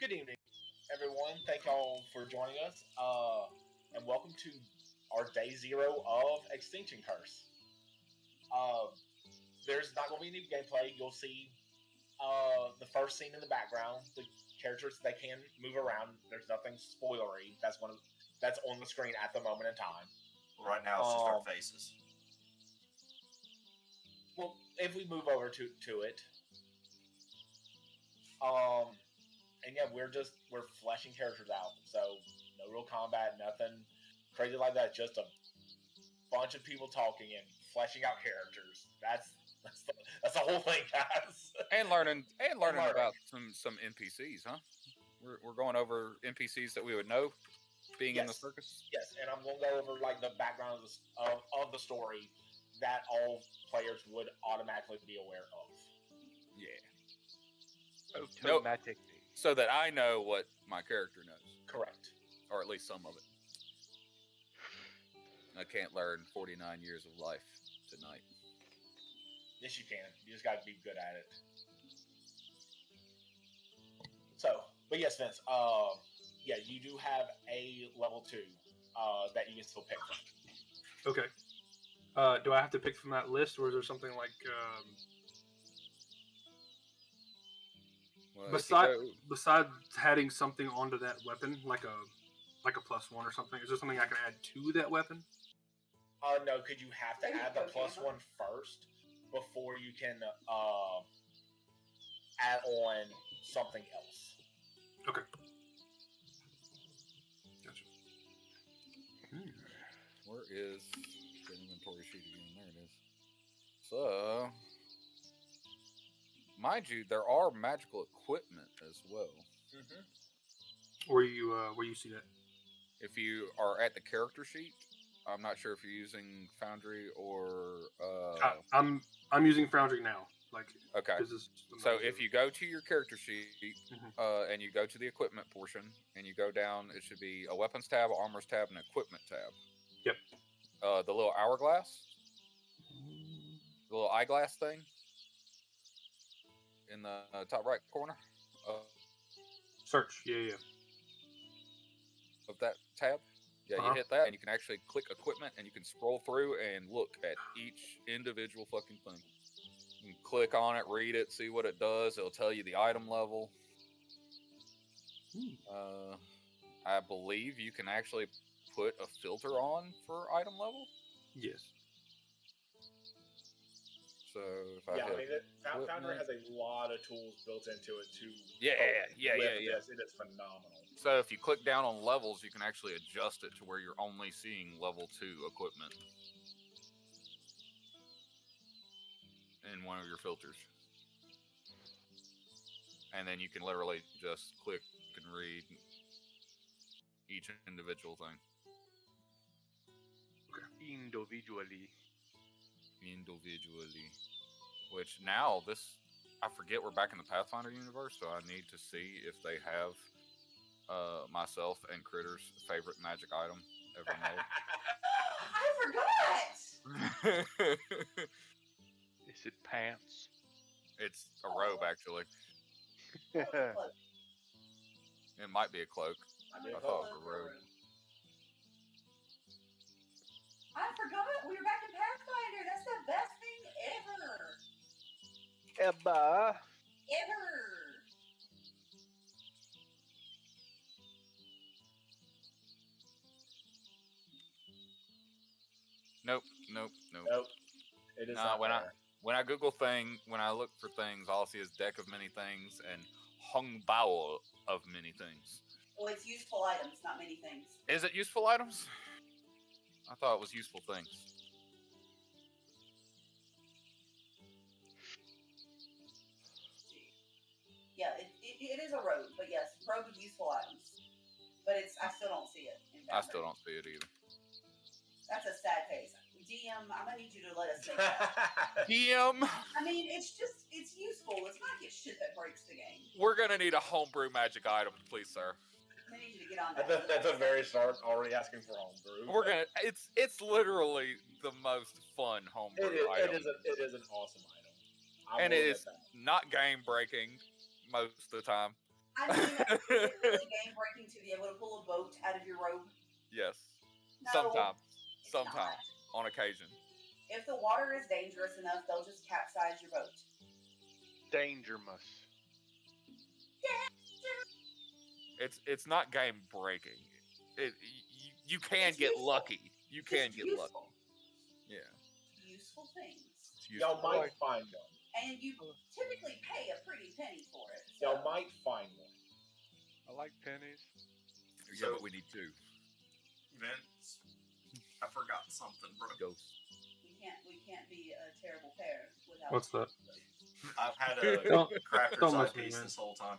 Good evening, everyone. Thank y'all for joining us, and welcome to our day 0 of Extinction Curse. There's not going to be any gameplay. You'll see the first scene in the background. The characters, they can move around. There's nothing spoilery. That's on the screen at the moment in time. Right now, it's just our faces. Well, if we move over to it, and yeah, we're fleshing characters out. So no real combat, nothing crazy like that. Just a bunch of people talking and fleshing out characters. That's the whole thing, guys. And learning about some NPCs, huh? We're going over NPCs that we would know being in the circus. Yes, and I'm going to go over like the background of the story that all players would automatically be aware of. Yeah. Automatically. So that I know what my character knows. Correct. Or at least some of it. I can't learn 49 years of life tonight. Yes, you can. You just got to be good at it. So, but yes, Vince. Yeah, you do have a level 2 that you can still pick from. Okay. Do I have to pick from that list, or is there something like besides adding something onto that weapon, like a +1 or something? Is there something I can add to that weapon? No, could you have to add the +1 first before you can add on something else? Okay. Gotcha. Where is the inventory sheet again? There it is. So, mind you, there are magical equipment as well. Mm-hmm. Where you see that? If you are at the character sheet, I'm not sure if you're using Foundry or. I'm using Foundry now. Okay. So if you go to your character sheet and you go to the equipment portion and you go down, it should be a weapons tab, armors tab, and equipment tab. Yep. The little hourglass, the little eyeglass thing in the top right corner. Search. Yeah. Of that tab. Yeah, you hit that, and you can actually click equipment, and you can scroll through and look at each individual fucking thing. You can click on it, read it, see what it does. It'll tell you the item level. I believe you can actually put a filter on for item level. Yes. So if I Foundry has a lot of tools built into it too. Yeah. Yes, it is phenomenal. So if you click down on levels, you can actually adjust it to where you're only seeing level 2 equipment in one of your filters. And then you can literally just click and read each individual thing. Individually. Which now I forget we're back in the Pathfinder universe, so I need to see if they have myself and Critter's favorite magic item ever made. I forgot! Is it pants? It's a robe, actually. It might be a cloak. I thought it was a robe. I forgot! We were back in Pathfinder! That's the best thing ever! Ever. Nope. It is not when I Google when I look for things, all I see is deck of many things and hung bowl of many things. Well, it's useful items, not many things. Is it useful items? I thought it was useful things. Yeah, it is a robe, but yes, robe of useful items. But I still don't see it. I still don't see it either. That's a sad face. DM, I'm gonna need you to let us know that. DM? I mean, it's useful. It's not get shit that breaks the game. We're gonna need a homebrew magic item, please, sir. I need you to get on that. That's a very start already asking for homebrew. It's literally the most fun homebrew item. It is an awesome item. And it is not game breaking most of the time. I mean, is it really game breaking to be able to pull a boat out of your robe? Yes. No, Sometimes. it's Sometimes. not. On occasion. If the water is dangerous enough, they'll just capsize your boat. Dangerous. It's not game breaking. You can It's get useful. lucky. You can It's get useful. lucky. Yeah. Useful things. It's Y'all useful. might find one. And you typically pay a pretty penny for it. Y'all might find one. I like pennies. Yeah, but we need two. Vince, I forgot something, bro. Ghost. We can't be a terrible pair without. What's that? I've had a Don't- crafter's don't miss me, eyepiece man. this whole time.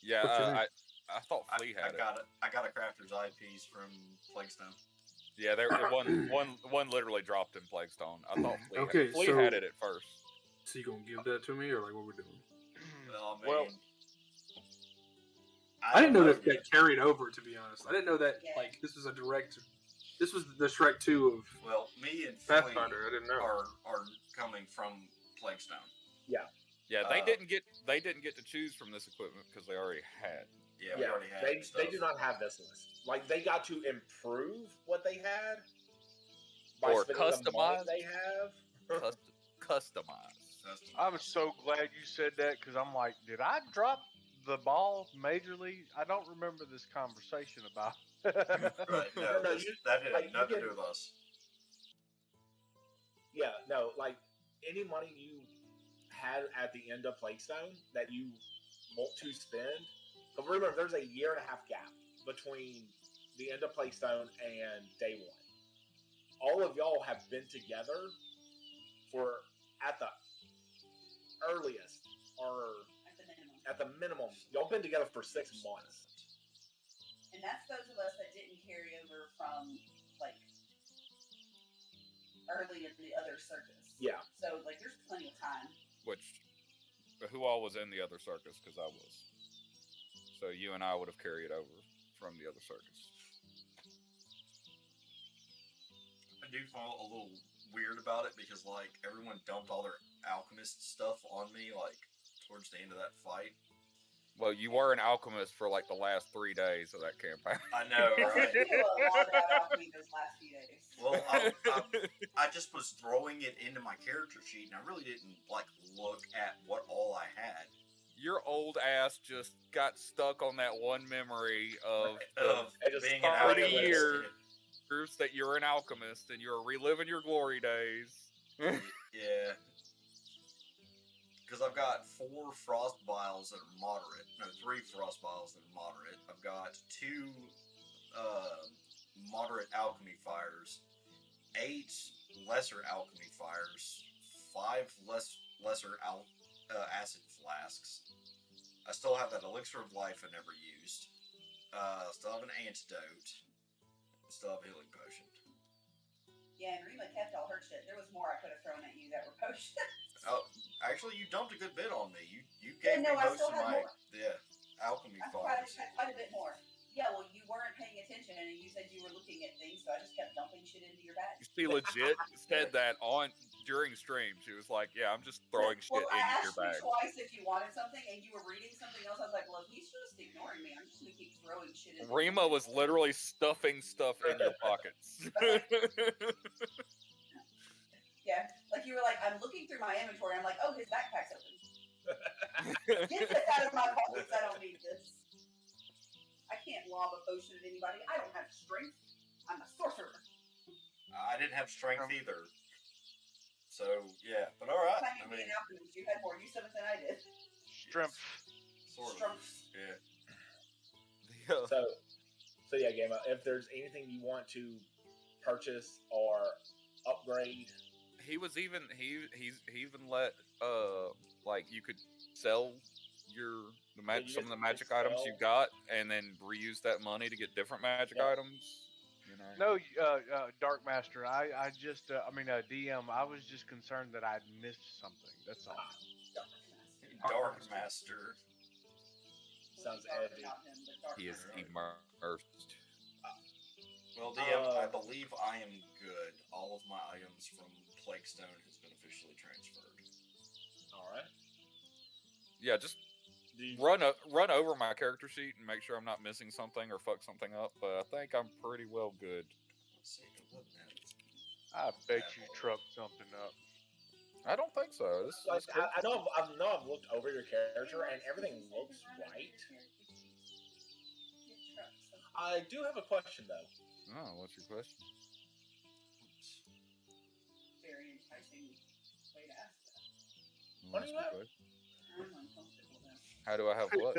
Yeah, What's your name? I thought Flea had it. I got a crafter's eyepiece from Plaguestone. Yeah, there one literally dropped in Plaguestone. I thought Flea, Okay, Flea so- had it at first. So you gonna give that to me, or like what we're doing? Well, I Well, mean, I didn't know don't that got carried over. To be honest, I didn't know that Yeah. like this was a direct. This was the Shrek 2 of Well, me and Flea Pathfinder. I didn't know. are coming from Plaguestone. Yeah, they didn't get to choose from this equipment because they already had. Yeah, we already had they stuff. do not have this list. Like they got to improve what they had by Or spending the money customize. they have. Customized. I'm so glad you said that because I'm like, did I drop the ball majorly? I don't remember this conversation about. Right, no, No, that had like, you nothing to get- do with us. Yeah, no, like any money you had at the end of Plaguestone that you want to spend. But remember, there's a 1.5 year gap between the end of Plaguestone and day one. All of y'all have been together for at the earliest or At the minimum. at the minimum, y'all been together for 6 months. And that's those of us that didn't carry over from like early in the other circus. Yeah. So like there's plenty of time. Who all was in the other circus? Because I was. So you and I would have carried over from the other circus. I do feel a little weird about it because, like, everyone dumped all their alchemist stuff on me, like, towards the end of that fight. Well, you were an alchemist for like the last 3 days of that campaign. I know, right? We knew a lot about alchemy those last few days. Well, I just was throwing it into my character sheet, and I really didn't, like, look at what all I had. Your old ass just got stuck on that one memory of Of just being an 30 alchemist. years. That you're an alchemist and you're reliving your glory days. Yeah. Because I've got 4 frost vials that are moderate. No, 3 frost vials that are moderate. I've got 2 moderate alchemy fires, 8 lesser alchemy fires, 5 lesser acid flasks. I still have that elixir of life I never used. Still have an antidote. Still have a healing potion. Yeah, and Rima kept all her shit. There was more I could have thrown at you that were potions. Oh, actually, you dumped a good bit on me. You gave no, me I most still of had my more. alchemy I thought I fires. had quite a bit more. Yeah, well, you weren't paying attention, and you said you were looking at things, so I just kept dumping shit into your bag. She legit said that during stream. She was like, "Yeah, I'm just throwing shit Well, I into asked your bag." you twice if you wanted something, and you were reading something else. I was like, well, if he's just ignoring me, I'm just going to keep throwing shit in. Rima was literally stuffing stuff in your pockets. Yeah, like you were like, I'm looking through my inventory. I'm like, oh, his backpack's open. Get this out of my pockets. I don't need this. I can't lob a potion at anybody. I don't have strength. I'm a sorcerer. I didn't have strength either. So, yeah. But alright. I I mean, mean, alchemist, you had more use of it than I did. Strength. sort of. Strength. Yeah. So yeah, Gamma, if there's anything you want to purchase or upgrade, he even let like you could sell some of the magic items you got and then reuse that money to get different magic items. You know? No, Dark Master. I just, DM. I was just concerned that I'd missed something. That's all. Dark Master. sounds Dark, edgy. not him, but Dark He is Master. immersed. Well, DM, I believe I am good. All of my items from Plaguestone has been officially transferred. All right. Yeah, just Do you, run over my character sheet and make sure I'm not missing something or fuck something up. But I think I'm pretty well good. Let's see, what now? I bet you trucked something up. I don't think so. This like, could- I know I've looked over your character and everything looks right. I do have a question though. Oh, what's your question? Very enticing way to ask that. What do you have? I'm uncomfortable now. How do I have what?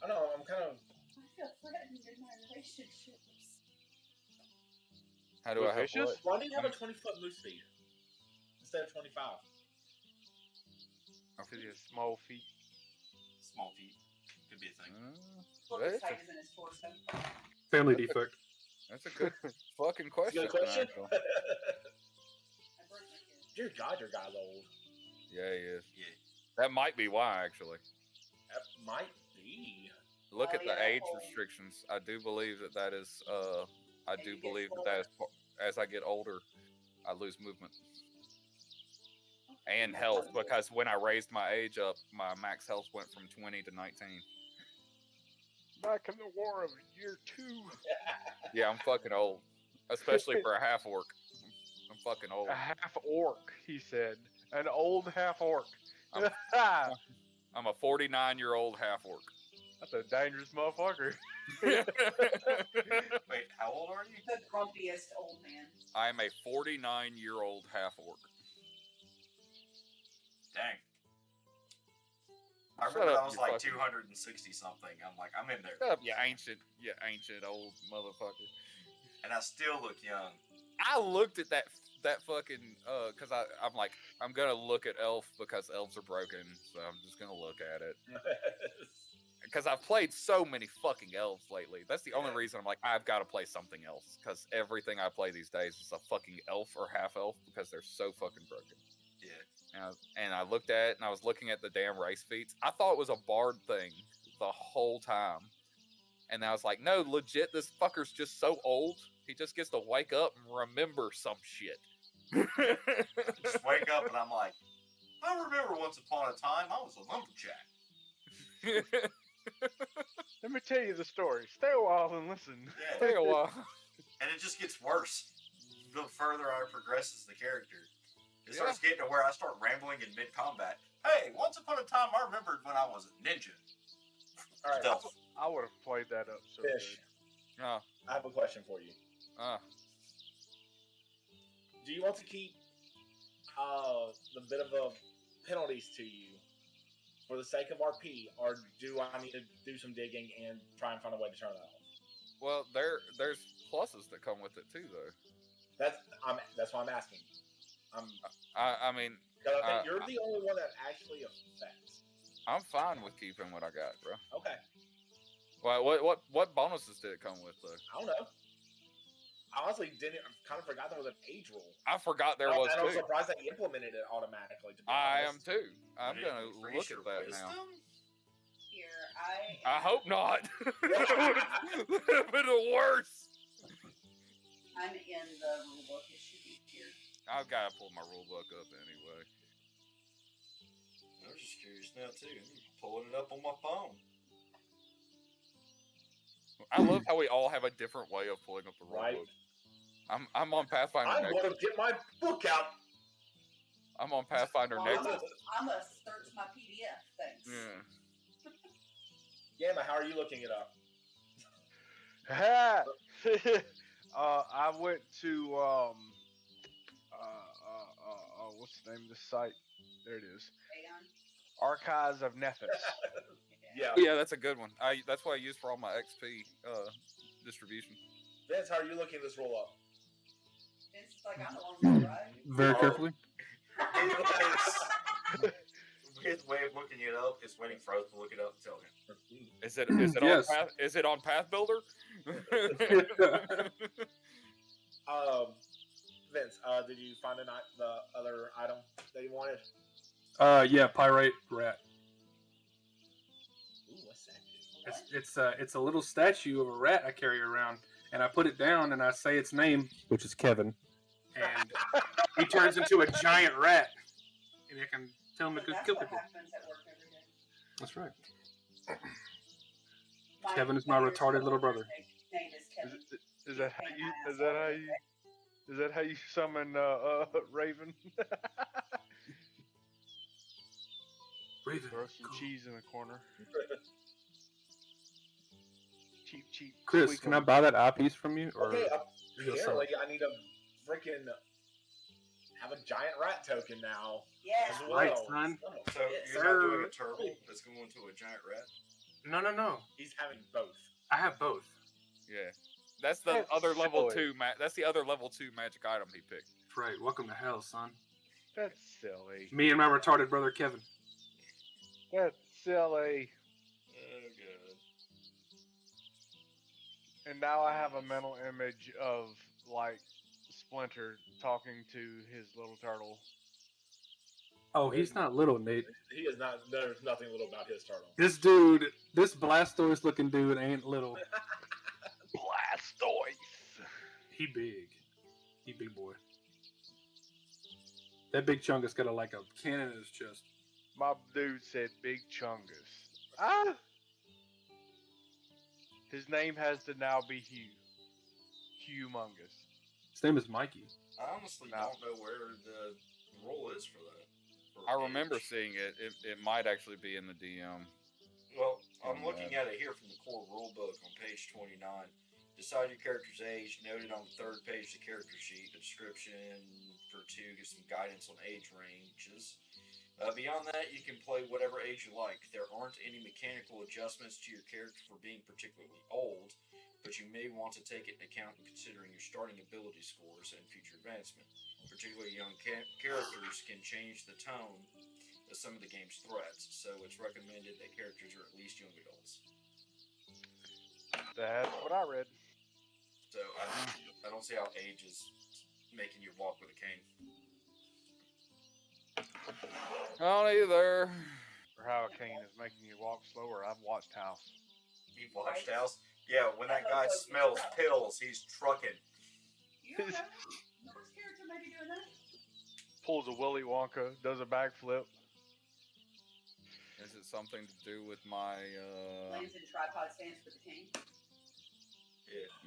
I don't know. I'm kind of. I feel threatened in my relationships. How do I have Vicious? what? Why do you have a 20-foot move speed instead of 25? Because he has small feet. Small feet. Could be a thing. Look, his height is in his torso. Family defect. That's a good fucking question. Good question. actually. I broke my kid. Dear God, your guy's old. Yeah, he is. Yeah. That might be why, actually. That might be. Look Oh, at the yeah, age old. restrictions. I do believe that is. I And do you get believe slower. that is, as I get older, I lose movement and health because when I raised my age up, my max health went from 20 to 19. Back in the War of Year 2. Yeah, I'm fucking old, especially for a half orc. I'm fucking old. A half orc, he said. An old half orc. I'm- That's I'm a 49-year-old half orc. a dangerous motherfucker. Wait, how old are you? The grumpiest old man. I'm a 49-year-old half orc. Dang. I Shut remember up, I was you like fucking- 260 something. I'm like, I'm in there. Shut up, you ancient old motherfucker. And I still look young. I looked at that fucking because I'm like I'm gonna look at elf because elves are broken, so I'm just gonna look at it because I've played so many fucking elves lately. That's the only reason I'm like I've got to play something else because everything I play these days is a fucking elf or half elf because they're so fucking broken. Yeah. And I looked at it and I was looking at the damn race feats. I thought it was a bard thing the whole time. And I was like, no, legit, this fucker's just so old. He just gets to wake up and remember some shit. Just wake up and I'm like, I remember once upon a time I was a lumberjack. Let me tell you the story. Stay a while and listen. Yeah. Take a while. And it just gets worse the further I progress as the character. It Yeah. starts getting to where I start rambling in mid-combat. Hey, once upon a time I remembered when I was a ninja. All right, Stuff. I would have played that up so Fish. good. Uh, I have a question for you. Do you want to keep the bit of a penalties to you for the sake of RP, or do I need to do some digging and try and find a way to turn that off? well, there's pluses that come with it too, though. That's why I'm asking. I mean, 'Cause I think you're the only one that actually affects. I'm fine with keeping what I got, bro. Okay, Well, what bonuses did it come with, though? I don't know. I honestly kind of forgot there was an age rule. I forgot there was and I'm too. surprised they implemented it automatically. To be I am honest. too. I'm Did it gonna increase look your at that now. wisdom? Here, I hope not. That would have been the worst. I'm in the rule book. It should be here. I've got to pull my rule book up anyway. I was just curious now too. I'm pulling it up on my phone. I love how we all have a different way of pulling up the rule Right. book. I'm on Pathfinder I'm next. going to get my book out. I'm on Pathfinder Well, next. I'm gonna search my PDF. Thanks. Yeah. Gamma, how are you looking it up? Ha! I went to what's the name of the site? There it is. Aeon. Archives of Nephis. Yeah. Yeah, that's a good one. That's what I use for all my XP distribution. Vince, how are you looking this roll up? It's like I'm along the right. Very Oh. carefully. His way of looking it up is waiting for us to look it up and tell him. Is it Yes. on Path? Is it on Path Builder? Vince, did you find the other item that you wanted? Yeah, pyrite rat. Ooh, what's that? What? It's a little statue of a rat I carry around, and I put it down and I say its name, which is Kevin, and he turns into a giant rat. and I can tell him to But go that's kill what people. happens at work every day. That's right. My Kevin is my nearest retarded little coworker's brother. Name is Kevin. Is that how you? Is that how you summon Raven? Raven, Throw some go. cheese in the corner. Cheap. Chris, squeak can I 'em. buy that eyepiece from you? Or Okay, you'll sell apparently it? I need a freaking have a giant rat token now Yeah. as well. Right, son. Oh, So shit. you're not doing a turtle that's going to a giant rat? No. He's having both. I have both. Yeah, that's the That's other level silly. 2. That's the other level 2 magic item he picked. That's right. Welcome to hell, son. That's silly. Me and my retarded brother Kevin. That's silly. Oh, God. And now I have a mental image of like Splinter talking to his little turtle. Oh, he's not little, Nate. He is not. There's nothing little about his turtle. This dude, this Blastoise looking dude ain't little. Blastoise. He big. He big boy. That big chungus got like a cannon in his chest. My dude said Big Chungus. Ah. His name has to now be Humongous. His name is Mikey. I honestly No. don't know where the role is for that. for I remember age. seeing it. It might actually be in the DM. Well, I'm Oh, looking at it here from the core rulebook on page 29. Decide your character's age. Noted on the third page of the character sheet. The description for 2 gives some guidance on age ranges. Beyond that, you can play whatever age you like. There aren't any mechanical adjustments to your character for being particularly old, but you may want to take it into account in considering your starting ability scores and future advancement. Particularly young characters can change the tone of some of the game's threats, so it's recommended that characters are at least young adults. That's what I read. So I don't see how age is making you walk with a cane. I don't either. Or how a cane is making you walk slower. I've watched House. You've watched House? Yeah, when that guy smells pills, he's trucking. You don't know? Nobody's character may be doing that. Pulls a Willy Wonka, does a backflip. Is it something to do with my Lands in tripod stance with the cane.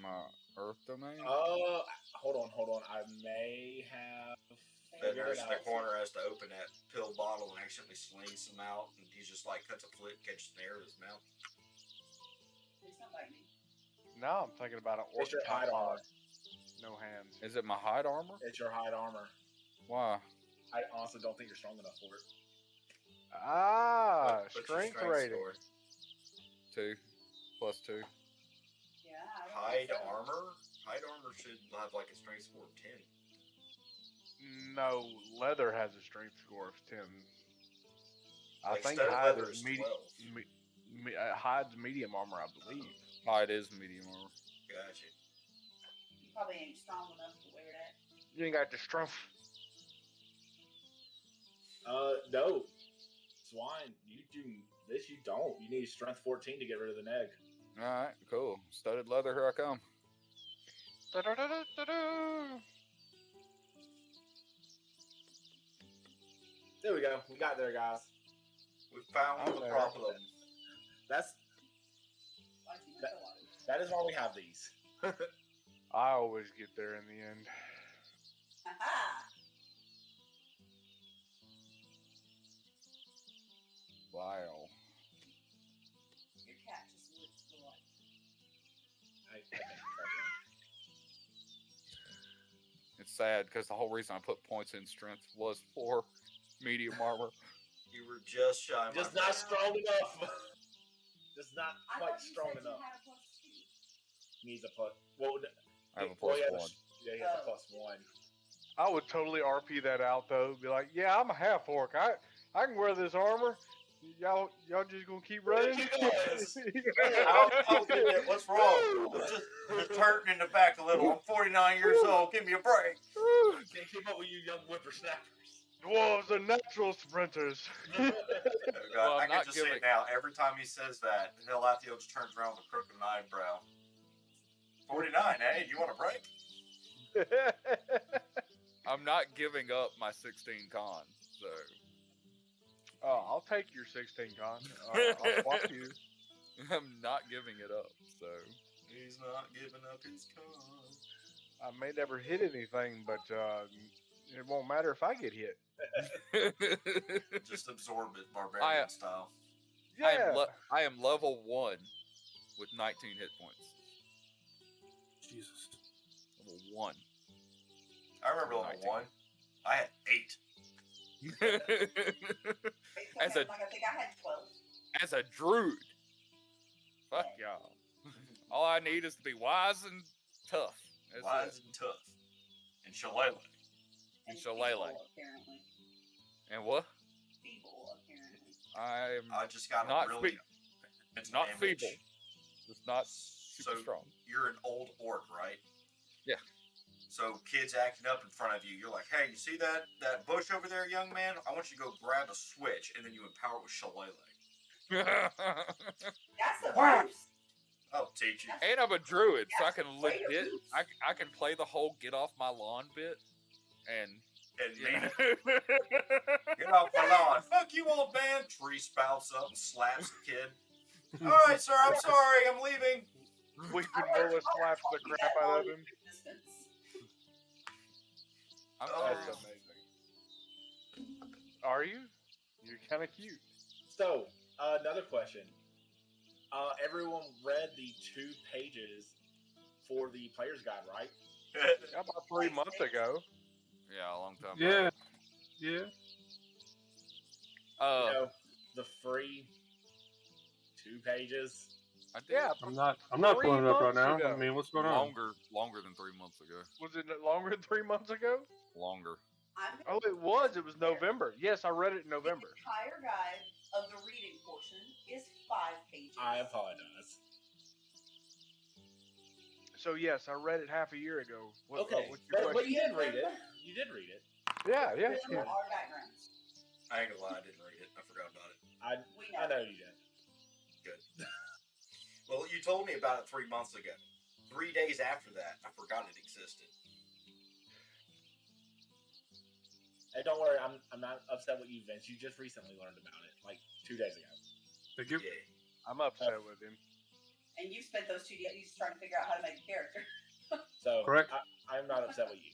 my Earth domain? Hold on. I may have. That figured nurse it in the out. corner has to open that pill bottle and accidentally slings some out, and he's just like cuts a flip, catches an air in his mouth. Please don't bite me. Now I'm thinking about an orc. It's your hide armor. No hands. Is it my hide armor? It's your hide armor. Why? I honestly don't think you're strong enough for it. Ah, What's your strength rating. score? 2 plus 2. Yeah. I don't Hide think so. armor? Hide armor should have like a strength score of 10. No, leather has a strength score of 10. I Like think studded hide leather is is medium. 12. Hide's medium armor, I believe. Hide is medium armor. Gotcha. You probably ain't strong enough to wear that. You ain't got the strength. No. Swine, you do this. You don't. You need strength 14 to get rid of the neg. All right, cool. Studded leather, here I come. There we go. We got there, guys. We found I'm the there. problem. That's Why'd you That- go on? that is why we have these. I always get there in the end. Aha! Wow. Your cat just lives for life. I think It's sad because the whole reason I put points in strength was for medium armor. You were just shy. my just friend. not strong enough. Just not I quite thought you strong said enough. You had a +2. Needs a plus. Well, I have a well, plus he has 1. Yeah, he has a +1. I would totally RP that out though. Be like, yeah, I'm a half orc. I can wear this armor. Y'all just gonna keep running? I'll do it. What's wrong? I'm just hurting in the back a little. I'm 49 years old. Give me a break. Can't keep up with you young whippersnappers. Dwarves are natural sprinters. Oh, God, Well, I I'm can not just see giving- it now. Every time he says that, Hilathiel just turns around with a crooked eyebrow. 49, eh? You want a break? I'm not giving up my 16 con, so I'll take your 16 con. I'll swap you. I'm not giving it up. So He's not giving up his con. I may never hit anything, but it won't matter if I get hit. Just absorb it, barbarian style. Yeah. I am level 1 with 19 hit points. Jesus. Level 1. I remember level 19. 1. I had 8. As a I think I had 12. as a druid. Fuck y'all. All I need is to be wise and tough. That's Wise it. and tough. And shillelagh. And shillelagh. Feeble, apparently. And what? Feeble, apparently. I just got Not a really... fe- not image. feeble. It's not super So, strong. you're an old orc, right? Yeah. So kids acting up in front of you, you're like, hey, you see that bush over there, young man? I want you to go grab a switch, and then you empower it with shillelagh. That's the Wow. worst. I'll teach you. And I'm a druid, so I That's can way to legit. lose. I can play the whole get off my lawn bit, and And you mean it. know. Get off my lawn. Fuck you, old man. Tree spouts up and slaps the kid. All right, sir, I'm sorry. I'm leaving. Weeping Willis slaps the crap out of him. I'm Oh. That's serious. amazing. Are you? You're kind of cute. So, another question. Everyone read the 2 pages for the player's guide, right? About 3 months ago. Yeah, a long time. Yeah. Back. Yeah. You know, the free 2 pages. I did. Yeah. I'm not 3 pulling it up right months now. ago. I mean, what's going on? Longer than 3 months ago. Was it longer than 3 months ago? Longer. Oh, it was. It was November. Yes, I read it in November. The entire guide of the reading portion is 5 pages. I apologize. So yes, I read it half a year ago. What's your but question? you did read it. You did read it. Yeah. Remember our backgrounds. I ain't gonna lie, I didn't read it. I forgot about it. We I know you did. Good. Well, you told me about it 3 months ago. 3 days after that, I forgot it existed. Hey, don't worry. I'm not upset with you, Vince. You just recently learned about it, like 2 days ago. Thank you. Yeah. I'm upset with him. And you spent those 2 days trying to figure out how to make a character. So Correct. I'm not upset with you.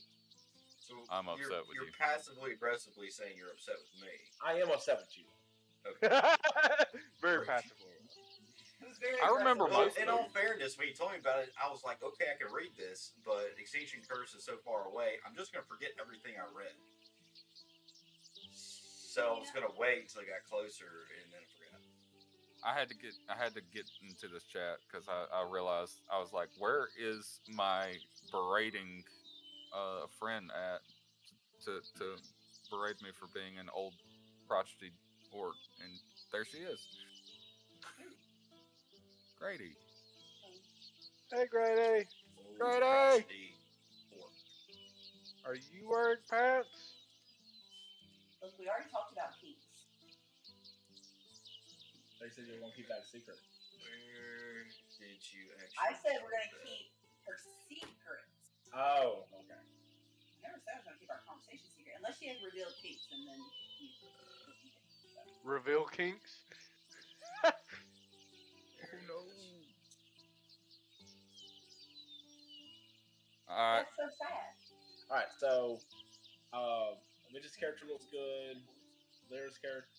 So I'm upset with you're you. passively aggressively saying you're upset with me. I am upset with you. Very passively. It was very I remember aggressive. most In all fairness, when you told me about it, I was like, okay, I can read this, but Extinction Curse is so far away, I'm just going to forget everything I read. So I was going to wait until I got closer, and then I forgot. I had to get into this chat because I realized I was like, where is my berating friend at to berate me for being an old crotchety orc, and there she is. Grady. Hey, Grady. Grady! Tragedy. Are you wearing pants? Look, we already talked about kinks. They said you were going to keep that a secret. Where did you actually? I said we're going to keep her secrets. Oh, okay. I never said I was going to keep our conversation secret. Unless she has revealed kinks, and then we so. Reveal kinks? Oh no. Alright. That's so sad. Alright, so Midget's character looks good. Lyra's character,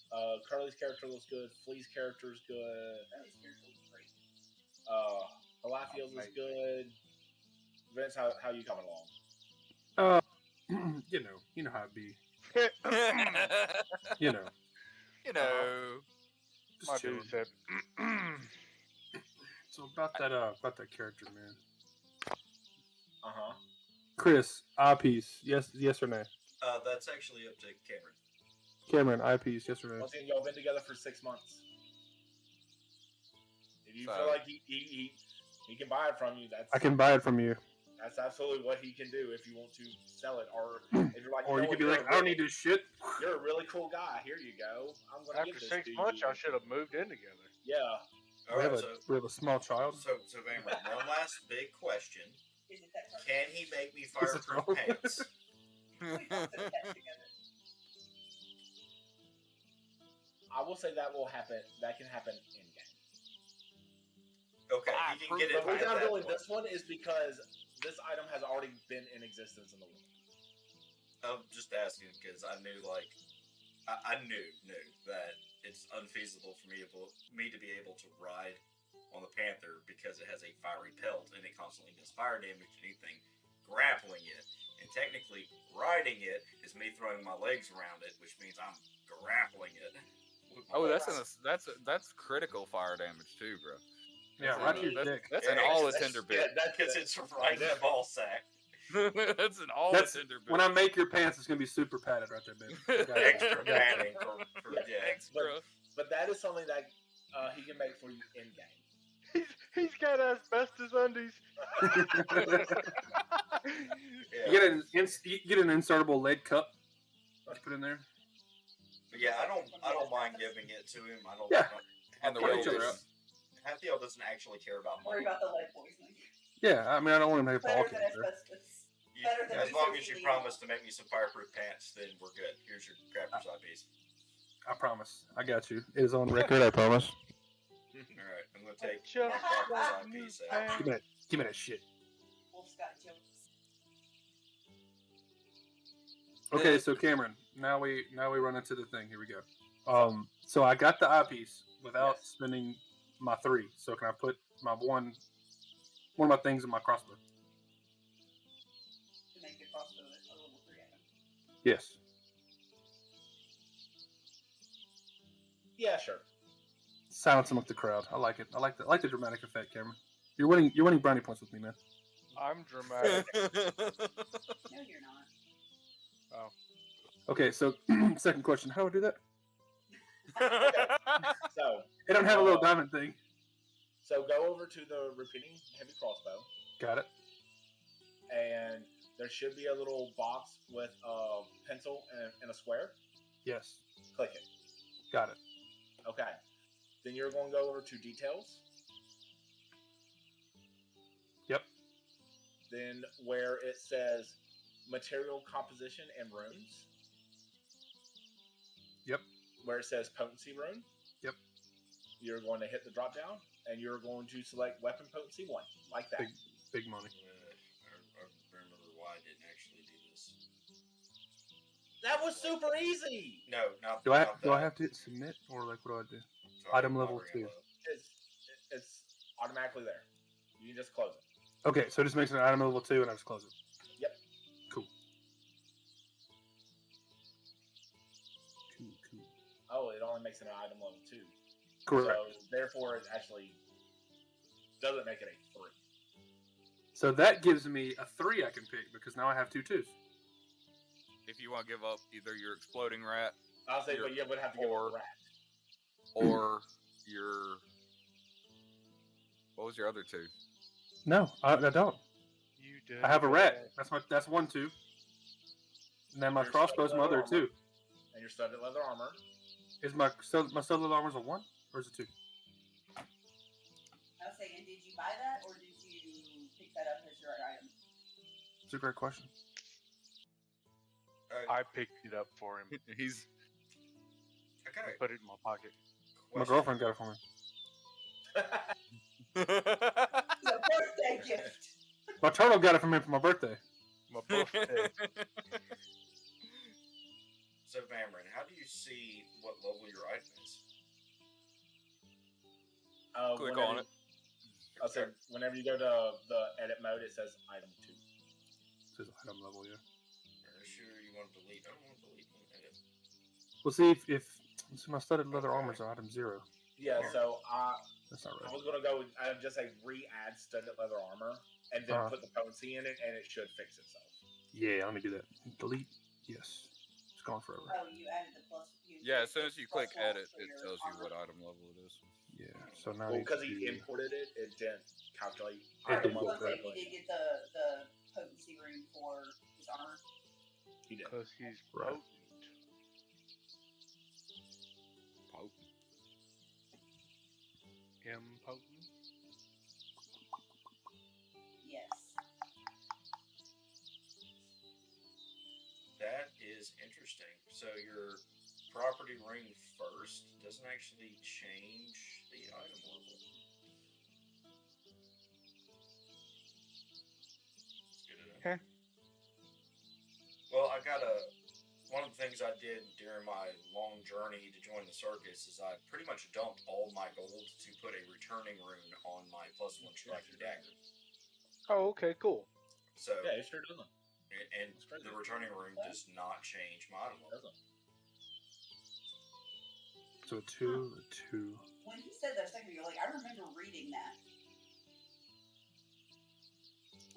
Curly's character looks good. Flea's character is good. That character was great. Palafios is good. Vince, how you coming along? You know how it be. You know. You know. My Just dude chilling. said, So about that character, man. Uh-huh. Chris, eyepiece, yes or no? That's actually up to Cameron. Cameron, eyepiece, yes or no? Once again, y'all been together for 6 months. If you So- feel like he can buy it from you, I can buy it from you, that's absolutely what he can do if you want to sell it. Or if you're like, or you know could be what, like, I don't need this shit. You're a really cool guy. Here you go. I'm gonna after give this 6 to months, you. y'all should have moved in together. Yeah. All We right, have a small child. so Vamron, one last big question: Is it that hard? can he make me fireproof wrong? pants? We both did that together. I will say that will happen. That can happen in game. Okay, he can get it. But the reason at I'm that doing point. this one is because this item has already been in existence in the world. I'm just asking because I knew, like, I knew that it's unfeasible for me to be able to ride on the Panther because it has a fiery pelt and it constantly does fire damage to anything grappling it. And technically, riding it is me throwing my legs around it, which means I'm grappling it. Oh, that's critical fire damage too, bro. Yeah, right to your dick. That's an all a tender bit. That's because it's riding the ball sack. That's an all a tender bit. When I make your pants, it's gonna be super padded right there, baby. Extra padding for extra. But that is something that he can make for you in game. He's got asbestos undies. You get an insertable lead cup. Put in there. But yeah, I don't mind giving it to him. I don't. Yeah. And the I'll way put each other up. Hathiel doesn't actually care about Worry money. about the lead poisoning. Yeah, I mean, I don't want to make a ball Better than cancer. asbestos. Better than As long as you associating. promise to make me some fireproof pants, then we're good. Here's your crafter's eyepiece. I promise. I got you. It is on record. I promise. All right, I'm gonna take Just my crafter's like eyepiece you out. can. Give me that shit. Wolf's got jokes. Okay, so Cameron, now we run into the thing. Here we go. So I got the eyepiece without spending my 3. So can I put my one of my things in my crossbow? To make your crossbow a level 3 item. Yes. Yeah, sure. Silence them up the crowd. I like it. I like the dramatic effect, Cameron. You're winning brownie points with me, man. I'm dramatic. No, you're not. Okay, so second question. How do I do that? So It don't have a little diamond thing. So go over to the repeating heavy crossbow, Got it. and there should be a little box with a pencil and a square. Yes. Click it. Got it. Okay. Then you're going to go over to details. Yep. Then where it says material composition and runes. Yep. Where it says potency rune. Yep. You're going to hit the drop down, and you're going to select weapon potency 1, like that. Big money. I remember why I didn't actually do this. That was super easy. No, not. Do I not do I that. have to hit submit, or like what do I do? Sorry, item not level very 2? low. It's automatically there. You can just close it. Okay, so it just makes it an item level 2, and I just close it. Yep. Cool. Oh, it only makes it an item level 2. Correct. So therefore, it actually doesn't make it a 3. So that gives me a 3 I can pick because now I have 2 2s. If you want to give up either your exploding rat I'll say, but you would have to give Or- a rat. or your what was your other 2? No, I don't. You did. I have a rat. That's 1 2. And then my Your crossbow's my studded other armor. 2. And your studded leather armor. Is my cellular armor's a 1 or is it 2? I was saying, did you buy that or did you pick that up as your item? It's a great question. I picked it up for him. He's I got a Put it in my pocket. My question. girlfriend got it for me. It's a birthday gift. My turtle got it for me for my birthday. My birthday. So, Vamron, how do you see what level your item is? Click whenever on you- it. I'll say, whenever you go to the edit mode, it says item 2. It says item level, yeah. Are you sure you want to delete? I don't want to delete one edit. We'll see if my studded leather armor's item 0. Yeah, so That's not I right. was going to go with just say re-add studded leather armor, and then put the potency in it, and it should fix itself. Yeah, let me do that. Delete. Yes. It's gone forever. Oh, you added the plus. Yeah, as soon as you click plus one edit, for it your tells you armor. what item level it is. Yeah. So now Well, I need because to he do- imported it, it didn't calculate It item didn't I level was gonna say, he correctly. did get the potency rune for his armor. He did. Because he's Right. potent. Impotent? Yes. That is interesting. So your property ring first. It doesn't actually change the item level. Let's get it in. Well, I got one of the things I did during my long journey to join the circus is I pretty much dumped all my gold to put a returning rune on my +1 striking dagger. Oh, okay, cool. So Yeah, it sure doesn't. and the returning rune does not change my item It level. doesn't. So a 2. When he said that a second ago, like I remember reading that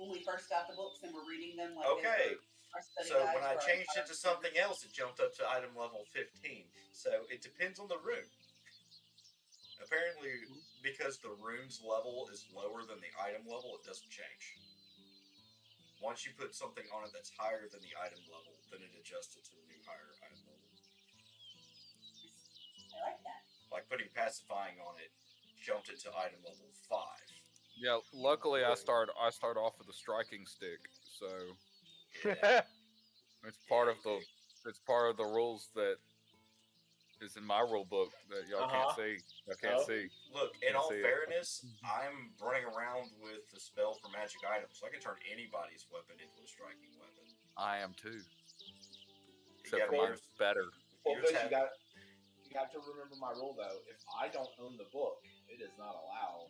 when we first got the books and were reading them. Like Okay. our study So guides when I for our changed it entire to something else, it jumped up to item level 15. So it depends on the rune. Apparently, because the rune's level is lower than the item level, it doesn't change. Once you put something on it that's higher than the item level, then it adjusts it to the new higher item level. I like that. Like putting pacifying on it jumped it to item level 5. Yeah, luckily I start off with a striking stick, so Yeah. it's part of the rules that is in my rule book that y'all can't see. Y'all can't Oh. see. Look, in Can't all see it. fairness, I'm running around with the spell for magic items, so I can turn anybody's weapon into a striking weapon. I am too. Yeah, Except for but mine's better. Well, yours Fish, have- you have to remember my rule though. If I don't own the book, it does not allow.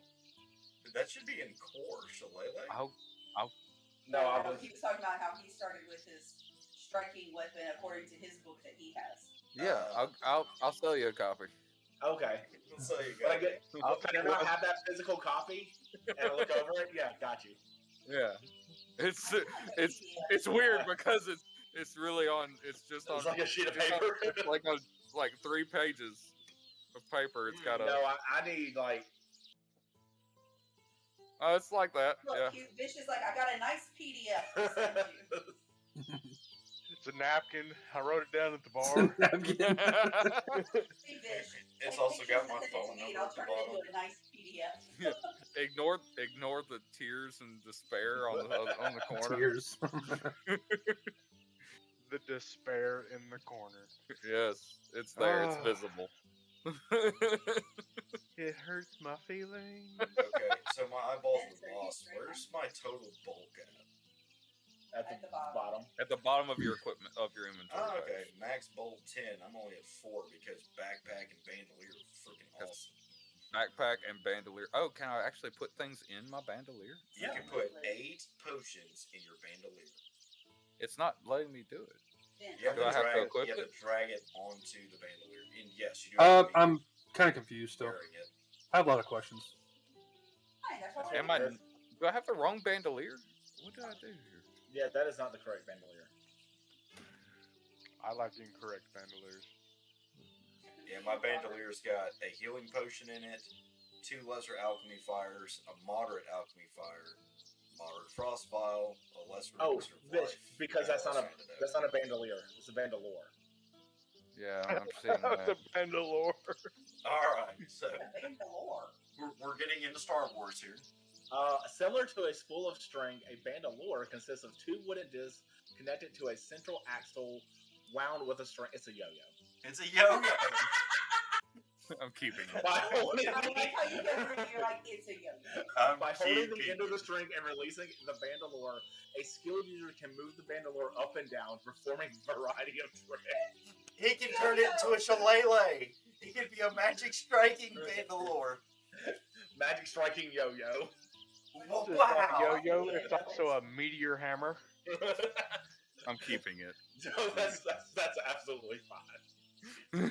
that should be in core, Shillelagh. No, I was. He was talking about how he started with his striking weapon according to his book that he has. Yeah, I'll sell you a copy. Okay. So you But go. I'll tell can you I what. have that physical copy and look over it? Yeah, got you. Yeah, it's I feel like a it's PDF. it's weird because it's really on. It's just on. It's like a sheet of it's on- paper. it's like on like 3 pages of paper. It's got a. No, I need like. Oh, it's like that. Look, Yeah. Vish is like, I got a nice PDF to send you. It's a napkin. I wrote it down at the bar. See, Vish. It's take also pictures got my and send it to phone me, and number I'll at the turn it bottom. into a nice PDF. ignore the tears and despair on the corner. Tears. The despair in the corner. Yes, it's there. It's Ah. visible. It hurts my feelings. Okay, so my eyeballs That's are very lost. straight Where's my total bulk at? At the bottom. At the bottom of your equipment of your inventory. Oh, okay. page. Max bulk 10. I'm only at 4 because backpack and bandolier are freaking That's- awesome. Backpack and bandolier. Oh, can I actually put things in my bandolier? You can put 8 potions in your bandolier. It's not letting me do it. You have, Do I have to drag, equip you have it? to drag it onto the bandolier. And yes, you do have to be I'm kind of confused still. wearing it. I have a lot of questions. Hi, that's what Am I? Do I have the wrong bandolier? What did I do here? Yeah, that is not the correct bandolier. I like incorrect bandoliers. Yeah, my bandolier's got a healing potion in it, 2 lesser alchemy fires, a moderate alchemy fire, moderate frost vial, a lesser Oh, elixir of Vish, life, because and that's not a antidote. that's not a bandolier. It's a bandolore. Yeah, I'm seeing The that. bandolier. Alright, so Bandolore. we're getting into Star Wars here. Similar to a spool of string, a bandolore consists of 2 wooden discs connected to a central axle wound with a string. It's a yo-yo. It's a yo-yo. I'm keeping it. By holding, I like how you go through and you're like, it's a yo-yo. I'm by holding the keeping end of the string and releasing the bandolore, a skilled user can move the bandolore up and down, performing a variety of tricks. He can turn it into a shillelagh. He can be a magic striking bandolore. Magic striking yo-yo. Wow. It's not a yo-yo. It's also a meteor hammer. I'm keeping it. So that's absolutely fine.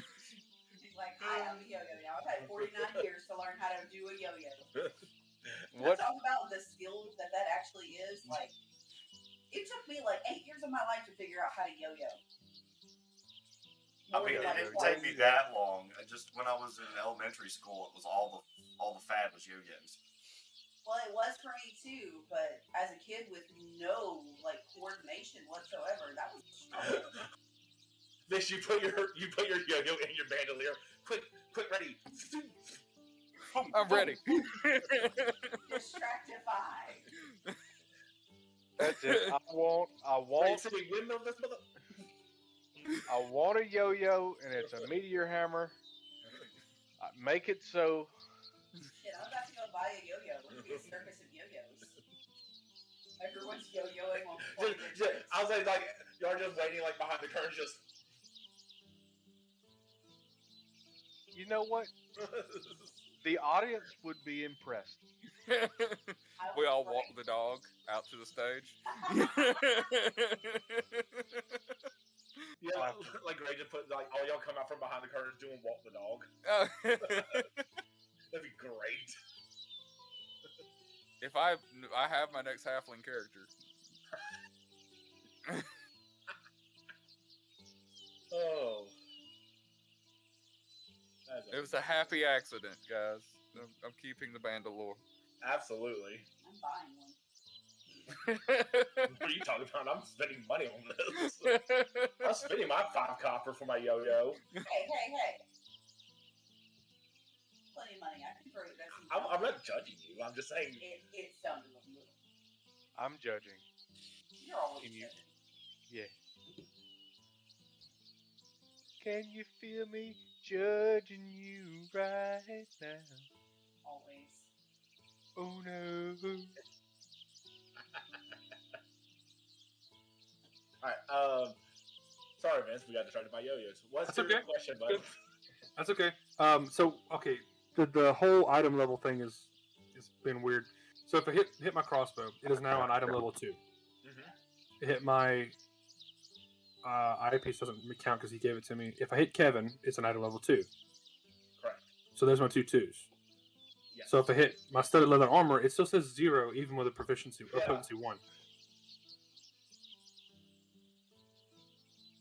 He's like, hi, I'm a yo-yo now. I've had 49 years to learn how to do a yo-yo. What? Talk about the skill that actually is. Like, it took me like 8 years of my life to figure out how to yo-yo. I mean, it didn't take me that long. Just when I was in elementary school, it was all the fad was yo-yos. Well, it was for me too, but as a kid with no like coordination whatsoever, that was struggle. This you put your yo-yo in your bandolier. Quick, ready. I'm ready. Distractify. That's it. I Wait, want. so we windmill this mother. I want a yo-yo, and it's a meteor hammer. Make it so. Shit, I'm about to go buy a yo-yo. Let's be a circus of yo-yos. Everyone's yo-yoing on pointing their tricks. I was like, y'all just waiting like behind the curtains, just. You know what? The audience would be impressed. We all walk the dog out to the stage. Yeah, like Gray just put like all y'all come out from behind the curtains doing walk the dog. That'd be great. If I have my next halfling character. Oh. It was a happy accident, guys. I'm keeping the Bandalore. Absolutely. I'm buying one. What are you talking about? I'm spending money on this. I'm spending my 5 copper for my yo-yo. Hey. Plenty of money. I can throw it back. I'm not judging you. I'm just saying. It sounded a little. I'm judging. You're always Can you- judging. Yeah. Can you feel me judging you right now? Always. Oh no. Alright, sorry Vince, we got distracted by yo-yos. What's That's your okay. question, bud? That's okay. So okay, the whole item level thing is been weird. So if I hit my crossbow, it is now on item level 2. Mm-hmm. I hit my eyepiece doesn't count because he gave it to me. If I hit Kevin, it's an item level 2. Correct. So there's my 2 2s. Yes. So if I hit my studded leather armor, it still says 0 even with a proficiency or Yeah. potency 1.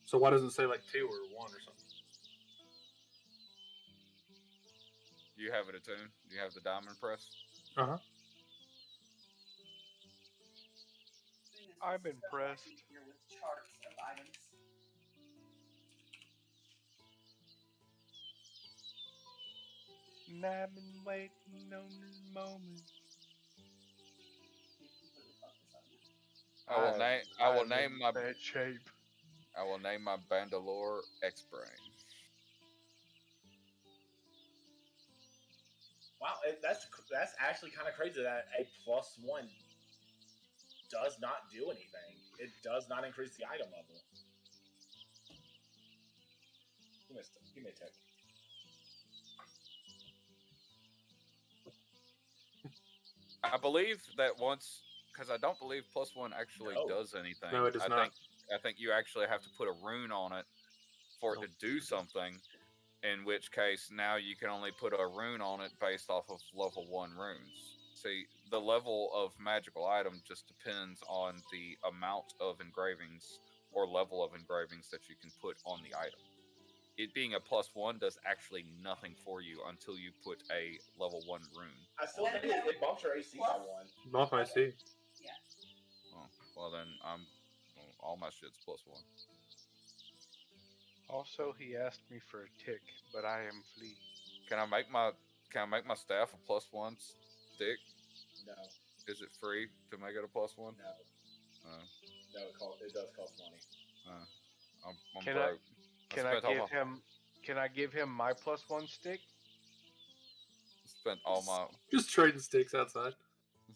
So why doesn't it say like 2 or 1 or something? Do you have it attuned? Do you have the diamond press? Uh-huh. I'm impressed. Here with charts of items. And I've been waiting on this moment. I will name my bad shape. I will name my Bandalore X-Brain. Wow, that's actually kind of crazy that a +1 does not do anything. It does not increase the item level. Give me a tick. I believe that once, because I don't believe +1 actually No. does anything. No, it does not. I think you actually have to put a rune on it for it to do something. In which case, now you can only put a rune on it based off of level 1 runes. See, the level of magical item just depends on the amount of engravings or level of engravings that you can put on the item. It being a +1 does actually nothing for you until you put a level 1 rune. I still think it bumps your AC by 1. Bump I see. Oh, well then all my shit's +1. Also, he asked me for a tick, but I am flea. Can I make my staff a +1 stick? No, Is it free to make it a +1? no, no. It does cost money. I'm Can broke. Can I give him my +1 stick? Spent all my Just trading sticks outside.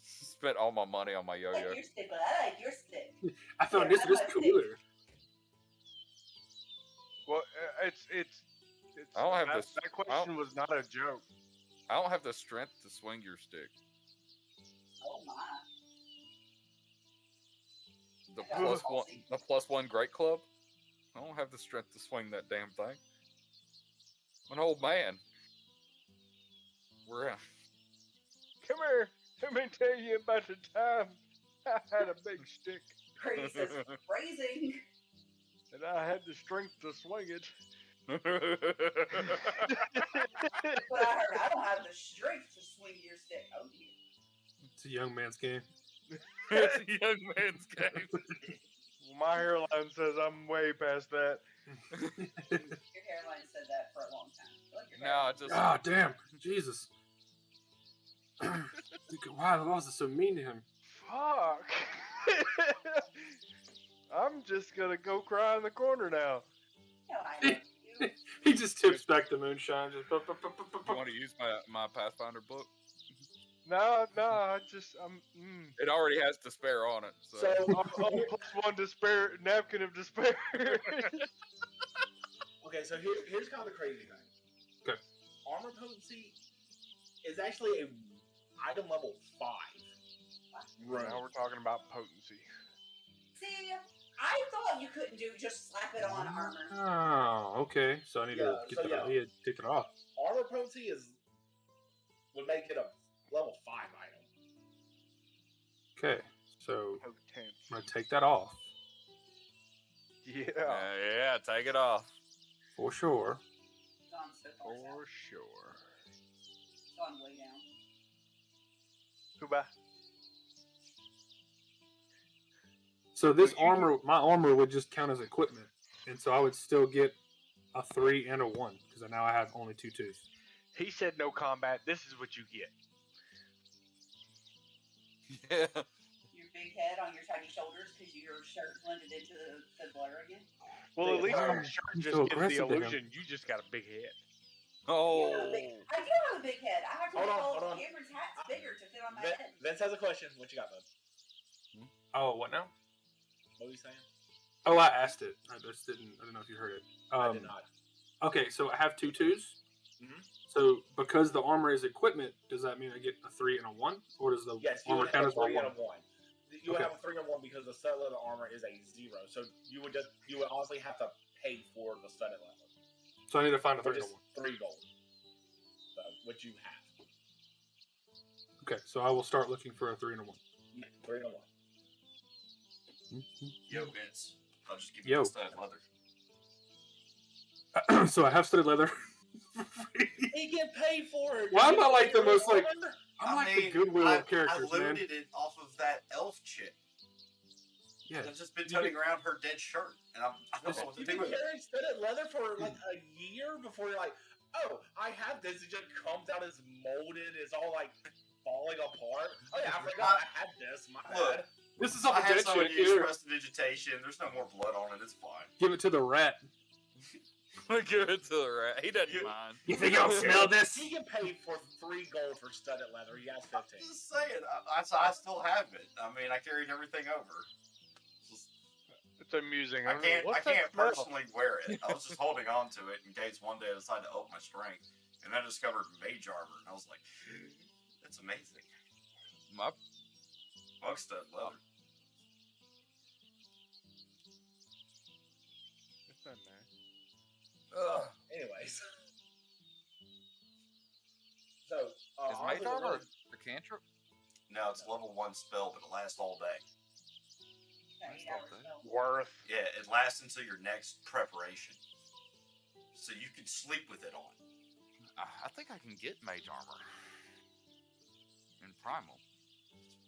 spent all my money on my I yo-yo. like your stick, but I like your stick. I found Yeah, this I was like cooler. Well, it's. I don't have this- That question was not a joke. I don't have the strength to swing your stick. Oh my. The I got +1 great club. I don't have the strength to swing that damn thing. I'm an old man. We're Come here. Let me tell you about the time I had a big stick Grady says, phrasing. and I had the strength to swing it. But I heard I don't have the strength to swing your stick. Oh dear. It's a young man's game. It's a young man's game. Well, my hairline says I'm way past that. Your hairline said that for a long time. I feel like your No, I hairline- just Ah, damn. Jesus. Why was it so mean to him? Fuck. I'm just gonna go cry in the corner now. No, I love you. He just tips back the moonshine. Just You want to use my Pathfinder book? No, I just It already has despair on it. So, So, +1 despair, napkin of despair. okay, so here's kind of the crazy thing. Okay. Armor potency is actually a item level 5. Now we're talking about potency. See, I thought you couldn't just slap it on armor. Oh, okay. So I need to get that. yeah. Yeah, take it off. Armor potency would make it a level 5 item. Okay, so Potency. I'm gonna take that off Yeah, yeah, take it off. for sure. Gone so far for south. sure. Gone way down. Goodbye. So this armor, my armor would just count as equipment, and so I would still get a 3 and a 1 because now I have only 2 2s. He said no combat. This is what you get. Yeah. Your big head on your tiny shoulders because your shirt blended into the blur again. Well, at least Wow. your shirt You just feel gives the aggressive, damn. illusion you just got a big head. Oh. I do have a big head. I have to Hold make on, all hold on. Cameron's hats bigger to fit on my Vince, head. Vince has a question. What you got, bud? Oh, what now? What were you saying? Oh, I asked it. I just didn't. I don't know if you heard it. I did not. Okay, so I have 2 2s. Mhm. So because the armor is equipment, does that mean I get a 3 and a 1, or does the Yes, you armor would count have as a my 3 1? and a 1. You would Okay. have a 3 and 1 because the studded leather armor is a 0. So you would honestly have to pay for the studded leather, So I need to find a 3 which and is a 1. 3 gold. So which you have. Okay, so I will start looking for a 3 and a 1. 3 and a 1. Yo, Vince. I'll just give Yo. you the studded leather. So I have studded leather. He get paid for it. Why am You I like the pay for most, like- armor? I'm like the mean, Goodwill I of characters, I man. looted it off of that elf chick. Yeah. I've just been toting around her dead shirt, and I don't know what to You've do been with it. carrying studded leather for like a year before you're like, oh, I have this. It just comes out as molded. It's all like falling apart. Oh yeah, I forgot I had this. My Look, bad. This is I off a had dead someone chick. use Here. prestidigitation. There's no more blood on it. It's fine. Give it to the rat. Give it to the rat. He doesn't You- mind. You think I'll smell this? He get paid for 3 gold for studded leather. He has I'm 15. just saying. I still have it. I mean, I carried everything over. It's amusing. I can't What's that smell? personally wear it. I was just holding on to it in case one day I decide to up my strength. And then I discovered mage armor, and I was like, that's amazing. My Bug stud leather. It's not nice. Anyways. So, is honestly, mage armor really- a cantrip? No, it's level 1 spell, but it lasts all day. Got 8 hours spell. Worth. Yeah, it lasts until your next preparation. So you can sleep with it on. I think I can get mage armor in primal.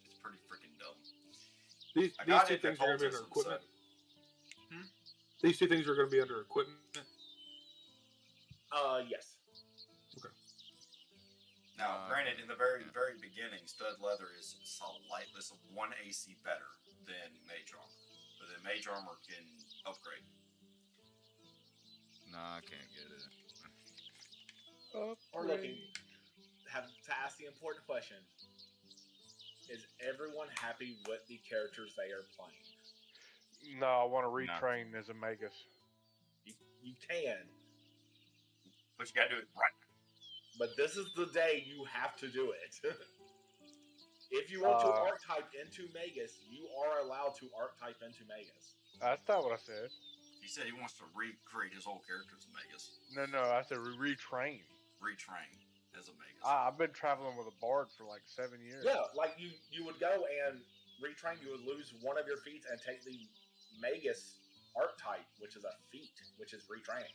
It's pretty freaking dumb. These I got 2 it in things are going to be under occultism, equipment. Hmm? These 2 things are going to be under equipment. Yes. Now, granted, in the very, very beginning, stud leather is solid light. It's 1 AC better than mage armor. But then mage armor can upgrade. No, I can't get it. We're looking. Have to ask the important question: is everyone happy with the characters they are playing? No, I want to retrain as a Magus. You can, But you gotta do it right. but this is the day you have to do it. If you want to archetype into Magus, you are allowed to archetype into Magus. That's not what I said. He said he wants to recreate his whole character as a Magus. No, I said retrain. Retrain as a Magus. I've been traveling with a bard for like 7 years. Yeah, like you would go and retrain. You would lose one of your feats and take the Magus archetype, which is a feat, which is retrained.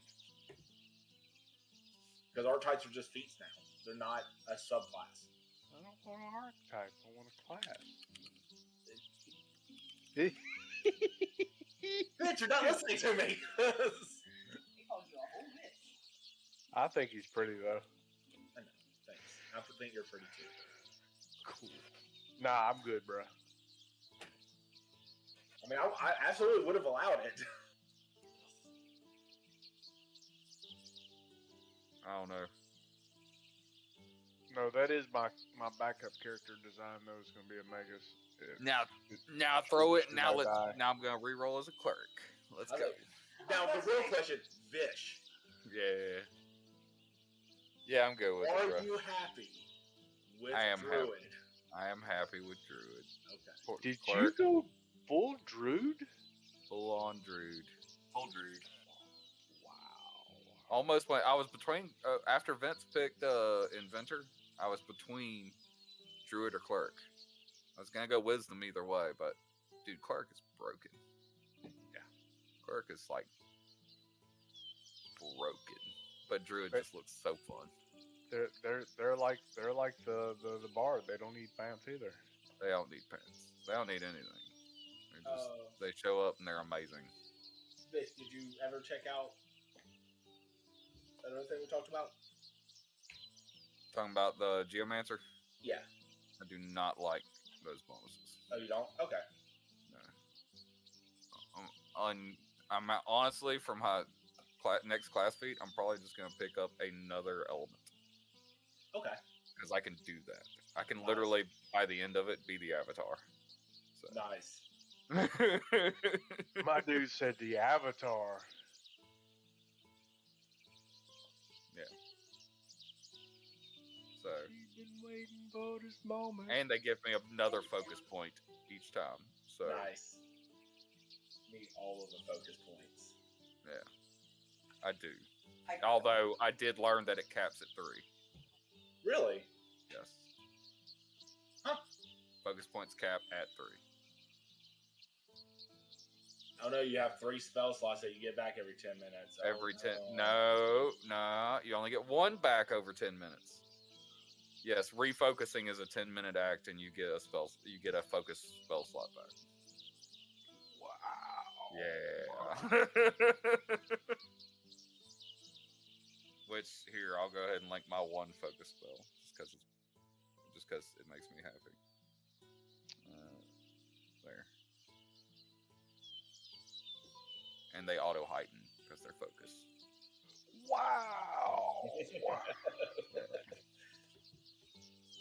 Because archetypes are just feats now; they're not a subclass. I don't want an archetype. I want a class. Bitch, you're not listening to me. He called you a whole bitch. I think he's pretty though. I know. Thanks. I think you're pretty too. Cool. Nah, I'm good, bro. I mean, I absolutely would have allowed it. I don't know. No, that is my backup character design. Though is going to be a Magus. Now throw it. Should Now I die? Now I'm gonna re-roll as a cleric. Let's go. Now the real question, Vish. Yeah. Yeah, I'm good with it, bro. Are you happy with I am Druid? I am happy with Druid. Okay. Did Cleric, you go full Druid? full on Druid? Full Druid. Wow. Almost when I was between after Vince picked Inventor, I was between Druid or Cleric. I was gonna go Wisdom either way, but dude, Cleric is broken. Yeah. Cleric is like broken, but Druid But- just looks so fun. They're like the bard. They don't need pants either. They don't need pants. They don't need anything. They're just, they show up and they're amazing. Vish, did you ever check out another thing we talked about? Talking about the Geomancer, Yeah. I do not like those bonuses. Oh, you don't? Okay. No. I'm honestly from my next class feat, I'm probably just gonna pick up another element Okay. because I can do that. I can literally by the end of it be the Avatar. So. Nice. My dude said the Avatar. So, We've been waiting for this moment. and they give me another focus point each time. So Nice. Need all of the focus points. I do. I got Although I did learn that it caps at 3. Really? Yes. Huh. Focus points cap at 3. Oh no, you have 3 spell slots that you get back every 10 minutes. Oh, Every 10. No, you only get 1 back over 10 minutes. Yes, refocusing is a 10-minute act, and you get a focus spell slot back. Wow. Yeah. Which here, I'll go ahead and link my 1 focus spell, just because it makes me happy. There. And they auto heighten because they're focused. Wow.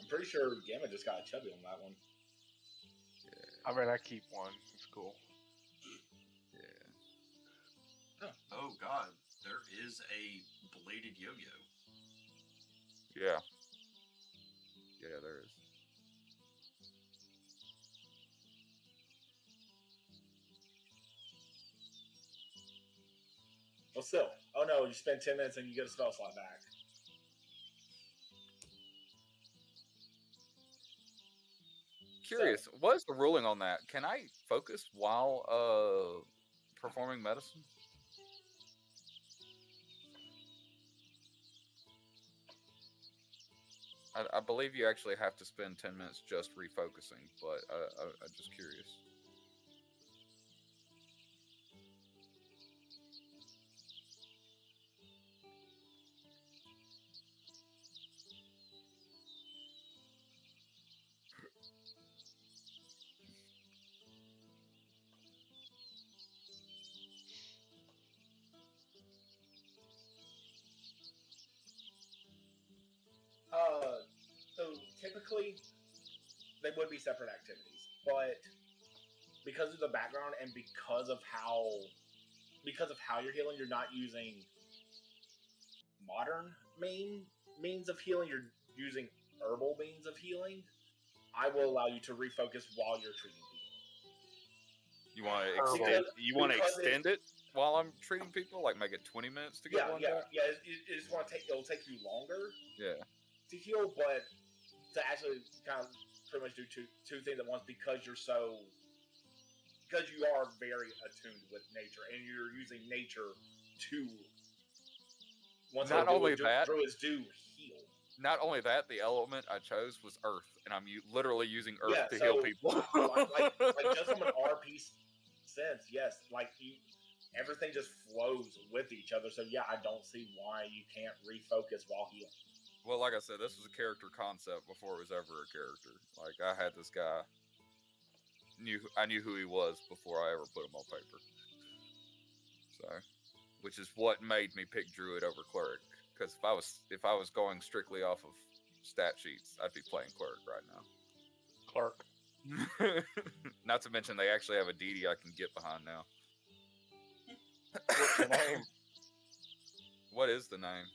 I'm pretty sure Gamma just got a chubby on that one. Yeah. I mean, I keep one. It's cool. Yeah. Oh god, there is a bladed yo-yo. Yeah. Yeah, there is. Well, still. Oh no, you spend 10 minutes and you get a spell slot back. Curious, what is the ruling on that? Can I focus while performing medicine? I believe you actually have to spend 10 minutes just refocusing, but I'm just curious. So typically they would be separate activities, but because of the background and because of how you're healing, you're not using modern means of healing. You're using herbal means of healing. I will allow you to refocus while you're treating people. You want to Because- extend? You want to because extend it while I'm treating people? Like make it 20 minutes to get one back? Yeah. It just want to it'll take you longer Yeah. to heal, but to actually kind of pretty much do two things at once because you are very attuned with nature and you're using nature to. Not only that- druids do heal. Not only that, the element I chose was Earth, and I'm literally using Earth Yeah, to so, heal people. like just from an RP sense, yes, everything just flows with each other. So yeah, I don't see why you can't refocus while healing. Well, like I said, this was a character concept before it was ever a character. Like I had this guy, I knew who he was before I ever put him on paper. So, which is what made me pick Druid over Cleric, Because if I was going strictly off of stat sheets, I'd be playing cleric right Clerk. now. Not to mention they actually have a deity I can get behind now. What's your name? What is the name?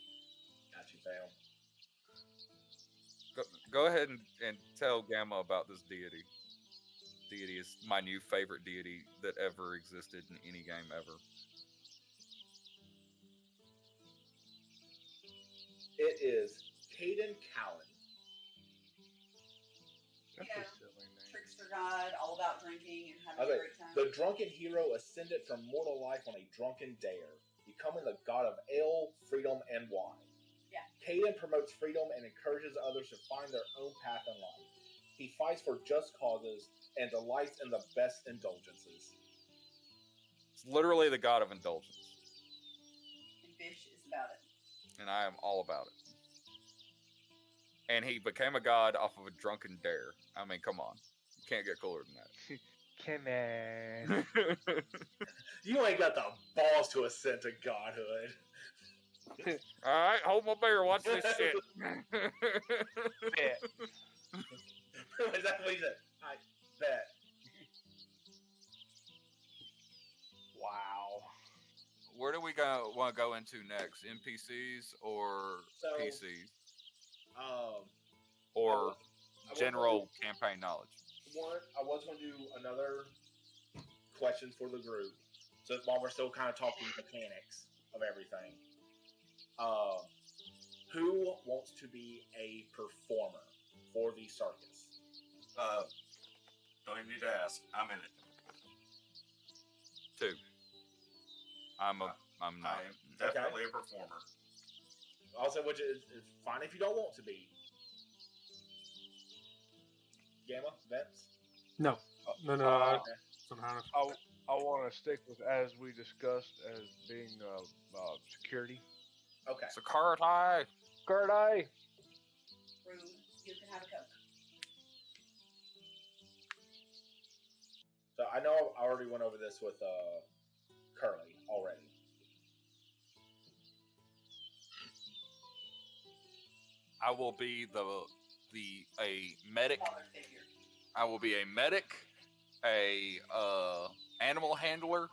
Got you, fam. Go ahead and tell Gamma about this deity. Deity is my new favorite deity that ever existed in any game ever. It is Caden Callan. That's Yeah. a silly name. Trickster god, all about drinking and having Okay, a great time. the drunken hero ascended from mortal life on a drunken dare, becoming the god of ale, freedom, and wine. Yeah. Caden promotes freedom and encourages others to find their own path in life. He fights for just causes and delights in the best indulgences. It's literally the god of indulgence, And Bish is about it. and I am all about it. And he became a god off of a drunken dare. I mean, come on. You can't get cooler than Come on. that. You ain't got the balls to ascend to godhood. Alright, hold my beer, watch this shit. Bet. Is that what he said? I bet. Wow. Where do we want to go into next? NPCs or So, PCs? I Or was general campaign knowledge? I was going to do another question for the group. So while we're still kind of talking mechanics of everything, who wants to be a performer for the circus? Don't even need to ask. I'm in it. 2. I'm not. I am definitely a performer. Also, which is fine if you don't want to be. Gamma, Vince. No. No. Okay. Somehow. I want to stick with, as we discussed, as being security. Okay. Security! Security! Rude. You can have a Coke. So I know I already went over this with Curly already. I will be a medic. Father figure. I will be a medic, a animal handler,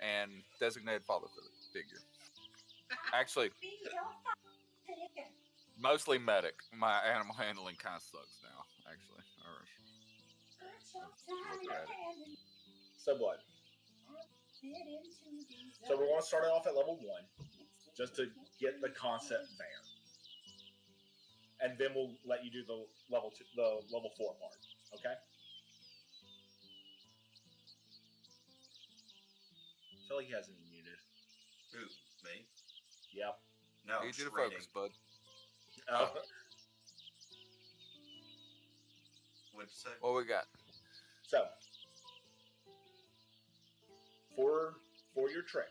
and designated father figure. Actually, Be your father figure. mostly medic. My animal handling kind of sucks now. Actually, Look at So blood. So we're going to start it off at level 1, just to get the concept there, and then we'll let you do the level 4 part. Okay. I feel like he hasn't muted. Who? Me? Yep. No. you did a reading. focus, bud. What'd you say? What we got? So, for your trick,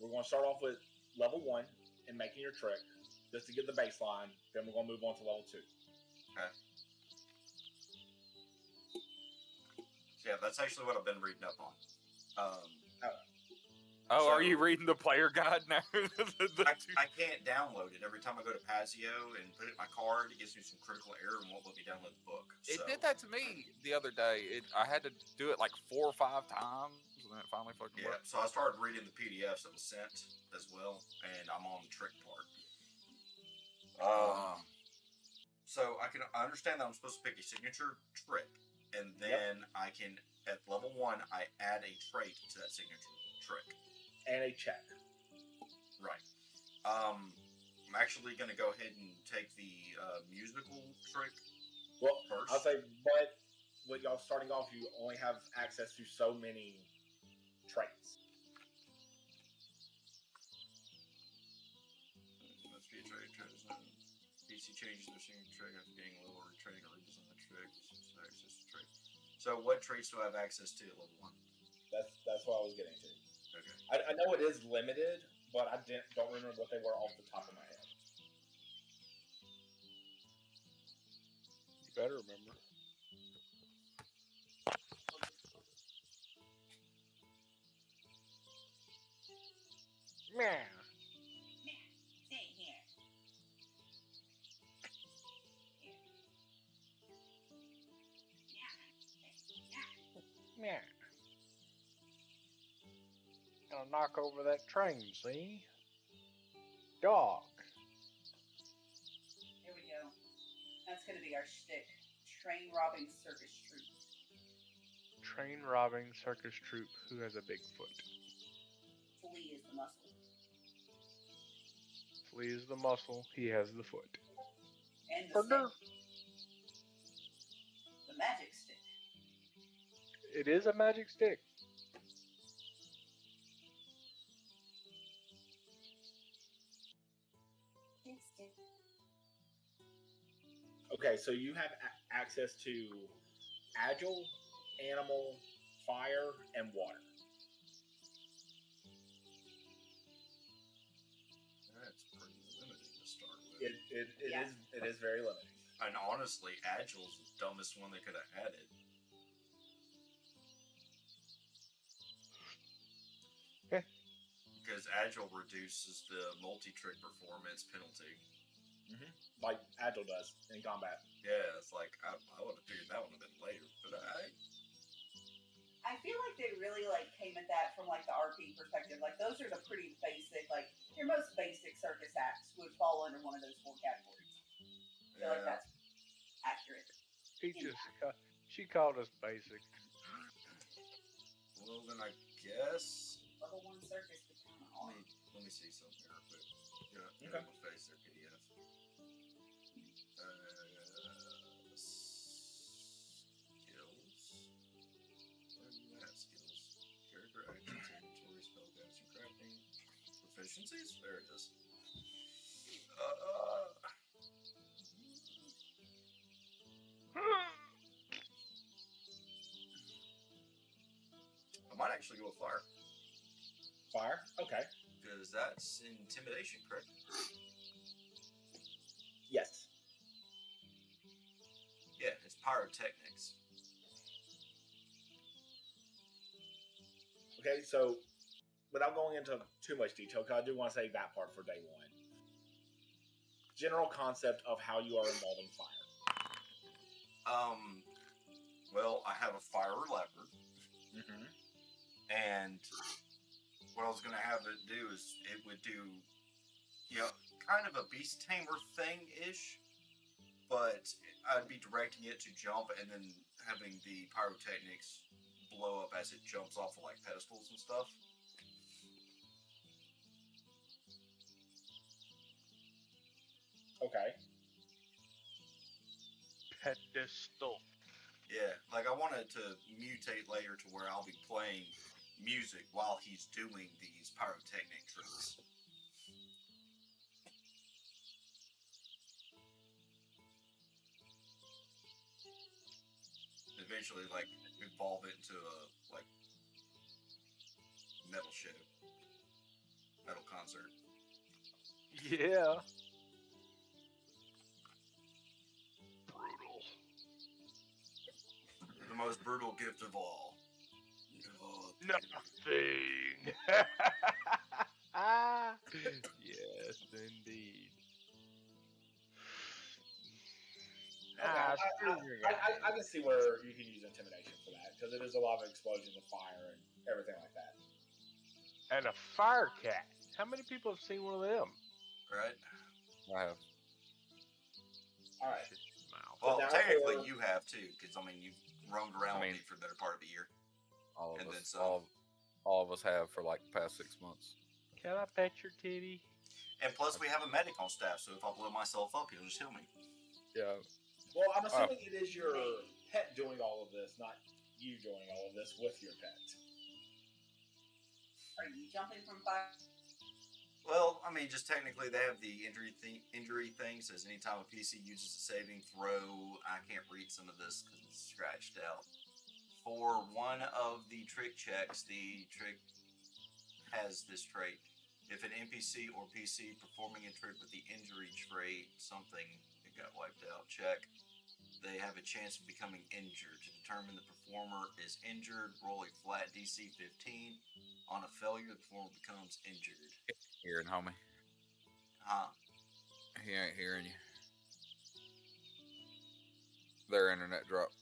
we're going to start off with level 1 and making your trick, just to get the baseline. Then we're going to move on to level 2. Okay. Yeah, that's actually what I've been reading up on. Oh, So- are you reading the player guide now? I can't download it. Every time I go to Pazio and put it in my card, it gives me some critical error and won't let me download the book. It So, did that to me the other day. I had to do it like 4 or 5 times, and then it finally fucking Yeah, worked. so I started reading the PDFs that was sent as well, and I'm on the trick part. So I understand that I'm supposed to pick a signature trick, and then I can, at level 1, I add a trait to that signature trick. And a check. Right. I'm actually going to go ahead and take the musical trick Well, first. I'll say, but with y'all starting off, you only have access to so many traits. Must be a trait. PC changes their signature trick after getting a level or retraining or redesign the trick. Access to trait. So what traits do I have access to at level 1? That's what I was getting to. Okay. I know it is limited, but I don't remember what they were off the top of my head. You better remember. Man. knock over that train, see? Dog. Here we go. That's gonna be our shtick. Train robbing circus troupe. Train robbing circus troupe who has a big foot. Flea is the muscle. Flea is the muscle, he has the foot. And the stick. The magic stick. It is a magic stick. Okay, so you have access to agile, animal, fire, and water. That's pretty limited to start with. It is very limiting. And honestly, Agile's the dumbest one they could have added. Okay. Because Agile reduces the multi-trick performance penalty. Like agile does in combat. Yeah, it's like, I would have figured that one a bit later, but I feel like they really like came at that from like the RP perspective. Like those are the pretty basic, like your most basic circus acts would fall under one of those 4 categories. I feel like that's accurate. She called us basic. Well, then I guess. Level 1 circus would kind of hard. Let me see something real quick. Yeah, Okay. we'll face their PDF. Skills. Where do you have skills? Character actions, inventory, spellcasting, crafting, proficiencies. There it is. I might actually go with fire. Fire? Okay. Because that's intimidation, correct? Yes. Yeah, it's pyrotechnics. Okay, so without going into too much detail, because I do want to save that part for day 1. General concept of how you are involving fire. Well, I have a fire leopard, and what I was going to have it do is it would do, kind of a beast tamer thing-ish, but I'd be directing it to jump and then having the pyrotechnics blow up as it jumps off of, like, pedestals and stuff. Okay. Pedestal. Yeah, like I want it to mutate later to where I'll be playing music while he's doing these pyrotechnic tricks. Eventually, like, evolve it into a, like, metal show. Metal concert. Yeah. The most brutal gift of all. Nothing. Yes, indeed. Okay, I can see where you can use intimidation for that, because it is a lot of explosions of fire and everything like that. And a fire cat. How many people have seen one of them? Right? I have. Alright. Shut your mouth. Well, now technically for- you have too, because, I mean, you've roamed around with me for the better part of the year. All of And then us. some. All of us have for like the past 6 months. Can I pet your kitty? And plus, we have a medic on staff, so if I blow myself up, he'll just heal me. Yeah. Well, I'm assuming it is your pet doing all of this, not you doing all of this with your pet. Are you jumping from fire? Well, I mean, just technically, they have the injury thing. Says anytime a PC uses a saving throw, I can't read some of this because it's scratched out. For one of the trick checks, the trick has this trait. If an NPC or PC performing a trick with the injury trait, something that got wiped out, check, they have a chance of becoming injured. To determine the performer is injured, roll a flat DC 15. On a failure, the performer becomes injured. Hearing, homie. Huh. He ain't hearing you. Their internet dropped.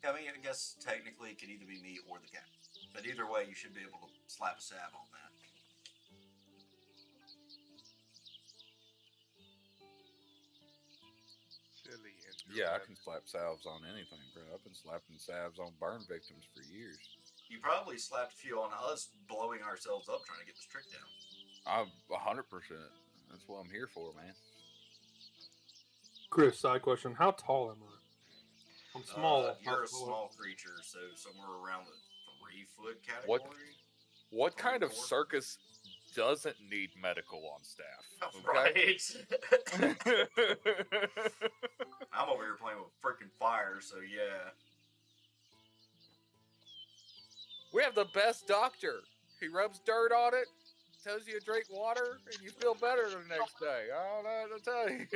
I mean, I guess technically it could either be me or the cat. But either way, you should be able to slap a salve on that. Silly Yeah, I can slap salves on anything, bro. I've been slapping salves on burn victims for years. You probably slapped a few on us blowing ourselves up trying to get this trick down. I'm 100%. That's what I'm here for, man. Chris, side question: how tall am I? I'm small. You're a small creature, so somewhere around the 3-foot category. What kind of 4? circus doesn't need medical on staff? Okay? Right. I'm over here playing with freaking fire, so yeah. We have the best doctor. He rubs dirt on it, tells you to drink water, and you feel better the next day. I don't know what to tell you.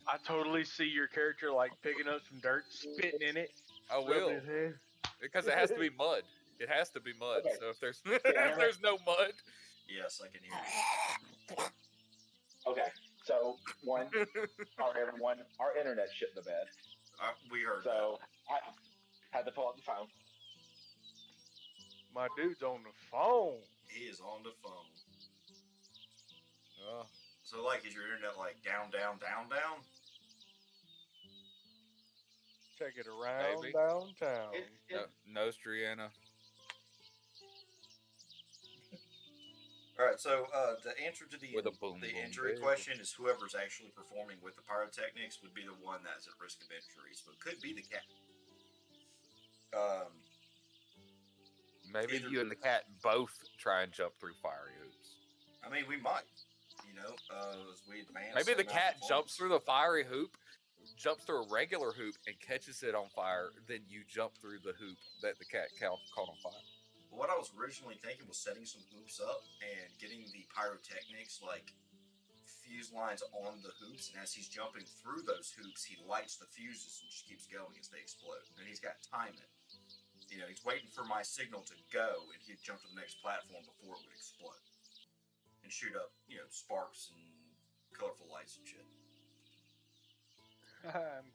I totally see your character like picking up some dirt, spitting in it. I will, rubbing his head. because it has to be mud. It has to be mud. Okay. So if there's if there's no mud, Yes, I can hear you. Okay, so our internet shit the bed. We heard So I had to pull out the phone. My dude's on the phone. that. He is on the phone. oh, So, like, is your internet like down, down, down, down? Take it around Maybe. downtown. no Striana. All right. So, the answer to the With a boom, the boom, injury baby. question is whoever's actually performing with the pyrotechnics would be the one that's at risk of injuries, but could be the cat. Maybe Either- you and the cat both try and jump through fiery hoops. I mean, we might. You know, as we advance. Maybe the in our cat jumps performance. through the fiery hoop, jumps through a regular hoop, and catches it on fire. Then you jump through the hoop that the cat caught on fire. What I was originally thinking was setting some hoops up and getting the pyrotechnics like fuse lines on the hoops, and as he's jumping through those hoops, he lights the fuses and just keeps going as they explode. And he's got to time it. You know, he's waiting for my signal to go, and he'd jump to the next platform before it would explode and shoot up, you know, sparks and colorful lights and shit.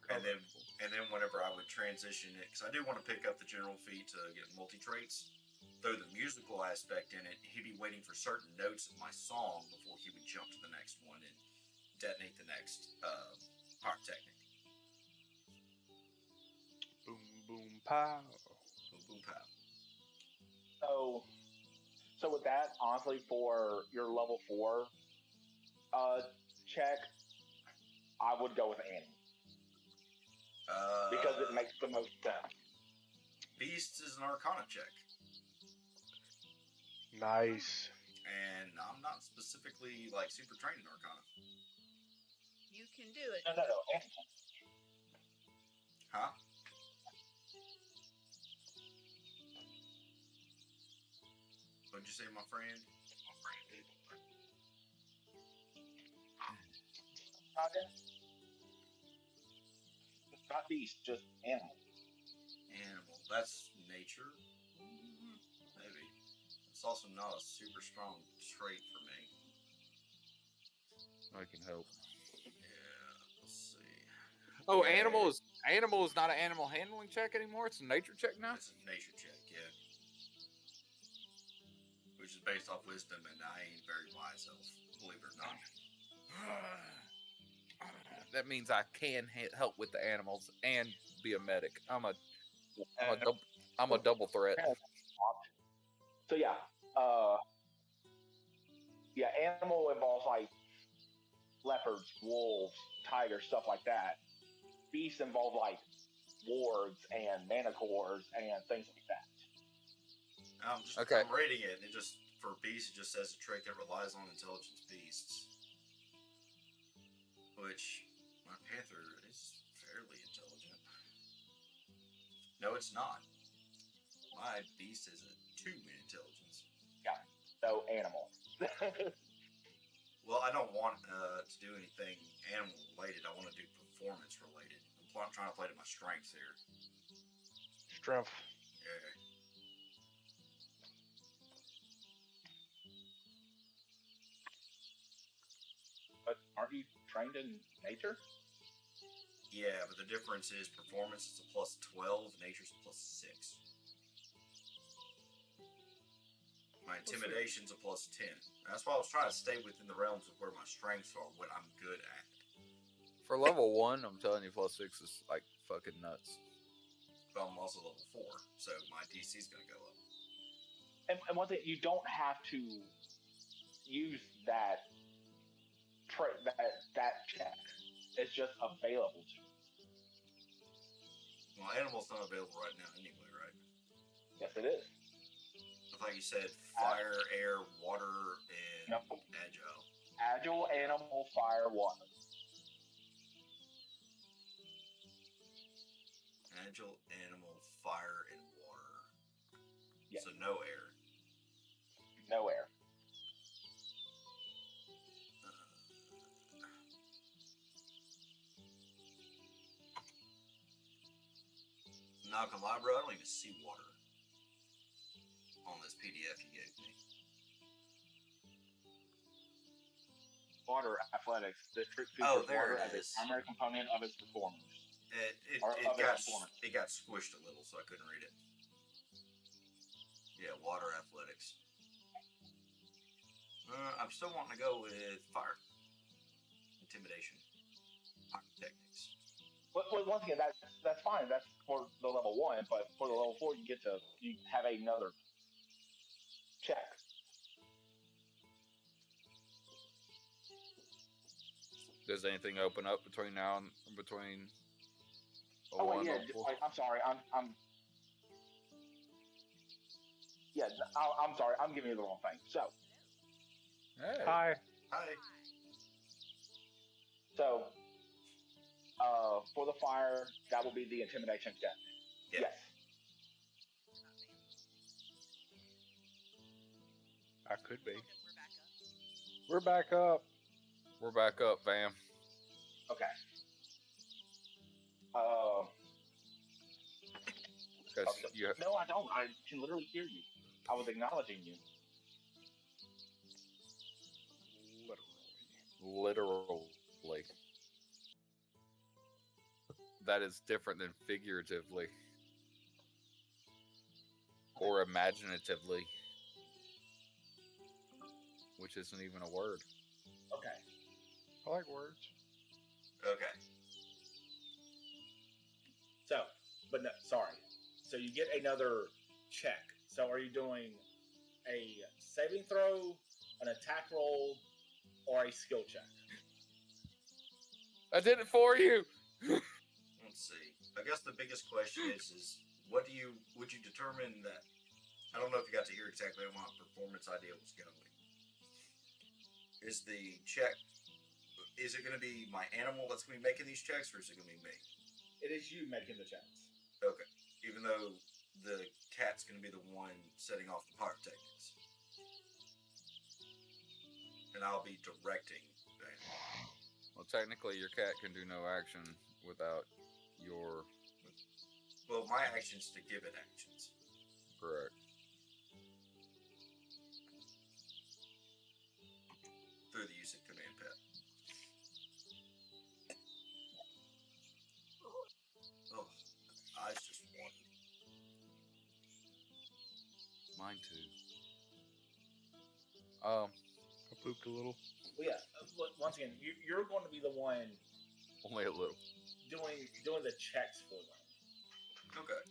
And then whenever I would transition it, because I do want to pick up the general feat to get multi traits. Throw the musical aspect in it, he'd be waiting for certain notes of my song before he would jump to the next one and detonate the next pyrotechnic. Boom, boom, pow. Boom, boom, pow. So with that, honestly, for your level 4 check, I would go with Annie because it makes the most sense. Beasts is an Arcana check, Nice. and I'm not specifically like super trained in Arcana. You can do it. No, Annie. Huh? What'd you say, my friend? Not beast, just animal. Animal. That's nature. Maybe. It's also not a super strong trait for me. I can help. Yeah. Let's see. Oh, Yeah. animal is not an animal handling check anymore. It's a nature check now. It's a nature check, yeah. Which is based off wisdom, and I ain't very wise elf, believe it or not. That means I can help with the animals and be a medic. I'm a double threat. So yeah, animal involves like leopards, wolves, tigers, stuff like that. Beasts involve like wargs and manticores and things like that. Okay. I'm rating it, and it just, for beasts, it just says a trait that relies on intelligence beasts. Which, my panther is fairly intelligent. No, it's not. My beast is a 2 in intelligence. So animal. Well, I don't want to do anything animal related. I want to do performance related. I'm trying to play to my strengths here. Strength. Yeah. But aren't you trained in nature? Yeah, but the difference is performance is a +12, nature's a +6. My intimidation's a +10. That's why I was trying to stay within the realms of where my strengths are, what I'm good at. For level 1, I'm telling you, +6 is like fucking nuts. But I'm also level 4, so my DC's gonna go up. And one thing, you don't have to use that that check. It's just available to you. Well, animal's not available right now anyway, right? Yes, it is. I thought you said fire, air, water, and No. agile. Agile, animal, fire, water. Agile, animal, fire, and water. Yes. So no air. No air. Not gonna lie, bro, I don't even see water on this PDF you gave me. Water athletics. The trick Oh, features there water it as a is. primary component of its performance. It Or other got performance. it got squished a little, so I couldn't read it. Yeah, water athletics. I'm still wanting to go with fire, intimidation, pyrotechnics. Well, once again, that's fine. That's for the level 1, but for the level 4, you have another check. Does anything open up between now and between? Oh wait, yeah. level 4? I'm sorry. Yeah, I'm sorry. I'm giving you the wrong thing. So, Hey. Hi. Hi. so, for the fire, that will be the intimidation check. Yeah. Yes. I could be. We're back up. We're back up, fam. Okay. Because you No, I don't. I can literally hear you. I was acknowledging you. literally. That is different than figuratively or imaginatively, which isn't even a word. Okay. I like words. Okay. So, but no, sorry. So you get another check. So are you doing a saving throw, an attack roll, or a skill check? I did it for you. Let's see. I guess the biggest question is would you determine that? I don't know if you got to hear exactly how my performance idea was going. Is the check? Is it going to be my animal that's going to be making these checks, or is it going to be me? It is you making the checks. Okay. Even though the cat's going to be the one setting off the pyrotechnics, and I'll be directing the animal. Well, technically, your cat can do no action without your. Well, my action's to give it actions. Correct. Through the use of command pet. Oh, eyes just wanted. Mine too. I pooped a little. Well, yeah. Once again, you're going to be the one Only a little. doing the checks for them. Okay.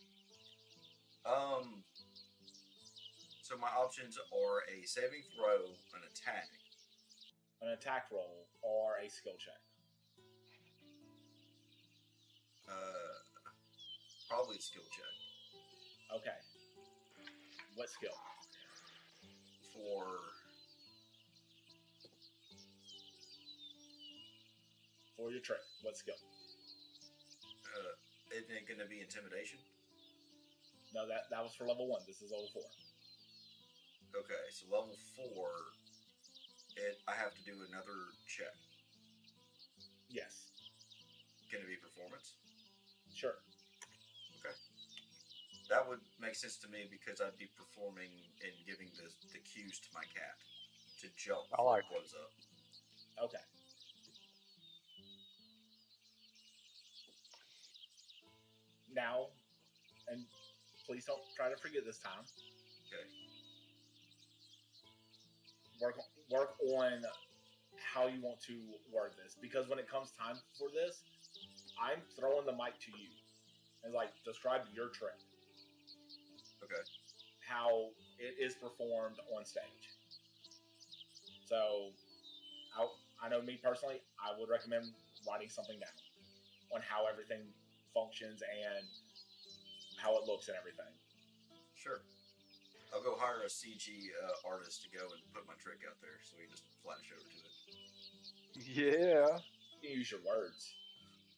So my options are a saving throw, an attack. An attack roll or a skill check. Probably skill check. Okay. What skill? For your trick. What skill? Isn't it going to be intimidation? No, that was for level 1. This is level 4. Okay, so level 4, I have to do another check. Yes. Can it be performance? Sure. Okay. That would make sense to me because I'd be performing and giving the cues to my cat to jump I before like it blows up. Okay. Now, and please don't try to forget this time. Okay. work on how you want to word this, because when it comes time for this, I'm throwing the mic to you and like describe your trick, Okay. how it is performed on stage. So, I know me personally, I would recommend writing something down on how everything functions and how it looks and everything. Sure. I'll go hire a CG artist to go and put my trick out there, so we just flash over to it. Yeah. You can use your words.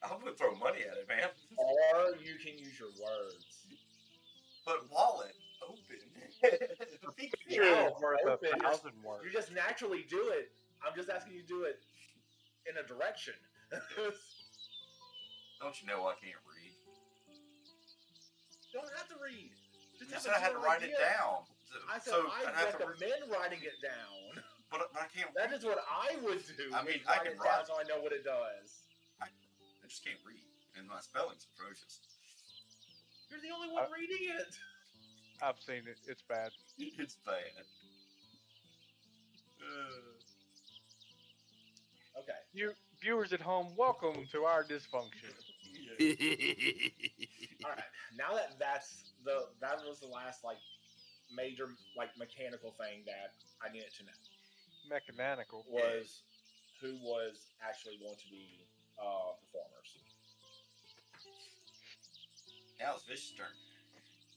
I'm gonna throw money at it, man. Or you can use your words. But wallet open. Sure, Yeah, it's worth open. 1,000 words. You just naturally do it. I'm just asking you to do it in a direction. Don't you know I can't read? You don't have to read. You Just said I had to write it down. I said So I I'd have to recommend writing it down. But I can't That read. is what I would do. I mean, is I write can it down write. so I know what it does. I just can't read. And my spelling's atrocious. You're the only one reading it. I've seen it. It's bad. It's bad. Okay. You viewers at home, welcome to our dysfunction. All right. Now that that was the last like major like mechanical thing that I needed to know Mechanical. was who was actually going to be performers. Now it's Vish's turn.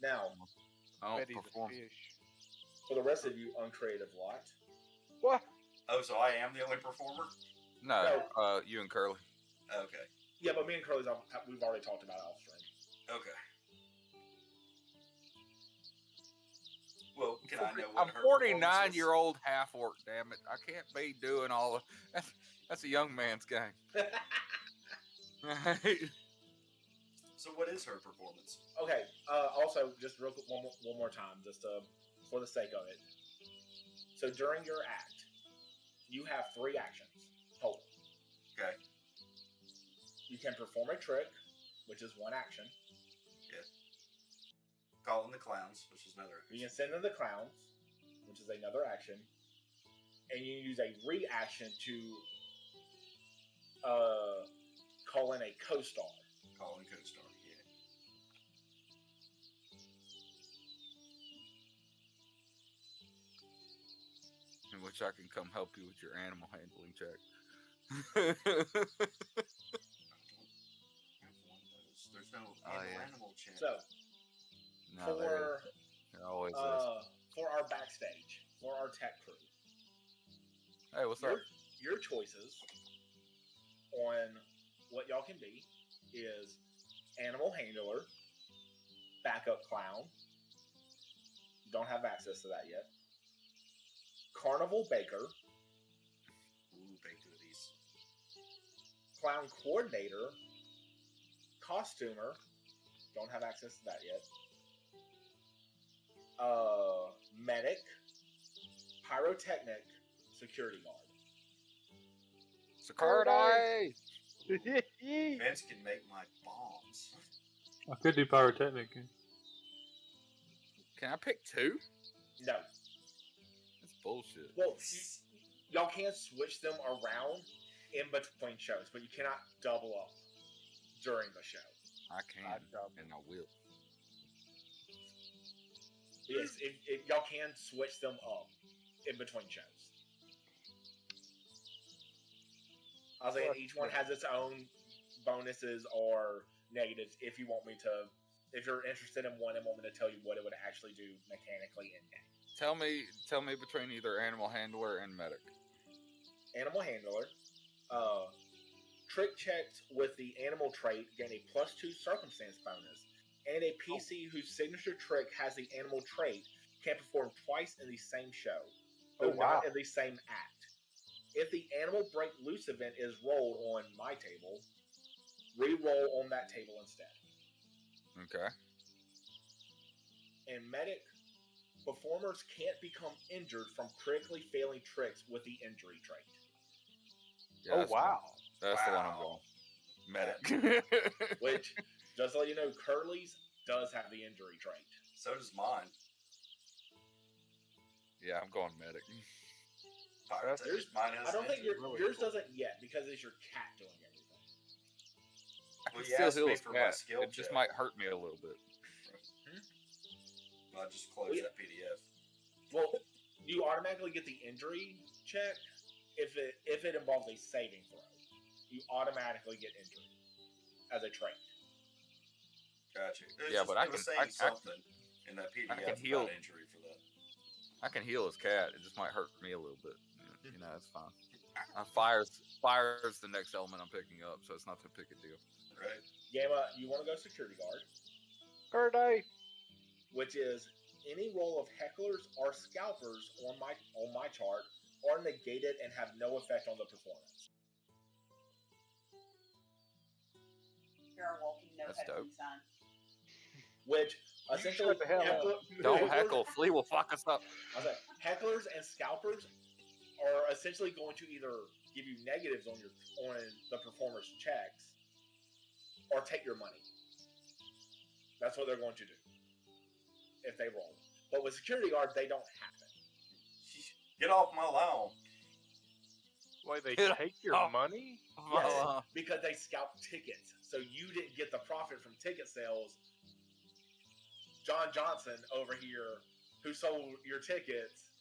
Now, I don't Betty the perform. fish. for the rest of you uncreative lot, What? Oh, so I am the only performer? No, you and Curly. Okay. yeah, but me and Curly's we've already talked about it off stream. Okay. Well, can I know what I'm her 49-year-old half orc. Damn it! I can't be doing all of that's a young man's game. So what is her performance? Okay. Also, just real quick, one more time, just for the sake of it. So during your act, you have 3 actions total. Okay. You can perform a trick, which is 1 action. Call in the clowns, which is another You action. can send in the clowns, which is another action, and you use a reaction to call in a co-star. Call in co-star, yeah. In which I can come help you with your animal handling check. I don't have one of those. There's no animal check. So No, there always is. for our backstage, for our tech crew, Hey, what's up? your choices on what y'all can be is animal handler, backup clown. Don't have access to that yet. Carnival baker, Ooh, big goodies. clown coordinator, costumer. Don't have access to that yet. Medic, pyrotechnic, security guard. Security! Vince can make my bombs. I could do pyrotechnic. Can I pick 2? No. That's bullshit. Well, y'all can switch them around in between shows, but you cannot double up during the show. I can, and I will. Yes, y'all can switch them up in between shows. I was saying each one has its own bonuses or negatives if you want me to. If you're interested in one and want me to tell you what it would actually do mechanically in game. Tell me between either animal handler and medic. Animal handler, trick checks with the animal trait gain a +2 circumstance bonus, and a PC whose signature trick has the animal trait can perform twice in the same show, though not in the same act. If the animal break loose event is rolled on my table, re-roll on that table instead. Okay. And medic, performers can't become injured from critically failing tricks with the injury trait. Yeah, Oh, that's wow. That's the one I'm Wow. going. Medic. Which, just to let you know, Curly's does have the injury trait. So does mine. Yeah, I'm going medic. Pirates. That's- Mine has I don't think really yours cool. doesn't yet because it's your cat doing everything. I Well, can you still asked heal me his for my cat. skill It just check. might hurt me a little bit. I just closed Yeah. that PDF. Well, you automatically get the injury check if it involves a saving throw. You automatically get injury as a trait. Gotcha. Yeah, but I it was can- saying I- something in that PDF can about heal. injury for that. I can heal his cat. It just might hurt me a little bit. You know, it's fine. Fire's the next element I'm picking up, so it's not a big a deal. Right? Gamma, you want to go security guard, Birthday. which is any roll of hecklers or scalpers on my chart are negated and have no effect on the performance. Here are walking no That's heckling dope. sign. Which essentially shut the hell up. Don't hecklers- heckle. Flea will fuck us up. I was like, hecklers and scalpers are essentially going to either give you negatives on the performer's checks or take your money. That's what they're going to do if they roll. But with security guard, they don't happen. Get off my lawn. Wait, they Get take your off. money? Yes, because they scalp tickets. So you didn't get the profit from ticket sales. John Johnson over here, who sold your tickets,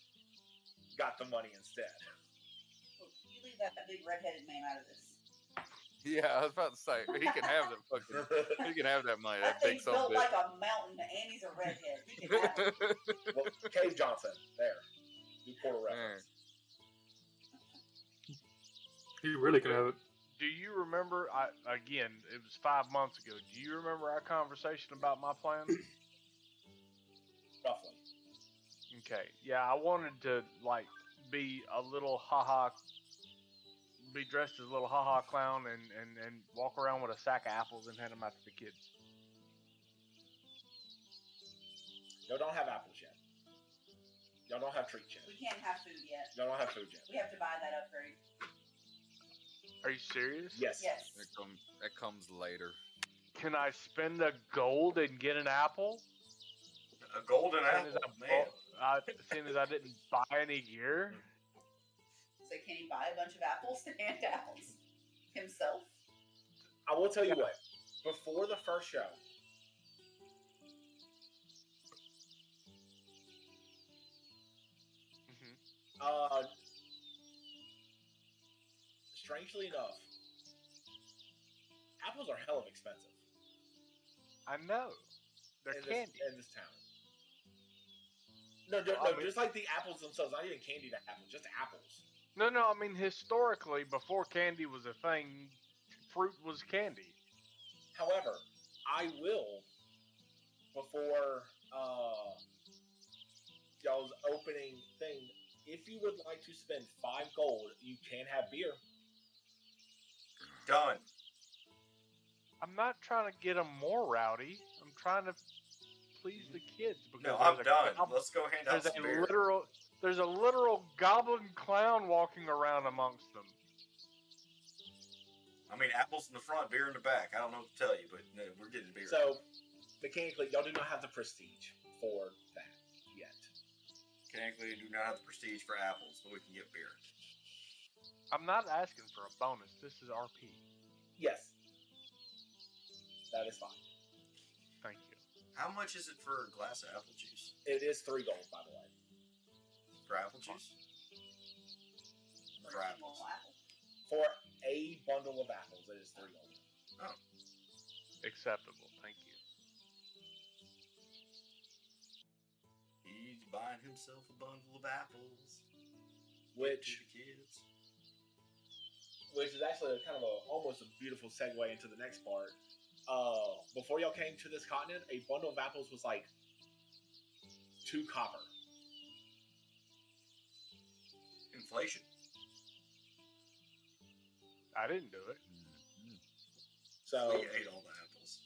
got the money instead. Look, you leave that big redheaded man out of this. Yeah, I was about to say he can have that fucking. He can have that money. That That big thing's son built of a like a mountain, and he's a redhead. He can have it. bitch. Well, Cave Johnson, there. New portal reference. He really could have it. Do you remember? Again, it was 5 months ago. Do you remember our conversation about my plan? Roughly. Okay. Yeah, I wanted to like be a little be dressed as a little haha clown and walk around with a sack of apples and hand them out to the kids. Y'all don't have apples yet. Y'all don't have treats yet. We can't have food yet. Y'all don't have food yet. We have to buy that upgrade. Are you serious? Yes. Yes. That comes later. Can I spend a gold and get an apple? A golden Seeing apple, as man. seeing as I didn't buy any gear. So can he buy a bunch of apples to hand out himself? I will tell you what. Before the first show, strangely enough, apples are hell of expensive I know. They're in candy. this town. No, I mean- just like the apples themselves, not even candied apples, just apples. No, I mean historically, before candy was a thing, fruit was candy. However, I will, before y'all's opening thing, if you would like to spend 5 gold, you can have beer. Done. I'm not trying to get them more rowdy. I'm trying to please the kids because No, there's I'm a done. gob- Let's go hand out there's some a beer. literal goblin clown walking around amongst them. I mean, apples in the front, beer in the back. I don't know what to tell you, but no, we're getting beer. So, mechanically, y'all do not have the prestige for that yet. Mechanically, we do not have the prestige for apples, but we can get beer. I'm not asking for a bonus. This is RP. Yes. That is fine. Thank you. How much is it for a glass of apple juice? It is 3 gold, by the way. For apple juice? For For a apples. single apple. For a bundle of apples, it is 3 gold. Acceptable. Thank you. He's buying himself a bundle of apples. Which To the kids. is actually almost a beautiful segue into the next part. Before y'all came to this continent, a bundle of apples was like 2 copper. Inflation. I didn't do it. So We ate all the apples.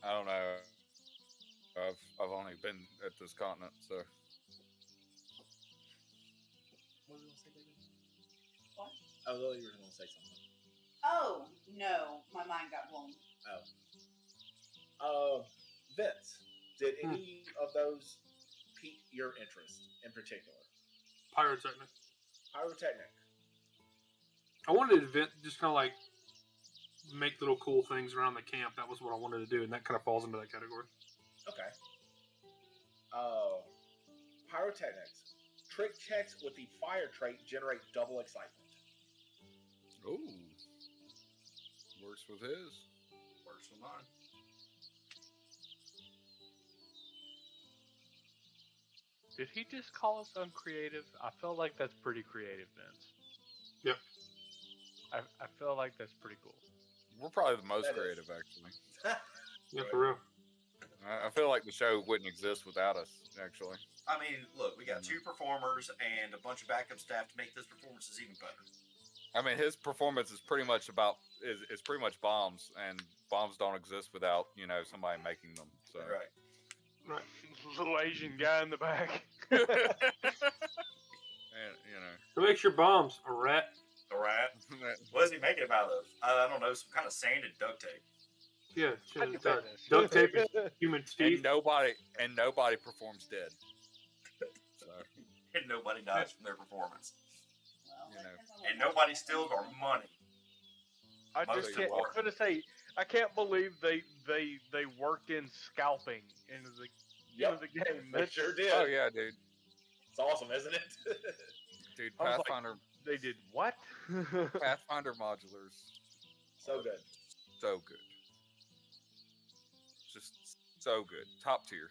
I don't know. I've only been at this continent, so what was I going to say, baby? What? Oh, Lily, you were going to say something. Oh, no. My mind got blown. Vince, did any of those pique your interest in particular? Pyrotechnic. Pyrotechnic. I wanted to invent, just kind of like make little cool things around the camp. That was what I wanted to do, and that kind of falls into that category. Okay. Pyrotechnics. Trick checks with the fire trait generate double excitement. Ooh. Works with his. Works with mine. Did he just call us uncreative? I feel like that's pretty creative, Vince. Yep. I feel like that's pretty cool. We're probably the most That is. creative, actually. Yeah, for real. I feel like the show wouldn't exist without us, actually. I mean, look, we got 2 performers and a bunch of backup staff to make this performance even better. I mean, his performance is pretty much is pretty much bombs, and bombs don't exist without somebody making them. So Right. Right. Little Asian guy in the back. and What makes your bombs? A rat? A rat. What is he making it out of? I don't know, some kind of sand and duct tape. Yeah, I can duct say duct this. tape is human and teeth. nobody performs dead. So And nobody dies from their performance. Well, You know. depends on what And nobody steals our money. I Most just can't. people I'm gonna say, I can't believe they worked in scalping into the game. They sure did. oh yeah, dude, It's awesome, isn't it? dude, I was like- Pathfinder They did what? Pathfinder modulars, So good. so good, just so good, top tier.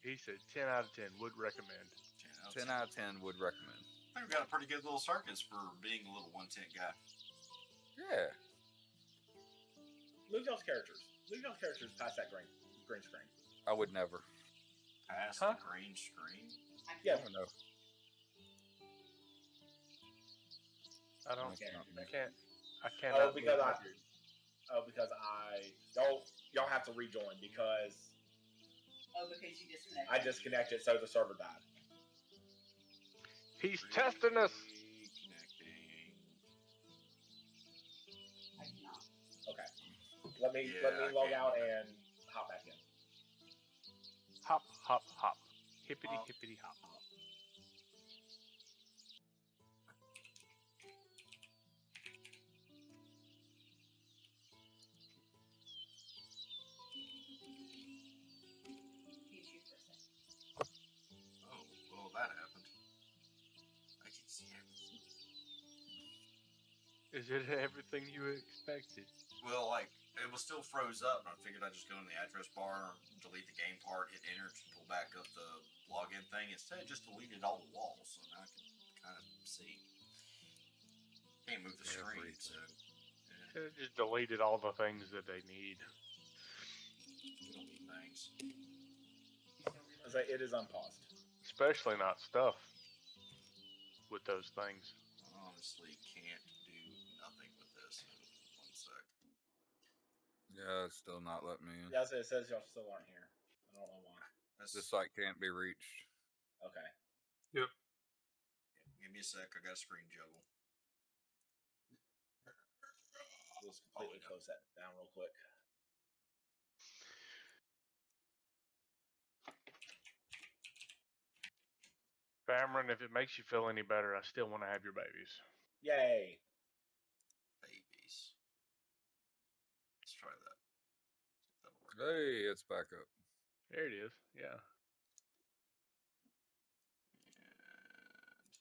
He said 10 out of 10 would recommend. 10 out of 10 would recommend. I think we got a pretty good little circus for being a little 110 guy. Yeah, Leave y'all's characters. Leave y'all's characters past that green screen. I would never. Past Huh? the green screen. I I Yeah. don't know. I don't. That's not me. I cannot. because leave my I- dude. Because y'all have to rejoin because Oh, because you disconnected. I disconnected, so the server died. He's testing us. Reconnecting. I cannot. Okay. Let me Yeah, I log can't out do that. and hop back in. Hop, hop, hop. Hippity, Hop. hippity, hop. Mute you for a second. Oh, well, that happened. I can see everything. Is it everything you expected? Well, like, it was still froze up, and I figured I'd just go in the address bar, delete the game part, hit enter to pull back up the login thing. Instead, it just deleted all the walls, so now I can kind of see. Can't move the screen, Everything. so. Yeah, Could have just deleted all the things that they need. we don't need things. I say it is unpaused. Especially not stuff with those things. I honestly can't do nothing with this. One sec. Yeah, it's still not letting me in. Yeah, it says y'all still aren't here. I don't know why. That's This site can't be reached. Okay. Give me a sec. I got a screen juggle. Let's completely close that down real quick. Vamron, if it makes you feel any better, I still want to have your babies. Yay. Babies. Let's try that. See if that'll work. Hey, it's back up. There it is. Yeah.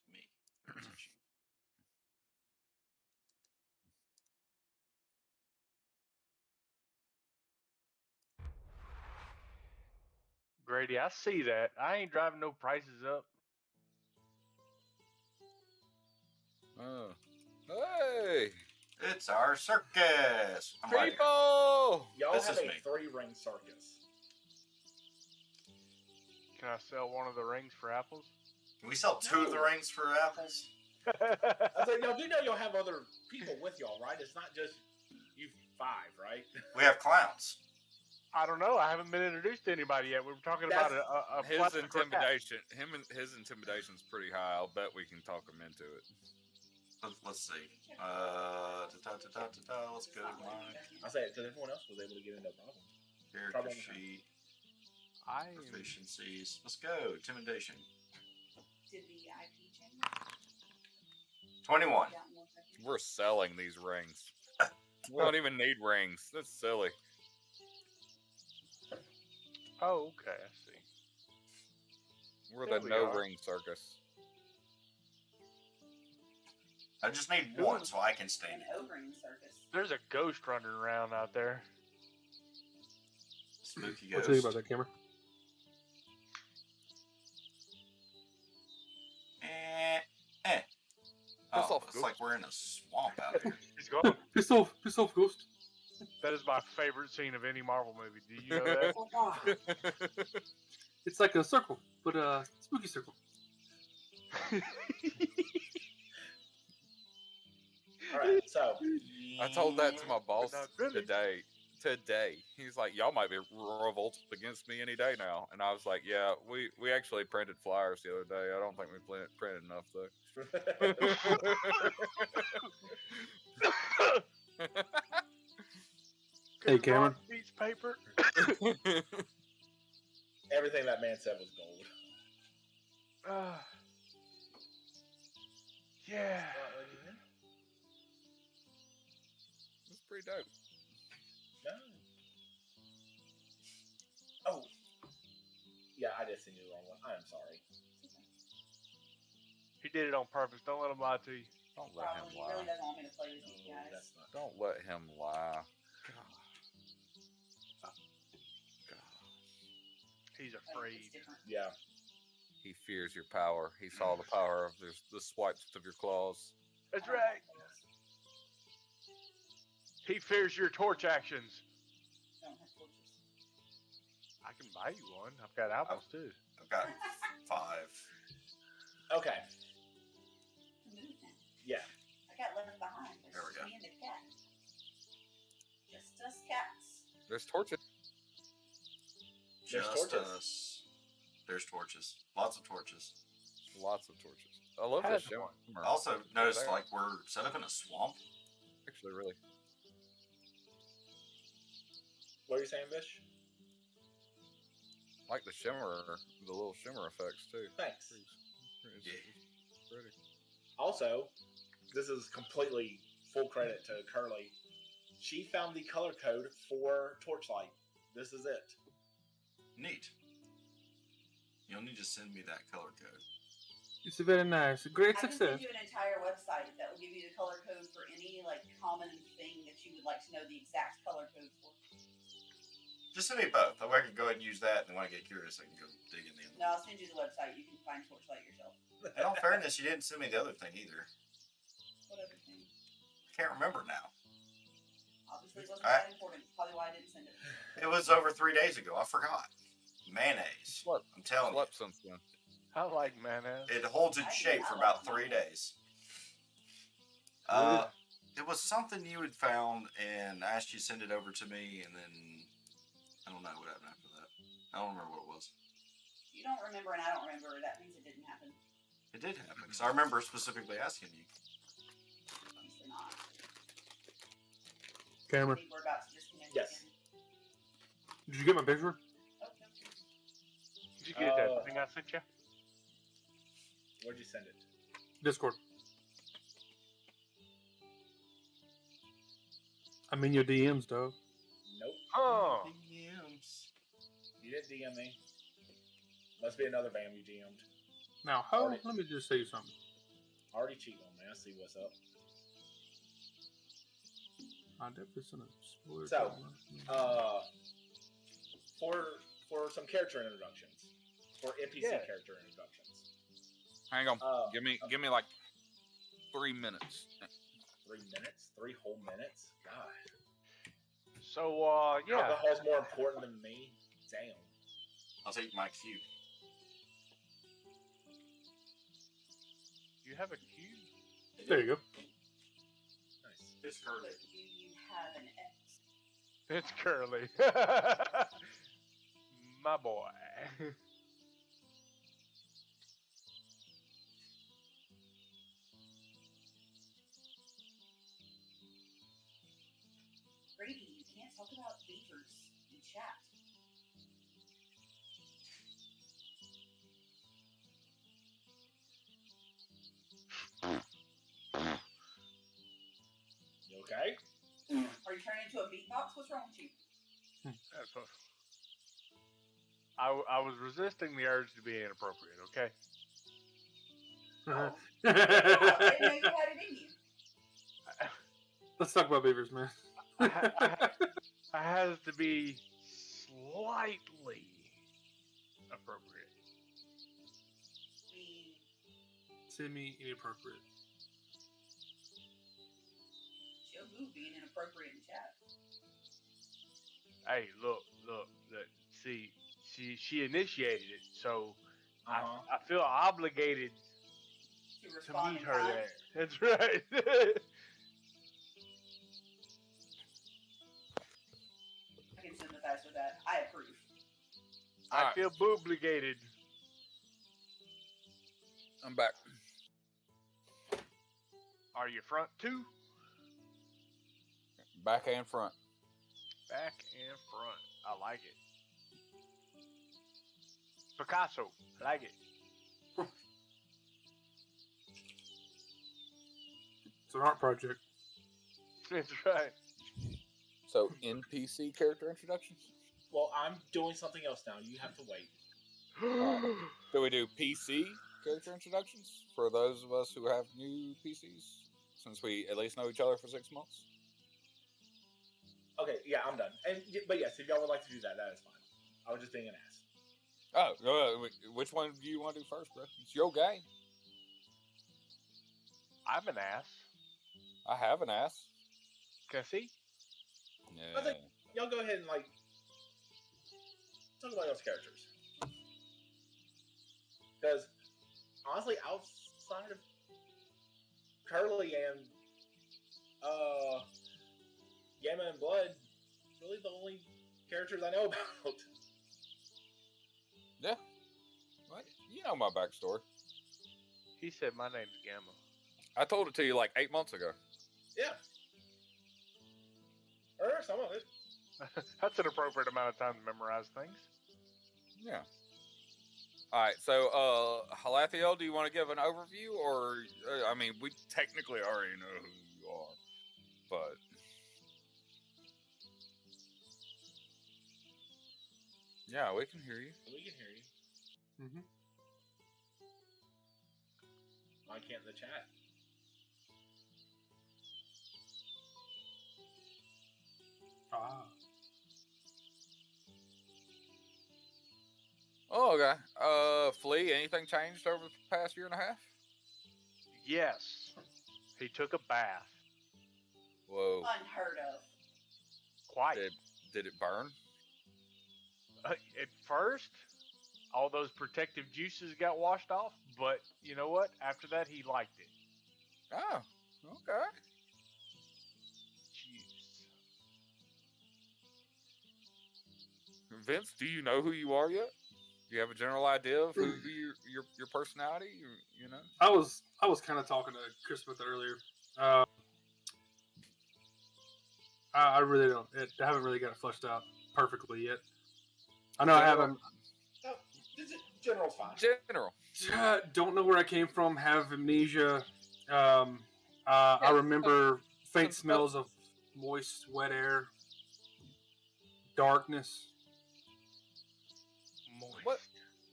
And me. There's a sheet. Grady, I see that. I ain't driving no prices up. Oh, hey, It's our circus. I'm right here. people! Y'all This have is a me. 3-ring circus. Can I sell one of the rings for apples? Can we sell 2 of the rings for apples? I said, y'all do know y'all have other people with y'all, right? It's not just you 5, right? We have clowns. I don't know. I haven't been introduced to anybody yet. We were talking about a His plastic rat. intimidation, his intimidation's pretty high. I'll bet we can talk him into it. Let's see. Let's go to mine. I say it because everyone else was able to get in no problem. Character Trouble in the sheet. I am... Proficiencies. Let's go. Intimidation. Did the IP change? 21. Down 1 second. We're selling these rings. We don't even need rings. That's silly. Oh, okay, I see. We're There the we no are. ring circus. I just need one so I can stand An it. O-ring circus. There's a ghost running around out there. Spooky I'll ghost. tell you about that, Cameron. Oh, Piss off, it's ghost. like we're in a swamp out here. He's gone. Piss off, ghost. That is my favorite scene of any Marvel movie. Do you know that? Oh, God. It's like a circle, but a spooky circle. All right, so I told that to my boss not really. today. He's like, y'all might be revolted against me any day now. And I was like, yeah, we actually printed flyers the other day. I don't think we printed enough, though. Hey, Cameron. Rock beats paper. everything that man said was gold. Yeah. It's pretty dope. No. Oh. Yeah, I did send you the wrong one. I'm sorry. He did it on purpose. Don't let him lie to you. Don't let him Probably. He lie. really doesn't want me to play with these No, guys. that's not. Don't let him lie. He's Like, afraid. it's different. Yeah. He fears your power. He saw the power of the swipes of your claws. That's right. He fears your torch actions. Don't have torches. I can buy you one. I've got apples too. I've got 5. Okay. Move now. Yeah. I got left behind. There we There's go. me and the cat. Just us cats. There's torches. There's Just torches. us. There's torches. Lots of torches. Lots of torches. I love Has this shimmer. one. I also noticed there. like we're set up in a swamp. Actually, really. What are you saying, Bish? Like the shimmer, the little shimmer effects too. Thanks. It's pretty. Also, this is completely full credit to Curly. She found the color code for Torchlight. This is it. Neat. You'll need to send me that color code. It's very nice. A great I can success. send you an entire website that will give you the color code for any like common thing that you would like to know the exact color code for. Just send me both. That way I can go ahead and use that, and then when I get curious, I can go dig in the other. No, I'll send you the website. You can find Torchlight yourself. In all fairness, you didn't send me the other thing either. Whatever thing. I can't remember now. Obviously, it wasn't Alright. that important. Probably why I didn't send it. It was over 3 days ago. I forgot. Mayonnaise. What? I'm telling you. Slept since then. I like mayonnaise. It holds its shape for about 3 days. It was something you had found, and I asked you to send it over to me, and then I don't know what happened after that. I don't remember what it was. You don't remember, and I don't remember. That means it didn't happen. It did happen, because I remember specifically asking you. Obviously not. I Cameron, think we're about to disconnect Yes. again. did you get my picture? Oh, no. Did you get that thing I sent you? Where'd you send it? Discord. I'm in your DMs, dog. Nope. Oh. DMs. You didn't DM me. Must be another Vam you DM'd. Now, how? Alright. Let me just say something. Already cheating on me. I see what's up. I definitely sent a spoiler. So, for some character introductions, for NPC Yeah. character introductions. Hang on. Okay. Give me like 3 minutes. 3 minutes? 3 whole minutes? God. So, yeah. Alcohol's more important than me? Damn. I'll take my cue. You have a cue? There you go. Nice. It's Curly. But do you have an X? It's Curly. My boy. Brady, you can't talk about beavers in chat. Okay. Are you turning into a beatbox? What's wrong with you? That's what, I was resisting the urge to be inappropriate. Okay. Oh. I didn't know you had it in you. Let's talk about beavers, man. I has to be slightly appropriate. Semi-inappropriate. She'll move being inappropriate in chat. Hey, look. See, she initiated it, so I feel obligated To to respond meet in her kind. there. That's right. I can sympathize with that. I approve. I Alright. feel boobligated. I'm back. Are you front too? Back and front. Back and front. I like it. Picasso. I like it. It's an art project. That's right. So, NPC character introductions? Well, I'm doing something else now. You have to wait. Do we do PC character introductions for those of us who have new PCs? Since we at least know each other for 6 months? Okay, yeah, I'm done. But yes, if y'all would like to do that, that is fine. I was just being an ass. Oh, which one do you want to do first, bro? It's your game. I'm an ass. I have an ass. Can I see? Yeah. I think y'all go ahead and talk about those characters. Because honestly, outside of Curly and Gamma and Blood, really the only characters I know about. Yeah. What? You know my backstory. He said my name's Gamma. I told it to you like 8 months ago. Yeah. Or some of it. That's an appropriate amount of time to memorize things. Yeah. All right. So, Halathiel, do you want to give an overview, or I mean, we technically already know who you are, but yeah, we can hear you. We can hear you. Mm-hmm. Why can't the chat? Oh, okay. Flea, anything changed over the past year and a half? Yes. He took a bath. Whoa. Unheard of. Quite. Did it burn? At first, all those protective juices got washed off, but you know what? After that, he liked it. Oh, okay. Juice. Vince, do you know who you are yet? Do you have a general idea of who your personality? You know. I was kind of talking to Chris about that earlier. I really don't. I haven't really got it fleshed out perfectly yet. I know I haven't. Oh, general's fine. General. Don't know where I came from. Have amnesia. I remember faint smells of moist, wet air, darkness. Moist.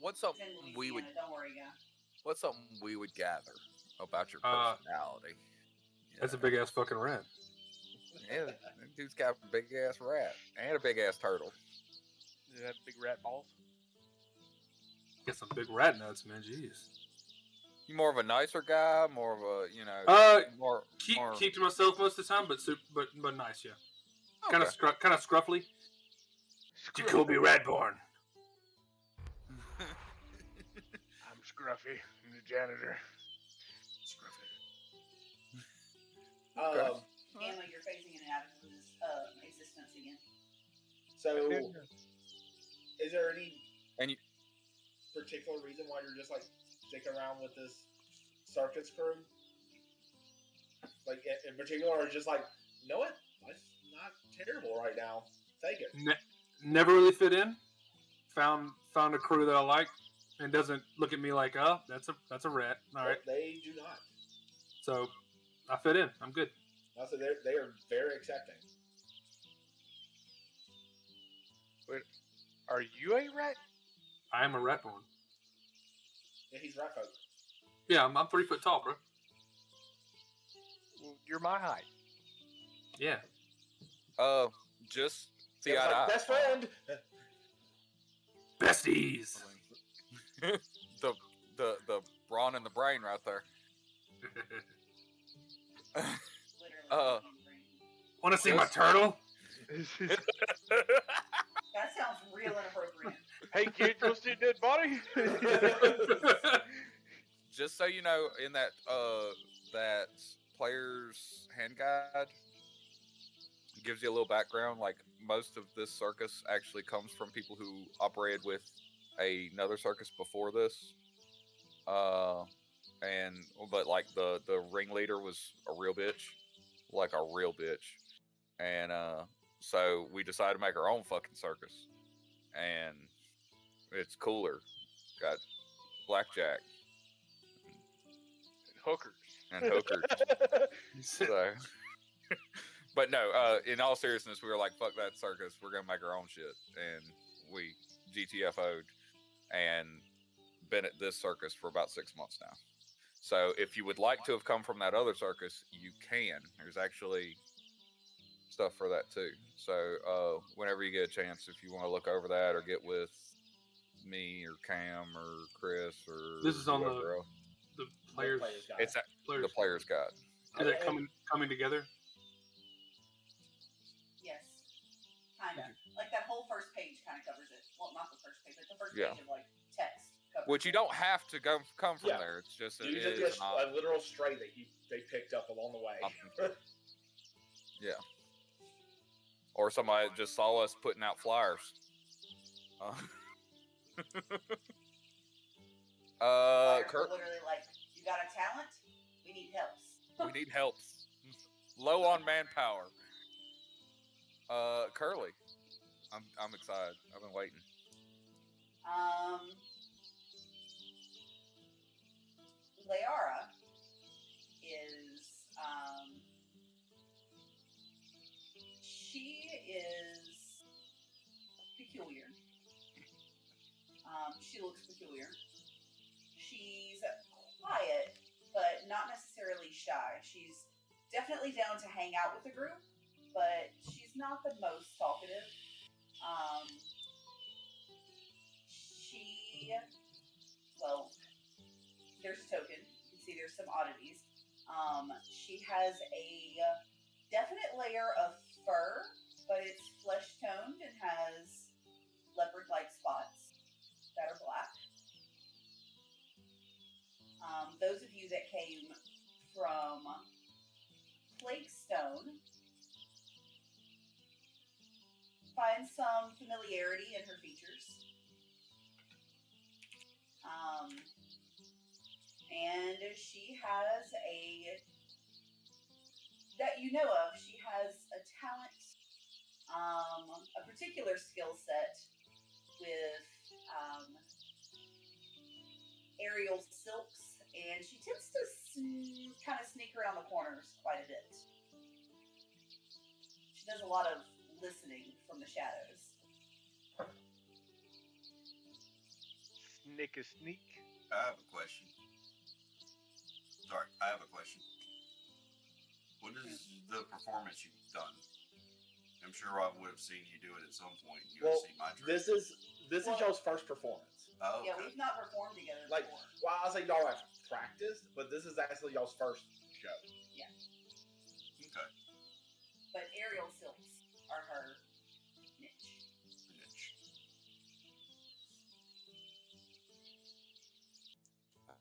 What's It's something in we would? Louisiana, don't worry, guy. What's something we would gather about your personality? That's a big ass fucking rat. Yeah, that dude's got a big ass rat and a big ass turtle. Does it have big rat balls? Get some big rat nuts, man. Jeez. You more of a nicer guy, more of a more Keep to myself most of the time, but nice, yeah. Okay. Kind of scruffly. Jacoby Radborn. I'm Scruffy. I'm the janitor. Okay. Gamma, you're phasing in and out of his existence again. So, is there any And you- particular reason why you're just sticking around with this circus crew? In particular, or just you know what? Life's not terrible right now. Take it. Never really fit in. Found a crew that I like, and doesn't look at me like, oh, that's a rat. All right. They do not. So I fit in. I'm good. Also, they are very accepting. Are you a rat? I am a rat born. Yeah, he's rat folk. Yeah, I'm 3 foot tall, bro. Well, you're my height. Yeah. Just Yeah, see it's eye to like, eye. best friend. Besties. the brawn and the brain right there. Literally. Want to see my Just- turtle? That sounds real inappropriate. Hey kid, you want to see a dead body? Just so you know, in that that player's hand guide gives you a little background. Like most of this circus actually comes from people who operated with another circus before this. But like the ringleader was a real bitch, and so we decided to make our own fucking circus, and it's cooler. Got blackjack Hookers. and hookers. So, but no, in all seriousness, we were like, fuck that circus. We're going to make our own shit. And we GTFO'd and been at this circus for about 6 months now. So if you would like to have come from that other circus, you can. There's actually stuff for that too. So whenever you get a chance, if you want to look over that or get with me or Cam or Chris or This is on whoever else, the players. guide. it's the player's guide. Is it coming together? Yes. Kinda. Like that whole first page kind of covers it. Well, not the first page, but the first Yeah. page of like text. Covers Which you it. don't have to come from Yeah. there. It's just You it just is get an a literal stray that they picked up along the way. option. Yeah. Or somebody just saw us putting out flyers. Flyers Kurt, were literally like, you got a talent? We need helps. we need help. Low on manpower. Curly, I'm excited. I've been waiting. Leara is she is peculiar. She looks peculiar. She's quiet, but not necessarily shy. She's definitely down to hang out with the group, but she's not the most talkative. Well, there's a token. You can see there's some oddities. She has a definite layer of fur, but it's flesh toned and has leopard-like spots that are black. Those of you that came from Flakestone find some familiarity in her features. And she has that you know of, she has a talent, a particular skill set with aerial silks, and she tends to kind of sneak around the corners quite a bit. She does a lot of listening from the shadows. Sneak a sneak. I have a question. Sorry, I have a question. What is the performance you've done? I'm sure I would have seen you do it at some point. You would Well, have seen my trick. this is y'all's first performance. Oh, Yeah, okay. we've not performed together Like, before. well, I'll say y'all have practiced, but this is actually y'all's first show. Okay. But aerial silks are her niche. Niche.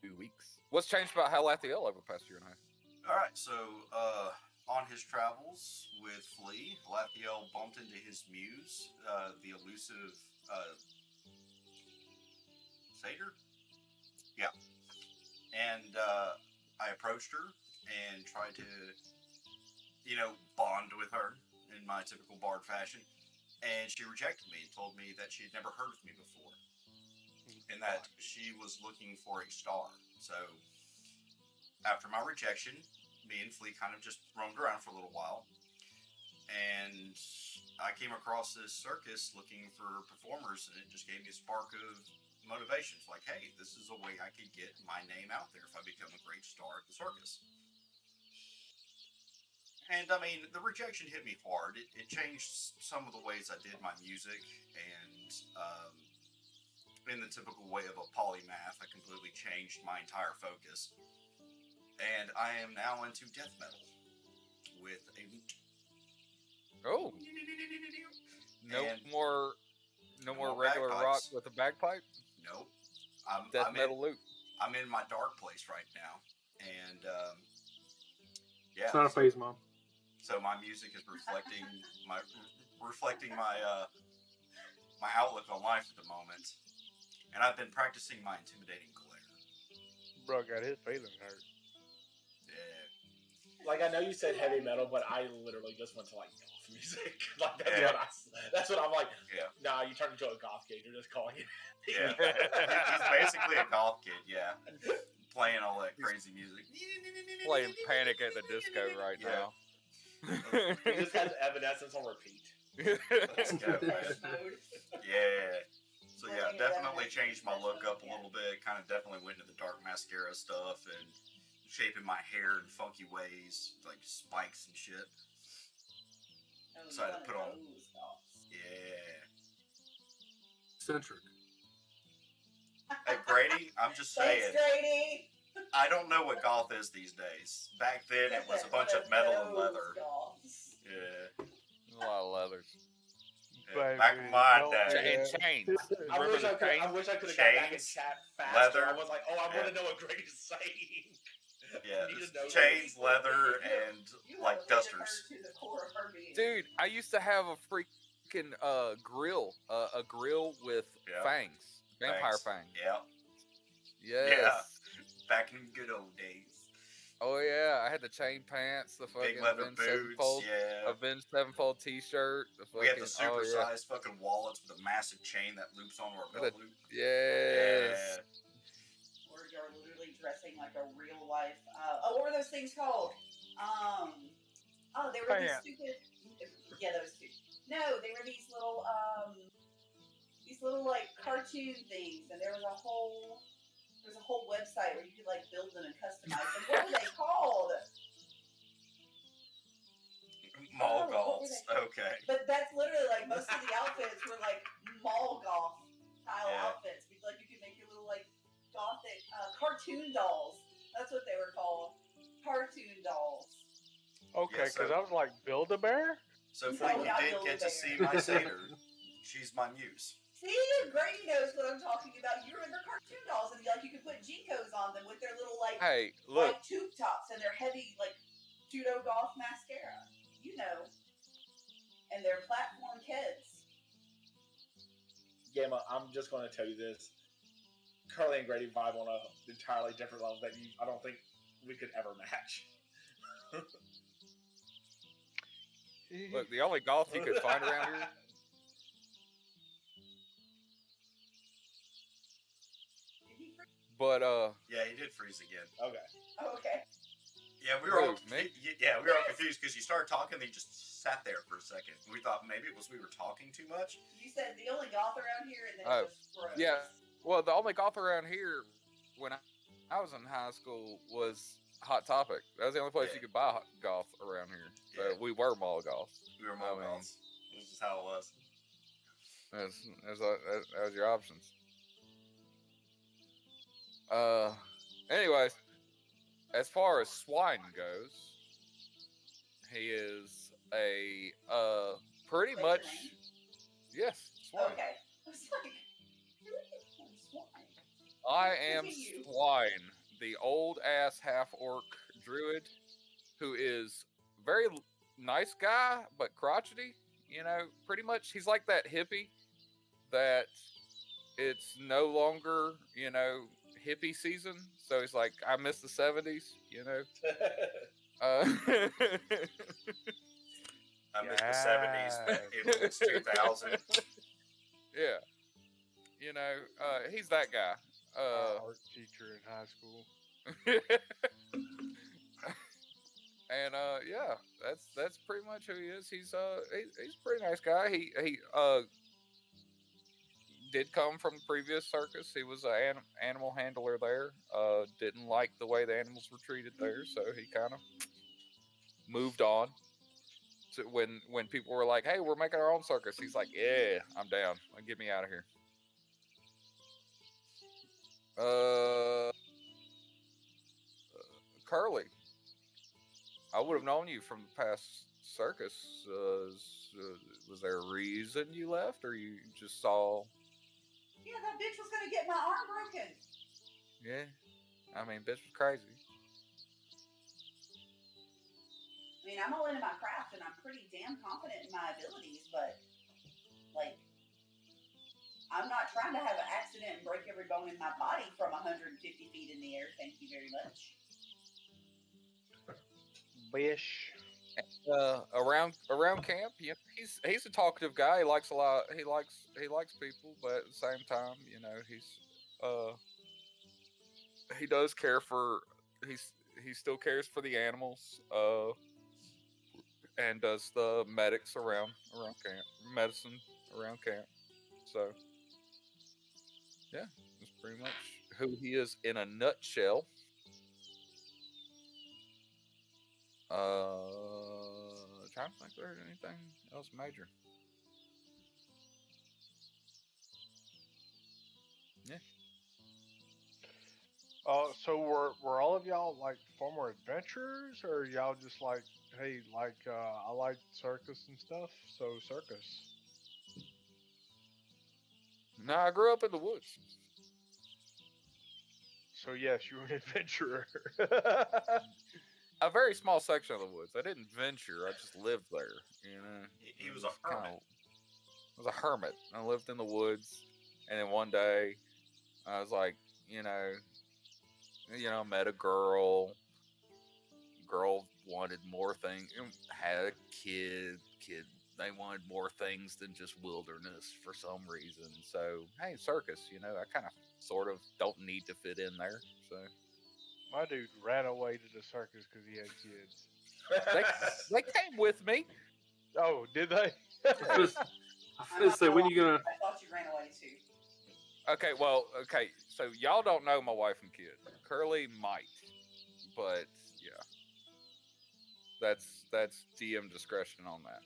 2 weeks. What's changed about Halathiel over the past year and a half? All right, so on his travels with Flea, Lathiel bumped into his muse, the elusive satyr. Yeah, and I approached her and tried to, bond with her in my typical bard fashion, and she rejected me and told me that she had never heard of me before, and that she was looking for a star. So, after my rejection, me and Flea kind of just roamed around for a little while, and I came across this circus looking for performers, and it just gave me a spark of motivation. It's like, hey, this is a way I could get my name out there if I become a great star at the circus. And I mean, the rejection hit me hard. It changed some of the ways I did my music, and in the typical way of a polymath, I completely changed my entire focus. And I am now into death metal with a lute. Oh. No And more more regular rock bagpipes. with a bagpipe? Nope. Death metal lute. I'm in my dark place right now, and yeah. It's not a phase, Mom. So my music is reflecting my my outlook on life at the moment, and I've been practicing my intimidating glare. Bro got his feelings hurt. Yeah. Like, I know you said heavy metal, but I literally just went to, like, goth music. Like, that's what I'm like. Yeah. Nah, you turned into a goth kid. You're just calling it. Yeah. He's basically a goth kid. Yeah. Playing all that crazy music. Playing Panic at the Disco right Yeah. now. He just has Evanescence on repeat. Let's go, man. Mode. Yeah. So yeah, Living in definitely Evanescence. changed my look up a little bit. Kind of definitely went into the dark mascara stuff and shaping my hair in funky ways, like spikes and shit. Oh, Decided to put on. those dogs. Yeah. Centric. Hey Brady, I'm just Thanks, saying. Grady. I don't know what goth is these days. Back then, it was a bunch of metal and leather. Dogs. Yeah. A lot of leathers. Yeah. Back in my Don't day. And chains. I Remember wish the I could have got back in Chains, chat faster. leather. I was like, oh, I want to know what Grady's saying. Yeah, I need to just know chains, what leather, and You like have lifted dusters. her to the core of her being. Dude, I used to have a freaking grill. A grill with Yeah. fangs. Vampire Thanks. fangs. Yeah. Yes. Yeah. Back in the good old days. Oh yeah, I had the chain pants, the fucking Big leather Avenged boots. Sevenfold, Yeah. Avenged Sevenfold T-shirt. The fucking, We had the super oh, yeah. sized fucking wallets with a massive chain that loops onto our belt loop. Yes. Where you're literally dressing like a real life. What were those things called? They were Pants. these stupid. Yeah, those two. No, they were these little like cartoon things, and there was a whole website where you could like build them and customize them. What were they called? Mall Oh, what golfs. were they? Okay. But that's literally like most of the outfits were like mall golf style Yeah. outfits. Like you could make your little like gothic cartoon dolls. That's what they were called. Cartoon dolls. Okay, Yeah, because so- I was like, Build-A-Bear? So No, Flea, you not did get to Build-A-Bear. see my satyr. She's my muse. See, Grady knows what I'm talking about. You remember cartoon dolls, and like you could put G-codes on them with their little like Hey, look. white tube tops and their heavy like pseudo golf mascara. You know, and their platform kids. Gamma, I'm just going to tell you this. Curly and Grady vibe on an entirely different level that I don't think we could ever match. Look, the only golf you could find around here. Did he freak? But Yeah, he did freeze again. Okay. Oh, okay. Yeah, we were all Who, me? we were all confused because you started talking, and he just sat there for a second. We thought maybe it was we were talking too much. You said the only goth around here, and then Oh, it just froze. yeah. Well, the only golf around here when I was in high school was Hot Topic. That was the only place Yeah. you could buy golf around here. So Yeah. we were mall golf. We were mall I mean- golfs. This is how it was. That was your options. Anyways, as far as swine goes, he is a pretty What's much your name? yes, swine. Okay. I was like, who is swine? I am Continue. Swine, the old ass half orc druid, who is very nice guy but crotchety. You know, pretty much he's like that hippie that it's no longer, you know, hippie season. So he's like, I miss the 70s, you know. I missed the 70s, but it was 2000. Yeah. You know, he's that guy. Art teacher in high school. And yeah, that's pretty much who he is. He's a pretty nice guy. He did come from the previous circus. He was an animal handler there. Didn't like the way the animals were treated there, so he kind of moved on. To when people were like, "Hey, we're making our own circus," he's like, "Yeah, I'm down. Get me out of here." Curly, I would have known you from the past circus. Was there a reason you left, or you just saw? Yeah, that bitch was gonna get my arm broken. Yeah, I mean, bitch was crazy. I mean, I'm all into my craft, and I'm pretty damn confident in my abilities, but, like, I'm not trying to have an accident and break every bone in my body from 150 feet in the air. Thank you very much. Bish. Around camp, he's a talkative guy. He likes a lot. He likes people, but at the same time, he does care for he still cares for the animals. And does the medics around camp, medicine around camp. So yeah, that's pretty much who he is in a nutshell. Trying to think if there's anything else major. Yeah. So were all of y'all like former adventurers, or y'all just like, hey, like I like circus and stuff, so circus? No, I grew up in the woods. So yes, you were an adventurer. A very small section of the woods. I didn't venture. I just lived there. He was a hermit. I was a hermit. I lived in the woods, and then one day, I was like, met a girl. Girl wanted more things. Had a kid. They wanted more things than just wilderness for some reason. So hey, circus. I kind of, sort of, don't need to fit in there. So My dude ran away to the circus because he had kids. they came with me. Oh, did they? I was gonna say, when you gonna? I thought you ran away too. Okay. So y'all don't know my wife and kid. Curly might, but yeah, that's DM discretion on that.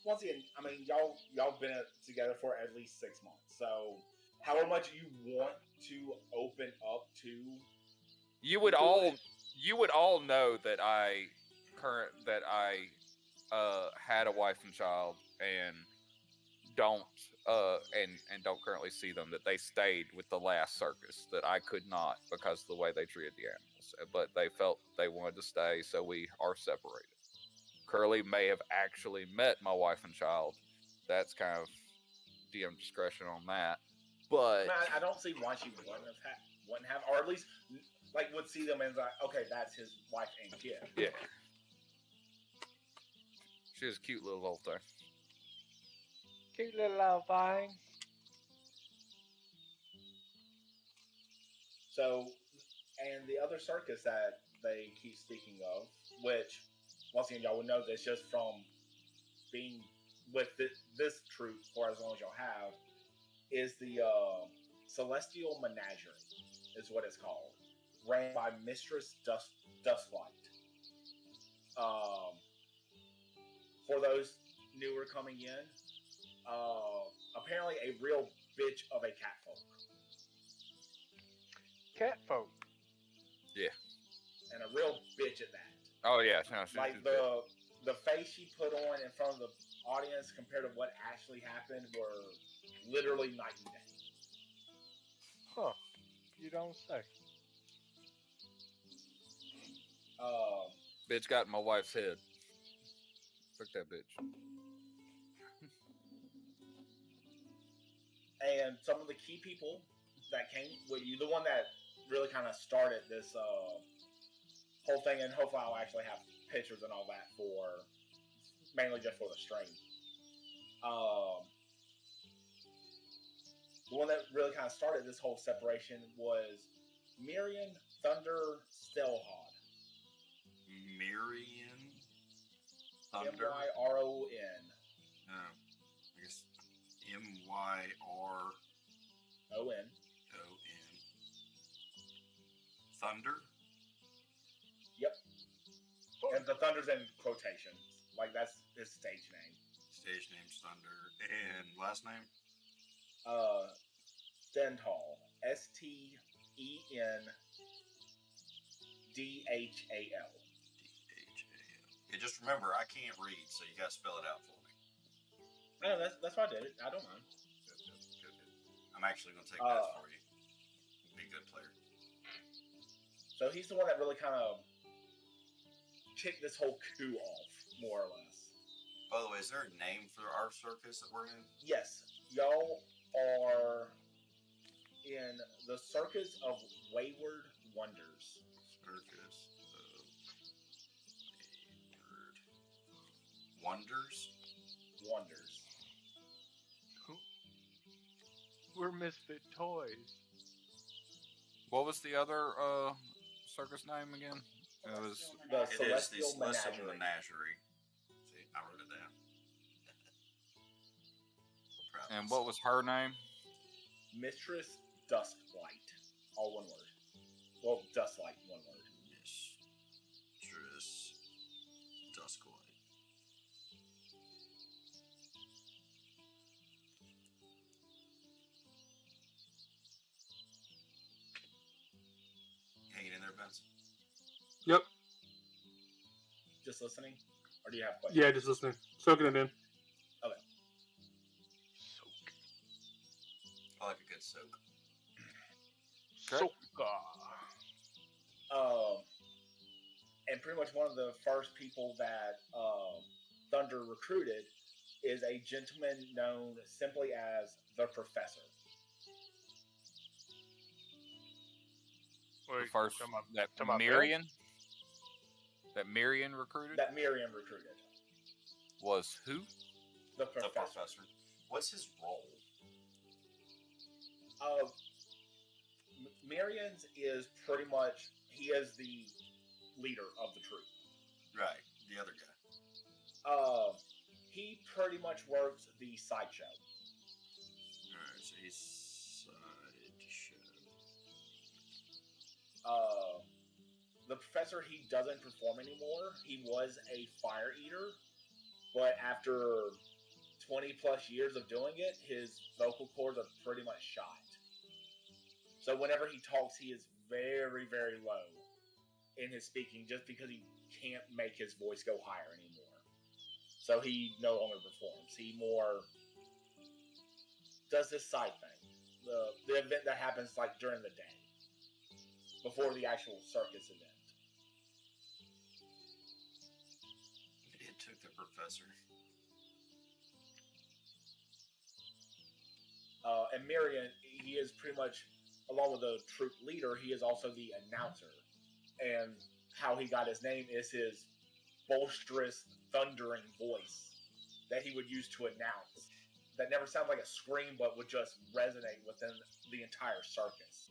Once again, I mean, y'all been together for at least 6 months. So, however much you want to open up to, You would all know that I had a wife and child and don't currently see them. That they stayed with the last circus. That I could not because of the way they treated the animals. But they felt they wanted to stay, so we are separated. Curly may have actually met my wife and child. That's kind of DM discretion on that. But I don't see why she wouldn't have, or at least like would see them as like, okay, that's his wife and kid. Yeah, she was a cute little thing. Cute little thing. So, and the other circus that they keep speaking of, which once again y'all would know this just from being with this troupe for as long as y'all have, is the Celestial Menagerie, is what it's called, ran by Mistress Dusklight. For those newer coming in, apparently a real bitch of a catfolk. Catfolk. Yeah. And a real bitch at that. Oh yeah, no, like the face she put on in front of the audience compared to what actually happened were literally night and day. Huh. You don't say. Bitch got in my wife's head. Fuck that bitch. And some of the key people that came with you, the one that really kind of started this whole thing, and hopefully I'll actually have pictures and all that for mainly just for the stream. The one that really kind of started this whole separation was Mirian Thunder Stelhod. Mirian Thunder. Myron. I guess Myron. Thunder. Yep. And the Thunder's in quotations. Like, that's his stage name. Stage name's Thunder. And last name? Stendhal. Stendhal. Yeah, just remember, I can't read, so you gotta spell it out for me. No, that's why I did it. I don't mind. Good. I'm actually gonna take that for you. Be a good player. So he's the one that really kind of kicked this whole coup off, more or less. By the way, is there a name for our circus that we're in? Yes, y'all are in the Circus of Wayward Wonders. Circus of Wayward Wonders? We're misfit toys. What was the other circus name again? It was The It is the Celestial Celestial Menagerie. Menagerie. See, I wrote it down. Proud of and what was her name? Mistress Dusklight. All one word. Well, Dusklight, one word. Mistress Dusklight. Hanging in there, Vince? Yep. Just listening? Or do you have questions? Yeah, just listening. Soaking it in. Soak. I like a good soak. Okay. Soak. And pretty much one of the first people that Thunder recruited is a gentleman known simply as the Professor. The Wait, first talking about- that talking about Mirian. That Mirian recruited That Miriam recruited. was who? The The Professor. Professor. What's his role? Miriam's is pretty much, he is the leader of the troop. Right, the other guy. He pretty much works the sideshow. Alright, so he's sideshow. The Professor, he doesn't perform anymore. He was a fire eater, but after 20 plus years of doing it, his vocal cords are pretty much shot. So whenever he talks, he is very, very low in his speaking just because he can't make his voice go higher anymore. So he no longer performs. He more does this side thing. The event that happens like during the day. Before the actual circus event. It took the Professor. And Miriam, he is pretty much, along with the troop leader, he is also the announcer. And how he got his name is his boisterous, thundering voice that he would use to announce. That never sounds like a scream, but would just resonate within the entire circus.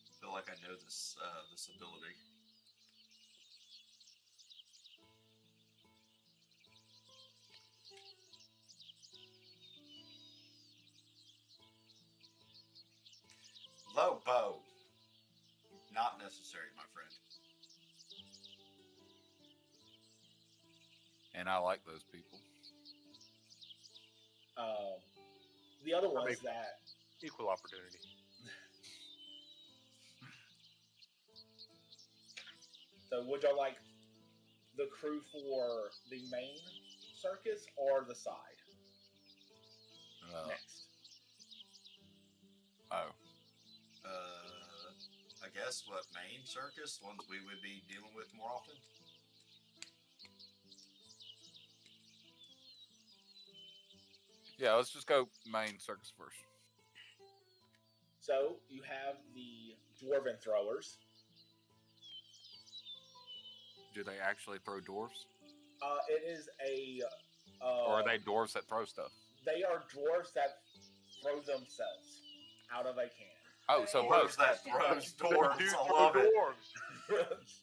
I feel like I know this this ability. Low bow. Not necessary, my friend. And I like those people. The other ones mean- that Equal opportunity. So would y'all like the crew for the main circus or the side next? Oh, I guess what main circus ones we would be dealing with more often. yeah. Let's just go main circus first. So you have the dwarven throwers. Do they actually throw dwarves, It is a. or are they dwarves that throw stuff? They are dwarves that throw themselves out of a can. Oh, so Dwarves both. that throws dwarves. Dudes I for love it. dwarves.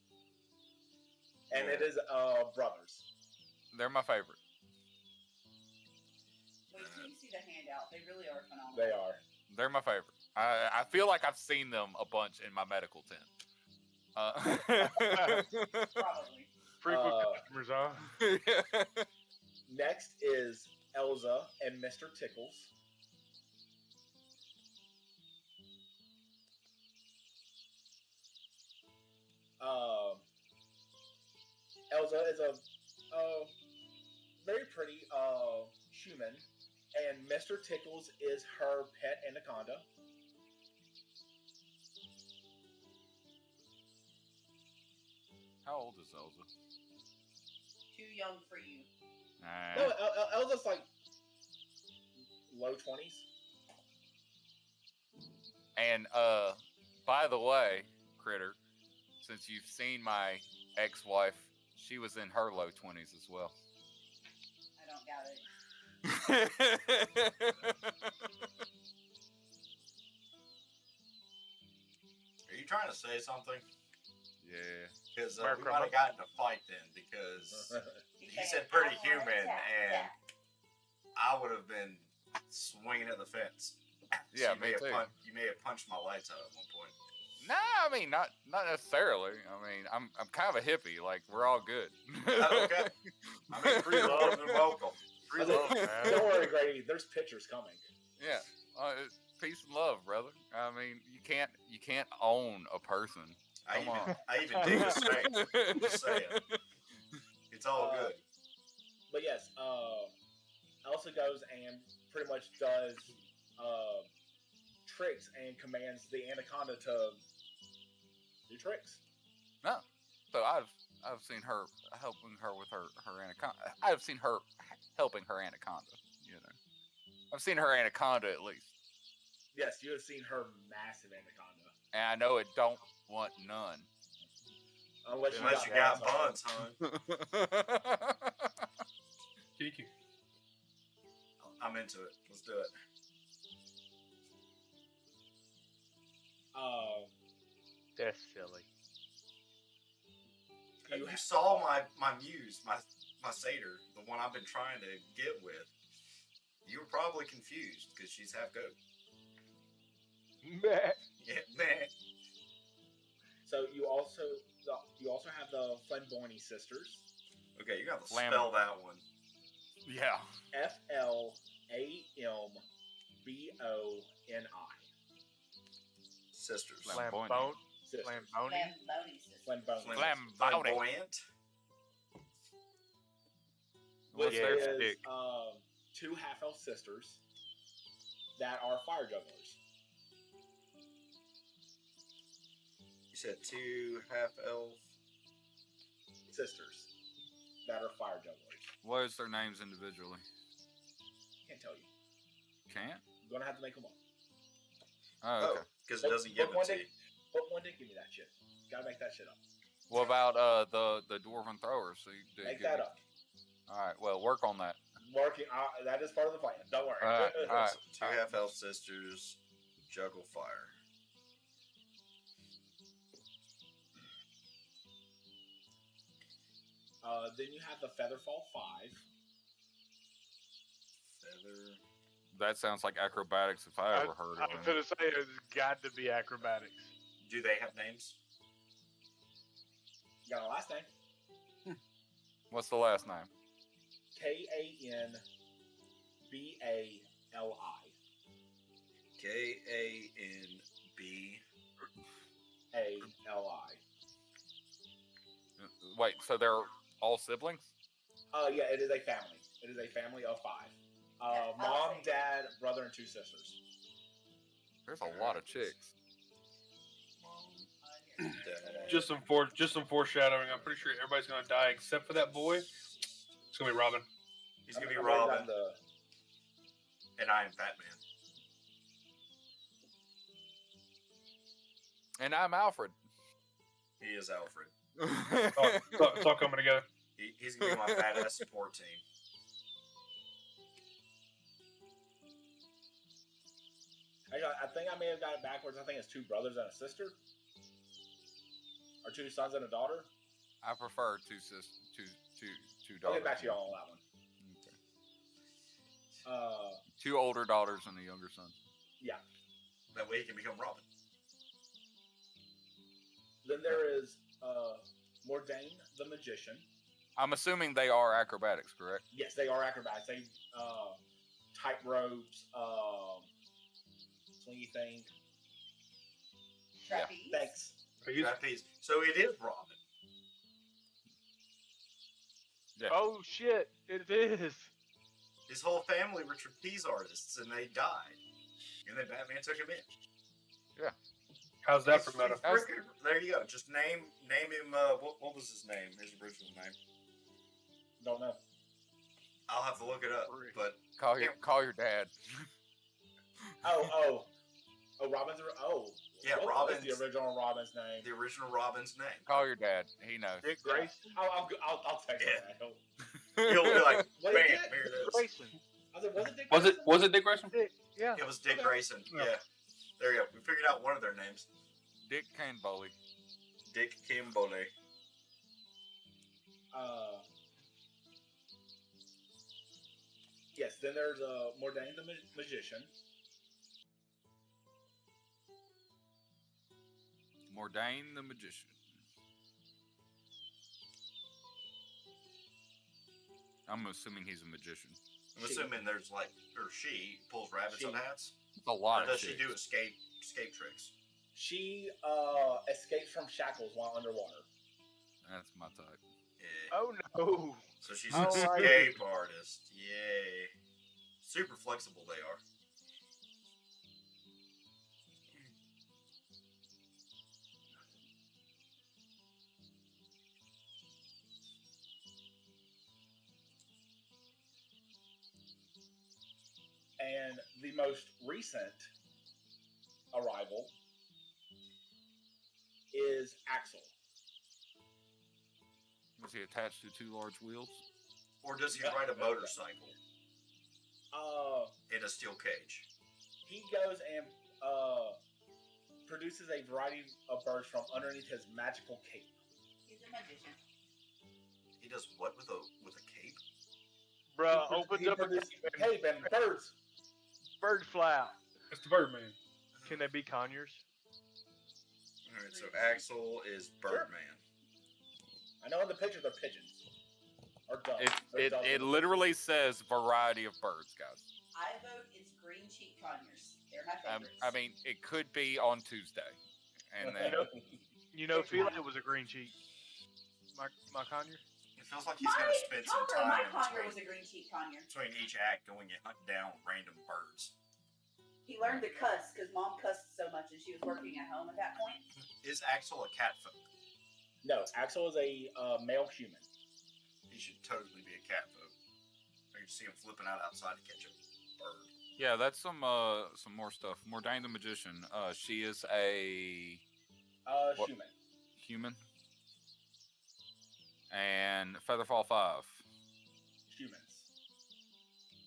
And it is brothers. They're my favorite. Wait till you see the handout. They really are phenomenal. They are. They're my favorite. I feel like I've seen them a bunch in my medical tent. Probably. Frequent customers, huh? Next is Elza and Mr. Tickles. Elza is a very pretty human, and Mr. Tickles is her pet anaconda. How old is Elza? Too young for you. No, Elza's like low 20s. And by the way, Critter, since you've seen my ex-wife, she was in her low 20s as well. I don't doubt it. Are you trying to say something? Yeah. Because we might have gotten a fight then, because he said pretty human, and I would have been swinging at the fence. Yeah, So me too. You may have punched my lights out at one point. Nah, I mean not necessarily. I mean I'm kind of a hippie. Like we're all good. Okay. I mean, free love and welcome. Free love, man. Don't worry, Grady. There's pictures coming. Yeah. Peace and love, brother. I mean you can't own a person. I Come on. even dig a snake. Just saying. It's all good. But yes, Elsa goes and pretty much does tricks and commands the anaconda to do tricks. No. So I've seen her helping her with her anaconda. I've seen her helping her anaconda, you know. I've seen her anaconda at least. Yes, you have seen her massive anaconda. And I know it don't want none. Unless you got buns, hon. Kiki. I'm into it. Let's do it. That's silly. You saw my muse, my satyr, the one I've been trying to get with. You were probably confused because she's half goat. Meh. Yeah, man. So you also have the Flamboyant sisters. Okay, you got to spell that one. Yeah. FLAMBONI. Sisters. Flamboyant. Sisters. Flamboyant. Flamboyant. Flamboyant. What's Which their is stick? two half-elf sisters that are fire jugglers. You said two half-elf Sisters that are fire jugglers. What is their names individually? Can't tell you. Can't? I'm gonna have to make them up. Oh, okay. because it doesn't give it to you. But one did give me that shit. Gotta make that shit up. What about the dwarven throwers? So Make that up. All right. Well, work on that. Working. That is part of the plan. Don't worry. All right. Two half-elf sisters juggle fire. Then you have the Featherfall 5. Feather. That sounds like acrobatics if I ever heard I of was it. gonna say it's got to be acrobatics. Do they have names? You got a last name. What's the last name? KANBALI. KANBALI. Wait, so they're all siblings? Yeah, it is a family. It is a family of 5. Mom, dad, brother, and 2 sisters. There's a lot of chicks. Mom, dad. Just some foreshadowing. I'm pretty sure everybody's gonna die except for that boy. It's gonna be Robin. He's gonna be I'm Robin, writing down and I am Batman. And I'm Alfred. He is Alfred. It's all coming together. He's gonna be my badass support team. I think I may have got it backwards. I think it's 2 brothers and a sister, or 2 sons and a daughter. I prefer two daughters. I'll get back to y'all on that one. Okay. 2 older daughters and a younger son. Yeah. That way he can become Robin. Then there is Mordain the Magician. I'm assuming they are acrobatics, correct? Yes, they are acrobats. They tight ropes, swingy thing. Trapeze. Thanks. Trapeze. So it is Robin. Yeah. Oh shit! It is. His whole family were trapeze artists, and they died. And then Batman took him in. How's that for meta? There you go. Just name him. What was his name? His original name. Don't know. I'll have to look it up. But Call your dad. Oh, Robin's. yeah, what Robin's was the original Robin's name. the original Robin's name. Call your dad. He knows. Dick Grayson. I'll text Yeah. him. He'll be like, What bam, is it? here it is. Grayson. I said, was it Dick Was it Grayson? Dick Grayson? Dick. Yeah. It was Dick Okay. Grayson. Yeah. Yeah. There you go. We figured out one of their names. Dick Canboli. Dick Kimbole. Yes. Then there's Mordain the Magician. Mordain the Magician. I'm assuming he's a magician. I'm assuming there's like, or she pulls rabbits on hats. A lot Or of does she chicks. do escape tricks? She escapes from shackles while underwater. That's my type. Yeah. Oh no. So she's an Alright. escape artist. Yay. Super flexible they are. And the most recent arrival is Axel. Was he attached to 2 large wheels? Or does he ride a motorcycle in a steel cage? He goes and produces a variety of birds from underneath his magical cape. He's a magician. He does what with a cape? Bruh, He opens up a produces cape and birds. bird flap. It's the Birdman. Can they be conures? Alright, so Axel is Birdman. I know in the picture they're pigeons. Or doves. It literally says variety of birds, guys. I vote it's green cheek conures. They're my favorites. I mean, it could be on Tuesday, and then You know, Felix was a green cheek. My conure. It feels like he's going to spend some My time conure was between, a green cheek conure. between each act going and hunting down random birds. He learned to cuss because mom cussed so much and she was working at home at that point. Is Axel a cat folk? No, Axel is a male human. He should totally be a cat folk. I can see him flipping out outside to catch a bird. yeah, that's some more stuff. Mordain the Magician. She is a What? Human. human, and Featherfall 5. Humans.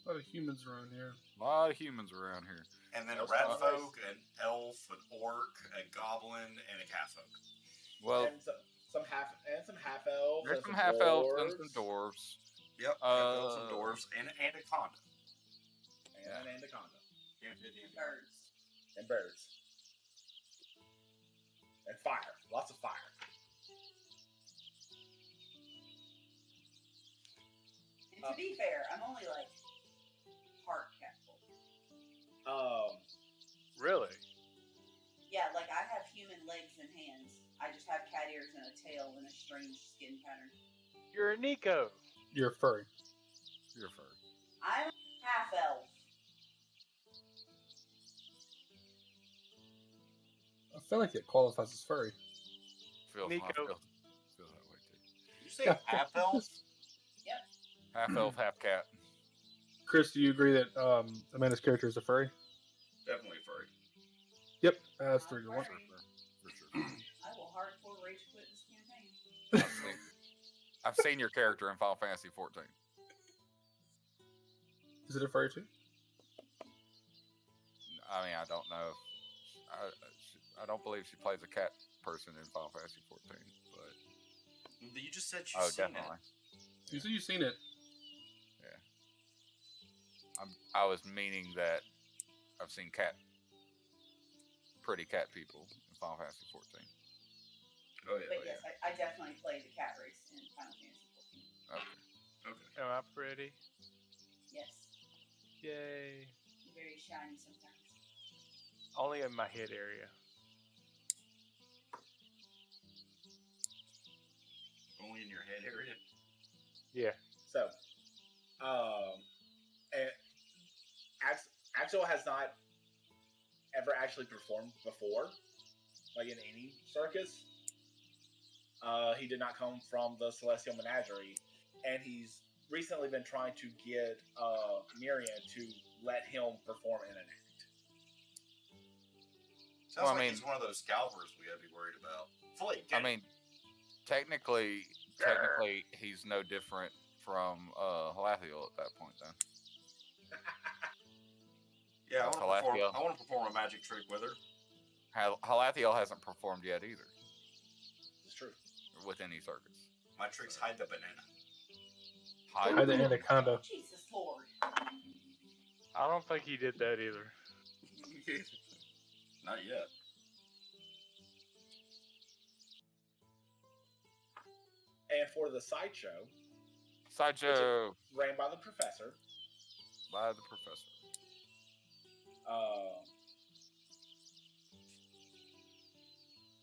A lot of humans around here. A lot of humans around here. And then a Those rat are folk, an elf, an orc, a goblin, and a cat folk. Well, and some half elves. there's and some half elves and dwarves, some dwarves. Yep, elves and dwarves, and anaconda. and an anaconda Birds. and birds and fire. Lots of fire. And to be fair, I'm only like part cat folk. Really? Yeah, like I have human legs and hands. I just have cat ears and a tail and a strange skin pattern. You're a Nico. You're a furry. You're a furry. I'm half elf. I feel like it qualifies as furry. Feels Nico. that way too. Did you say half elf? Half elf, half cat. Chris, do you agree that Amanda's character is a furry? Definitely furry. Yep, that's 3 to 1. For sure. I will hardcore rage quit this campaign. I've seen your character in Final Fantasy 14. Is it a furry too? I mean, I don't know. I don't believe she plays a cat person in Final Fantasy 14, but You just said you've seen definitely. You said you've seen it. Yeah. I was meaning that I've seen pretty cat people in Final Fantasy 14. Oh yeah. But yes, I definitely play the cat race in Final Fantasy 14. Okay. Am I pretty? Yes. Yay. Very shiny sometimes. Only in my head area. Only in your head area. Yeah. So, and Axel has not ever actually performed before, like in any circus. He did not come from the Celestial Menagerie, and he's recently been trying to get Miriam to let him perform in an act. Sounds like he's one of those scalpers we gotta be worried about. I mean, technically, he's no different from Halathiel at that point, then. Yeah, I want to perform a magic trick with her. Halathiel hasn't performed yet either. It's true. With any circus. My trick's hide the banana. Hide the anaconda. Jesus Lord. I don't think he did that either. Not yet. And for the sideshow, ran by the professor.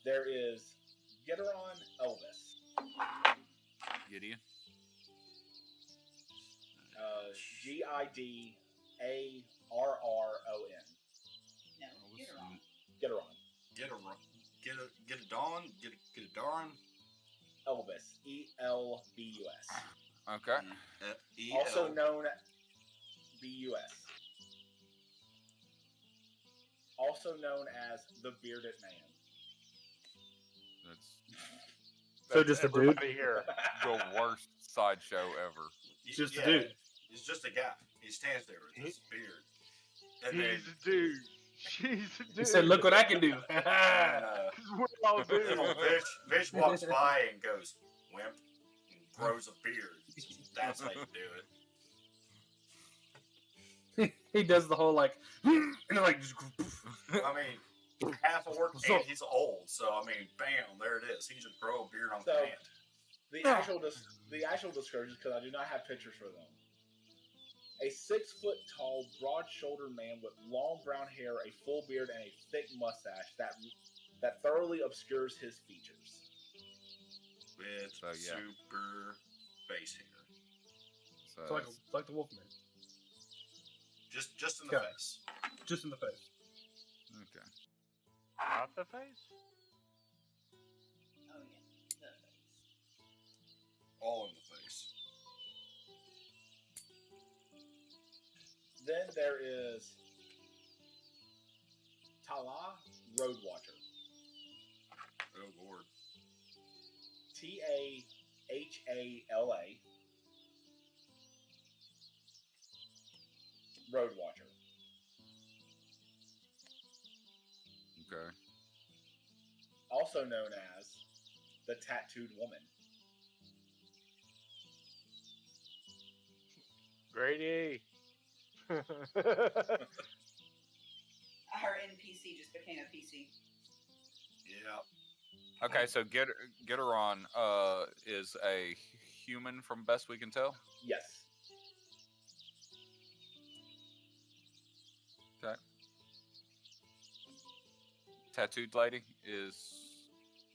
There is Gideon Elvis. Gideon? Gidearron. No, Gideon. Get a darn. Elvis. ELBUS. Okay. Also known BUS. Also known as the Bearded Man. So just a dude? Here. The worst sideshow ever. Just a dude. He's just a guy. He stands there with his beard. And He's a dude. She's a dude. He said, "Look what I can do." We're all dudes. Little Vish walks by and goes, "Wimp," and grows a beard. That's how you do it. He does the whole like, and then like just. I mean, half orc and he's old, so I mean, bam, there it is. He can just grow a beard on command. The actual descriptions, because I do not have pictures for them. A 6-foot-tall, broad-shouldered man with long brown hair, a full beard, and a thick mustache that thoroughly obscures his features. With super face hair. So like the Wolfman. Just in the face. Just in the face. Okay. Not the face? Oh, yeah. The face. All in the face. Then there is Tala Roadwatcher. Oh, Lord. Tahala. Roadwatcher. Okay. Also known as the Tattooed Woman. Grady. Her NPC just became a PC. Yeah. Okay, so Gideon is a human from best we can tell? Yes. Okay. Tattooed lady is...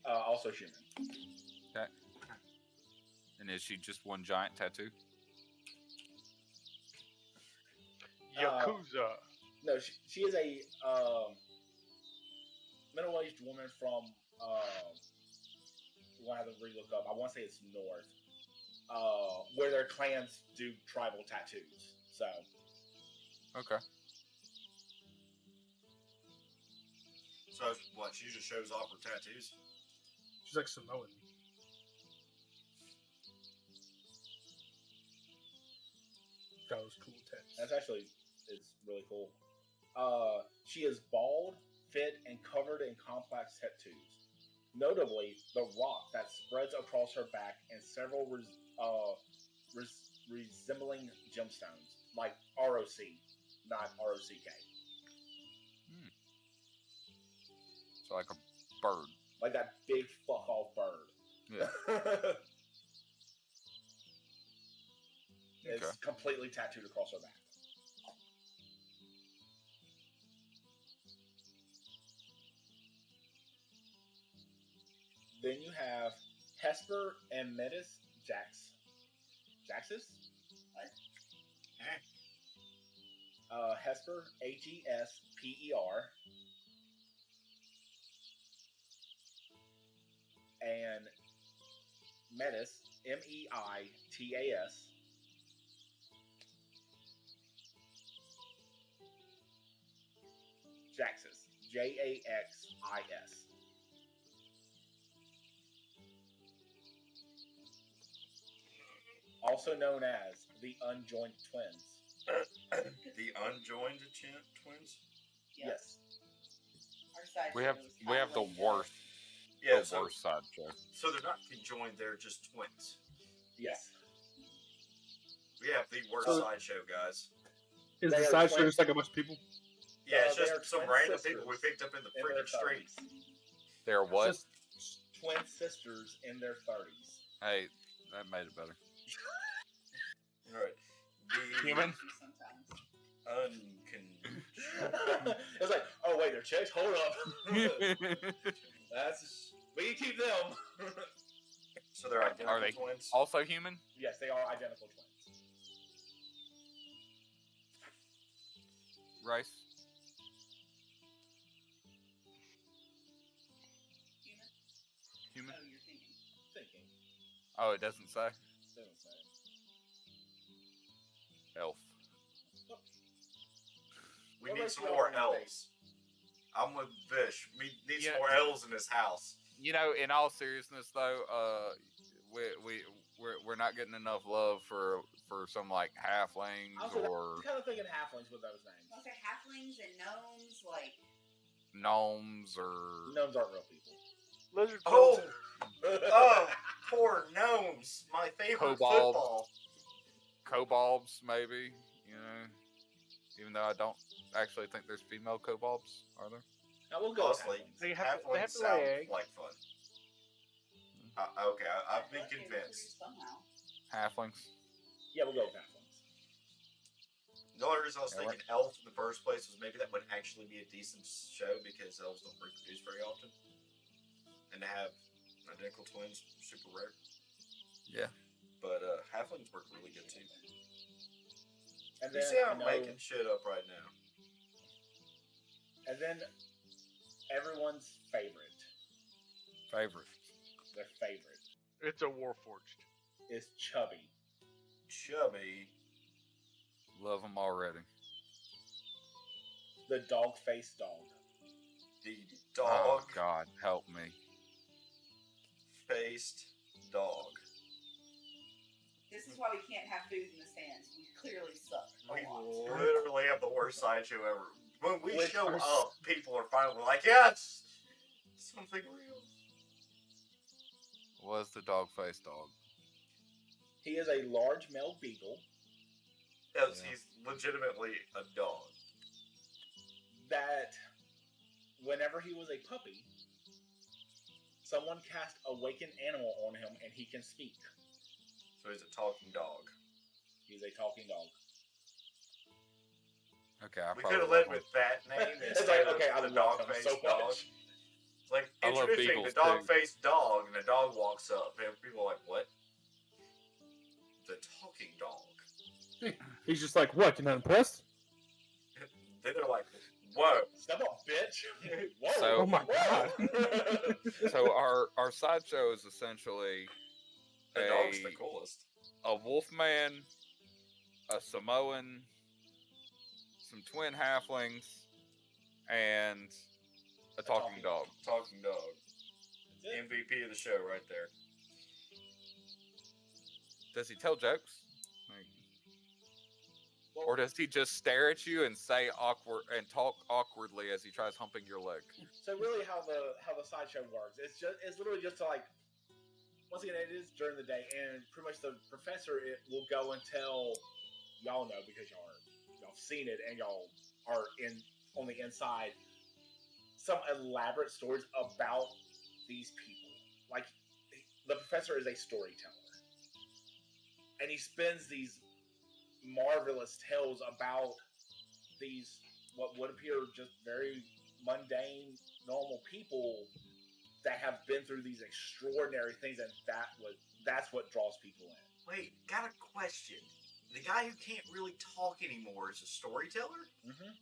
also human. Okay. And is she just one giant tattoo? Yakuza. No, she is a middle-aged woman from we'll have to re-look up. I want to say it's north, where their clans do tribal tattoos. So, okay. So what? She just shows off her tattoos. She's like Samoan. Got those cool tats. that's actually it's really cool. She is bald, fit, and covered in complex tattoos. Notably, the rock that spreads across her back and several resembling gemstones, like ROC, not ROCK. So like a bird. Like that big fuck off bird. Yeah. It's Okay. completely tattooed across her back. Then you have Hesper and Metis Jaxus? What? Hesper, Hesper, and Metis, Meitas. Jaxus, Jaxis. Also known as the Unjoined Twins. The unjoined twins? Yes. Our side We show have was we have the kinda like, worst, Yeah, the worst sideshow. so they're not conjoined, they're just twins. Yes. We have the worst So- sideshow, guys. Is They the are sideshow twin- just like a bunch of people? Yeah, it's they are just some twin random sisters people we picked up in the in their freaking street. 30s. They're what? Just- Twin sisters in their 30s. Hey, that made it better. Alright. The Human? sometimes. It's like, oh wait, they're chicks? Hold up. We can keep them. So they're identical Are they twins? also human? Yes, they are identical twins. Rice? Human? Human? Oh, you're thinking. Thinking. Oh, it doesn't say. Doesn't say. Elf. We What need makes some you more all wanna elves. I'm with Vish. We need Yeah. some more elves in this house. You know, in all seriousness, though, we're not getting enough love for some like halflings I was or kind of thinking halflings with those names. I'll say halflings and gnomes, like, gnomes or Gnomes aren't real people. Lizard Oh! folk. Oh! Poor gnomes! My favorite Kobold. football. kobolds, maybe. You know, even though I don't actually think there's female kobolds, are there? Now we'll go with Honestly, halflings. They have to halflings lay sound eggs. like fun. Okay, I've been I feel like they were convinced. produced somehow. Halflings. Yeah, we'll go with halflings. The only reason I was Yeah, thinking elf in the first place was maybe that would actually be a decent show because elves don't reproduce very often. And to have identical twins, super rare. Yeah. But halflings work really good too. And You then see I I'm know, making shit up right now. and then everyone's favorite, Favorite. their favorite, It's a warforged. is Chubby. Chubby. Love them already. The dog-faced dog. The Oh dog God, help me. faced dog. This is why we can't have food in the stands. We clearly suck a We lot. literally have the worst sideshow ever. When we Which show are up, people are finally like, yes! Something real. Was the dog-faced dog? He is a large male beagle Yes, Yeah. he's legitimately a dog. that, whenever he was a puppy, someone cast Awakened Animal on him and he can speak. So he's a talking dog. He's a talking dog. Okay, I We probably could have love led him. with that name It's instead like, okay, I of the love him dog-faced so dog. much. It's like I love introducing the beagles, too. dog-faced dog, and the dog walks up, and people are like, what? The talking dog. He's just like, what? You're not impressed? Then they're like, whoa. Step up, bitch. Whoa. So- Oh my Whoa. So our sideshow is essentially The dog's the coolest. a wolfman, a Samoan, some twin halflings, and a talking dog. Talking dog. That's it. MVP of the show right there. Does he tell jokes? Like, Well, Or does he just stare at you and say awkward and talk awkwardly as he tries humping your leg? so really, how the sideshow works, it's literally just to like. Once again, it is during the day, and pretty much the professor will go and tell y'all know because y'all seen it and y'all are on the inside some elaborate stories about these people. Like the professor is a storyteller, and he spins these marvelous tales about these what would appear just very mundane, normal people that have been through these extraordinary things, and that's what draws people in. Wait, got a question. The guy who can't really talk anymore is a storyteller? Mm-hmm.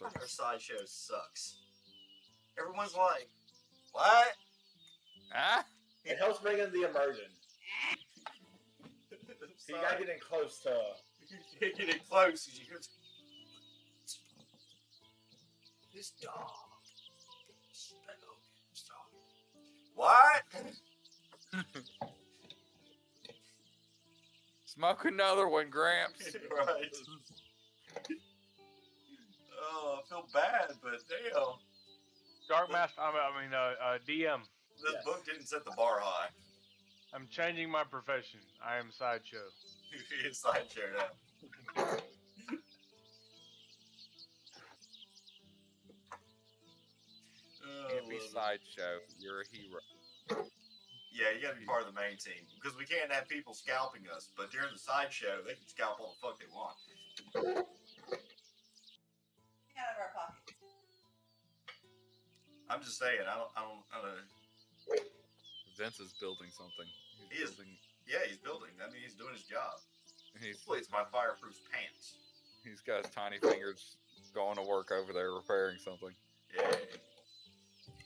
Our sideshow sucks. Everyone's like, what? Ah? It helps bring in the immersion. So you gotta get in close to. You can't get in close because you hear this dog. What? Smoke another one, Gramps. Right. Oh, I feel bad, but damn. Dark Master, DM. This Yes. book didn't set the bar high. I'm changing my profession. I am sideshow. You're sideshow now. Can't be sideshow. You're a hero. Yeah, you gotta be part of the main team. Because we can't have people scalping us, but during the sideshow, they can scalp all the fuck they want. Out of our pockets. I'm just saying, I don't. Vince is building something. He is. Building, Yeah, he's building. That means he's doing his job. he's Hopefully it's my fireproof pants. he's got his tiny fingers going to work over there repairing something. Yeah.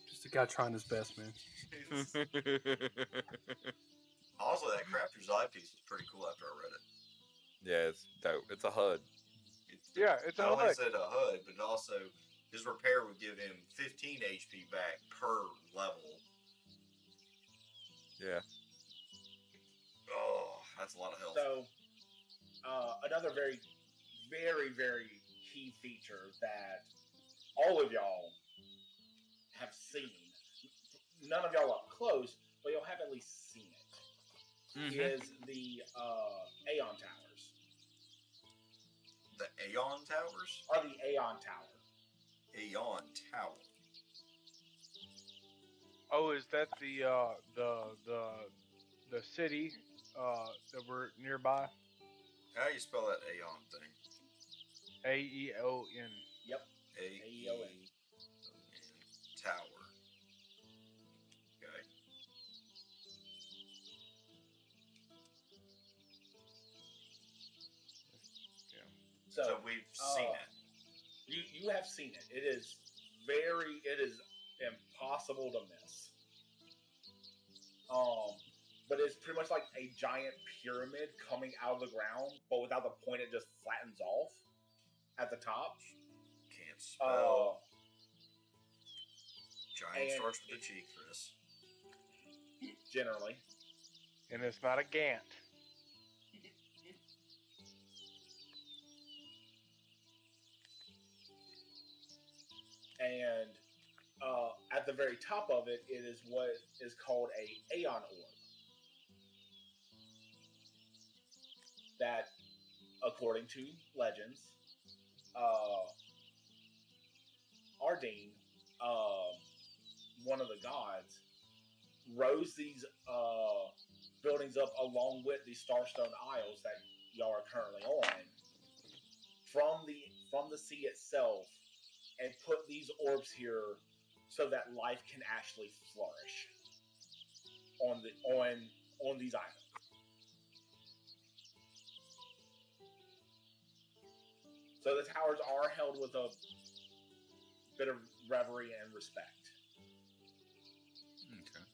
Just a guy trying his best, man. Also, that Crafter's Eye piece was pretty cool after I read it. Yeah, it's dope. It's a HUD. Yeah, it's Not a only HUD. said a HUD, but also his repair would give him 15 HP back per level. Yeah. Oh, that's a lot of health. So, another very, very, very key feature that all of y'all have seen. None of y'all up close, but you'll have at least seen it. Is the Aeon Towers. The Aeon Towers? Or the Aeon Tower. Aeon Tower. Oh, is that the city that we're nearby? How do you spell that Aeon thing? Aeon. Yep. Aeon Tower. Okay. So we've seen it. You have seen it. It is impossible to miss. But it's pretty much like a giant pyramid coming out of the ground, but without the point, it just flattens off at the top. Can't spell. Giant and starts with a G, Chris. Generally. And it's not a Gantt. And at the very top of it, it is what is called a Aeon Orb. That, according to legends, Ardeen, one of the gods, rose these buildings up along with the Starstone Isles that y'all are currently on from the sea itself, and put these orbs here so that life can actually flourish on these islands. So the towers are held with a bit of reverie and respect. Okay.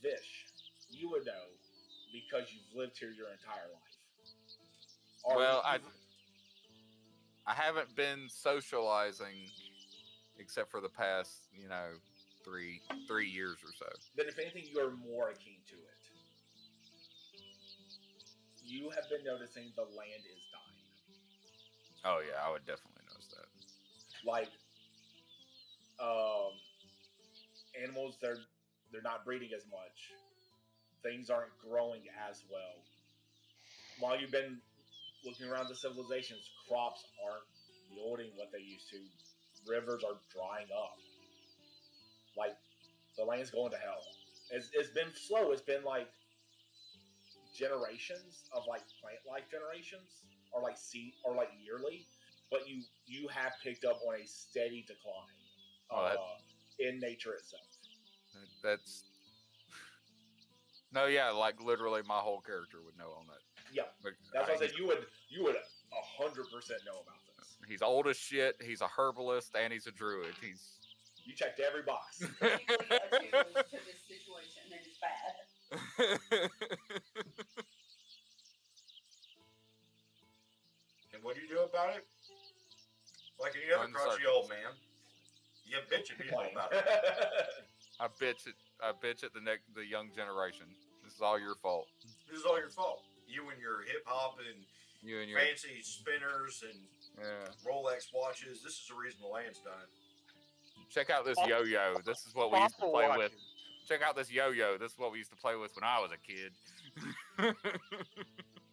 Vish, you would know because you've lived here your entire life. Well, I haven't been socializing except for the past, 3 years or so. Then if anything, you are more akin to it. you have been noticing the land is dying. Oh yeah, I would definitely notice that. Like, animals, they're not breeding as much. Things aren't growing as well. While you've been looking around the civilizations, crops aren't yielding what they used to. Rivers are drying up. Like, the land's going to hell. It's been slow. It's been like generations of like plant life generations, or like seed, or like yearly. But you have picked up on a steady decline in nature itself. That's no, yeah, like literally my whole character would know on that. Yeah, Like, that's what I said. You would 100% know about this. He's old as shit. He's a herbalist and he's a druid. You checked every box. You attuned to this situation, and it's bad. And what do you do about it? Like any other crotchety old man, you bitch at people about it. I bitch at the young generation. This is all your fault. This is all your fault. You and your hip hop and You and your fancy spinners and Rolex watches. This is the reason the land's dying. Check out this yo-yo. This is what we used to play with. Check out this yo-yo. This is what we used to play with when I was a kid.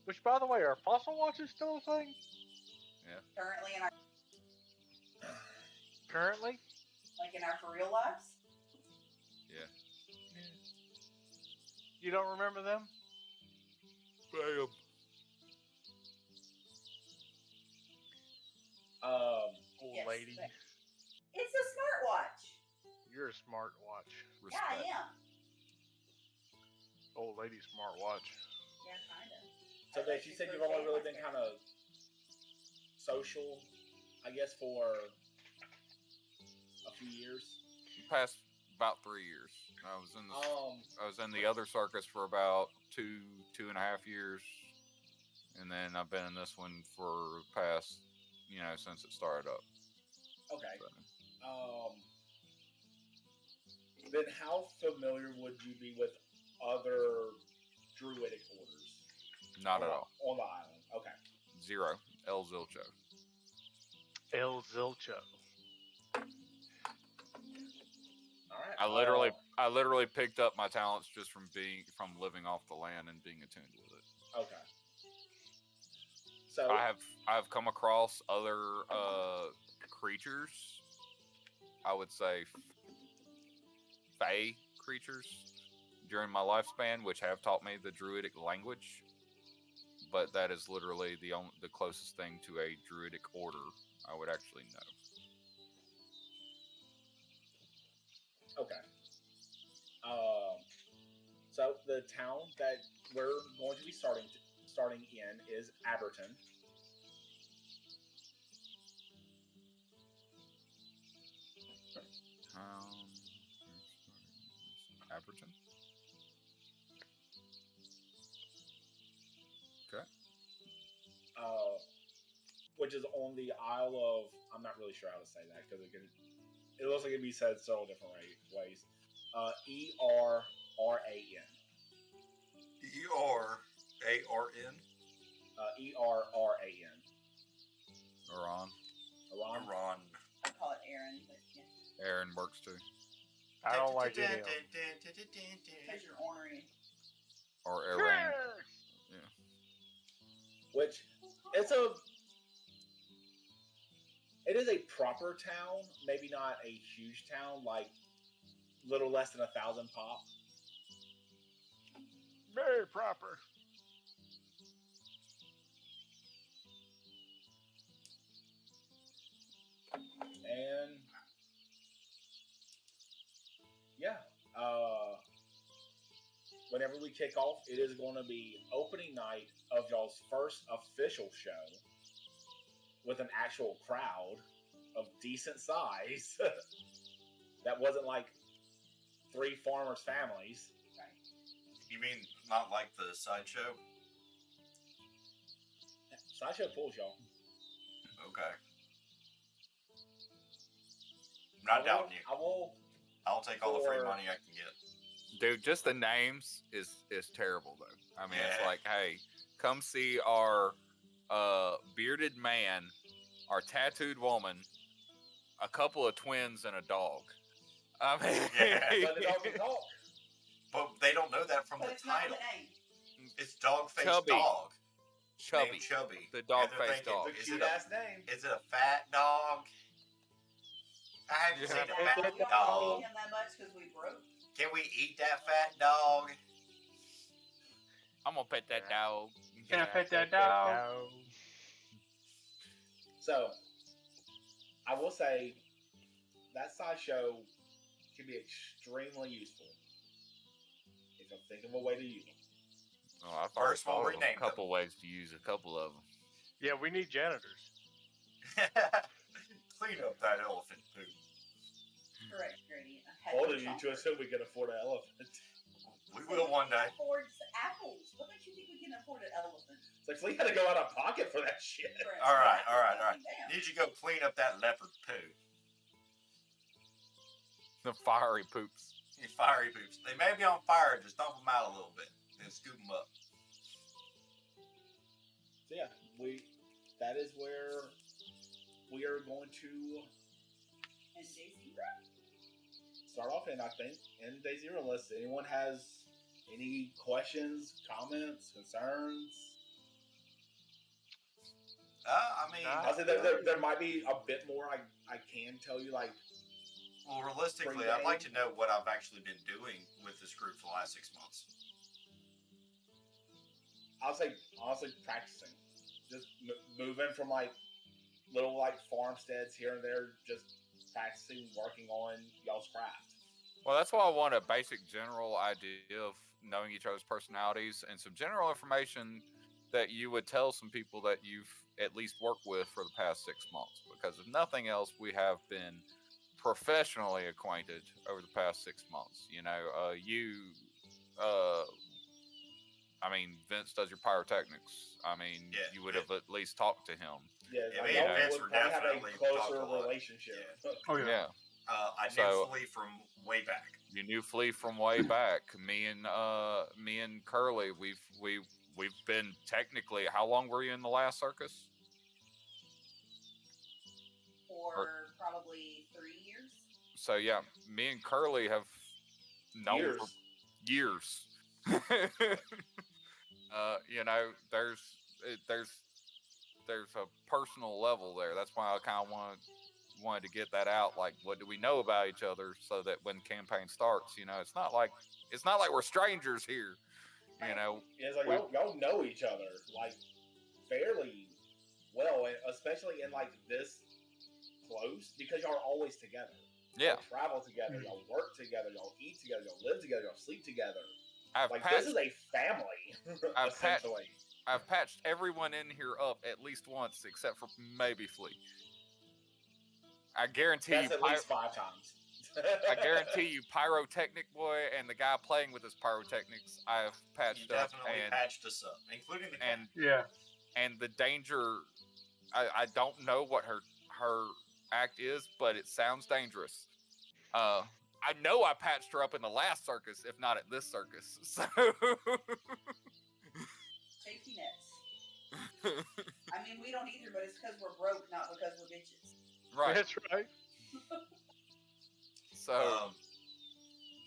Which, by the way, are fossil watches still a thing? Yeah. Currently, like in our for real lives. Yeah. You don't remember them? Bam. Old Yes, lady. It's a smartwatch. You're a smartwatch. Respect. Yeah, I am. Old lady smartwatch. Yeah, kind of. So then she said you've only really been kind of social, I guess, for a few years. Past about 3 years. I was in the other circus for about 2.5 years, and then I've been in this one for past, since it started up. Okay. So. Then how familiar would you be with other druidic orders? Not at all. On the island. Okay. 0. El Zilcho. El Zilcho. All right. I literally picked up my talents just from living off the land and being attuned with it. Okay. So I have come across other creatures. I would say fae creatures during my lifespan, which have taught me the druidic language. But that is literally the closest thing to a druidic order I would actually know. Okay. So the town that we're going to be starting in is Aberton. Aberton. Okay. Which is on the Isle of, I'm not really sure how to say that because it looks like it can be said several different ways. E-R-R-A-N. E-R-A-R-N? E-R-R-A-N. Iran. Iran. I call it Aaron, but yeah. Aaron works too. I don't like any of them. Because you're ornery. Or Iran. Yeah. Which it is a proper town, maybe not a huge town, like little less than 1,000 pop. Very proper. And yeah, whenever we kick off, it is going to be opening night of y'all's first official show with an actual crowd of decent size. That wasn't like 3 farmers' families. Right. You mean not like the sideshow? Sideshow pulls y'all. Okay. I'm not doubting you. I'll take all the free money I can get. Dude, just the names is terrible though. I mean, It's like, hey, come see our bearded man, our tattooed woman, a couple of twins, and a dog. I mean, But the dog can talk. But they don't know that from But the it's not in title. the name. It's Dog-Faced Chubby. Dog. Chubby, Named Chubby. the And dog-faced they're dog. thinking, It's a cute ass name. Is it a fat dog? I haven't Yeah. seen a You fat don't dog. need him that much because we broke. Can we eat that fat dog? I'm gonna pet that dog. Can I pet that dog? So, I will say that sideshow can be extremely useful if you're thinking of a way to use them. Oh, I've already First one, thought of rename a couple ways to use a couple of them. Yeah, we need janitors. Clean up that elephant poop. Correct, Grady. Older you to assume we can afford an elephant. We will one day. Affords apples. What makes you think we can afford an elephant? It's like Flea had to go out of pocket for that shit. All right. Damn. Need you go clean up that leopard poo. The fiery poops. You fiery poops. They may be on fire. Just dump them out a little bit and scoop them up. So yeah, that is where we are going to And Daisy start off in, I think, in day zero. Unless anyone has any questions, comments, concerns. I mean, I say there might be a bit more I can tell you, like, well, realistically, I'd like to know what I've actually been doing with this group for the last 6 months. I'll say honestly practicing, just moving from like little like farmsteads here and there, just practicing, working on y'all's craft. Well, that's why I want a basic general idea of knowing each other's personalities and some general information that you would tell some people that you've at least worked with for the past 6 months. Because if nothing else, we have been professionally acquainted over the past 6 months. You know, I mean, Vince does your pyrotechnics. I mean, Yeah, you would have at least talked to him. Yeah, Yeah, like, me and y'all Vince would were probably have definitely a closer talked a lot. relationship. Oh yeah. Yeah. I So- knew Flea from way back. You knew Flea from way back. Me and Curly, we've been technically. How long were you in the last circus? for probably 3 years. So yeah, me and Curly have known Years. for years. You know, there's a personal level there. That's why I kind of wanted to get that out. Like, what do we know about each other, so that when campaign starts, you know, it's not like we're strangers here. You know, It's like y'all know each other like fairly well, and especially in like this close, because y'all are always together. yeah. Y'all travel together, y'all work together, y'all eat together, y'all live together, y'all sleep together. I've Like patched this is a family, I've patched- essentially. I've patched everyone in here up at least once, except for maybe Flea. I guarantee That's you, at least 5 times. I guarantee you, Pyrotechnic Boy and the guy playing with his pyrotechnics, I've You patched up, definitely and patched us up, including the cat. Yeah. and the danger. I don't know what her act is, but it sounds dangerous. I know I patched her up in the last circus, if not at this circus. So Safety nets. I mean, we don't either, but it's because we're broke, not because we're bitches. right. That's right. So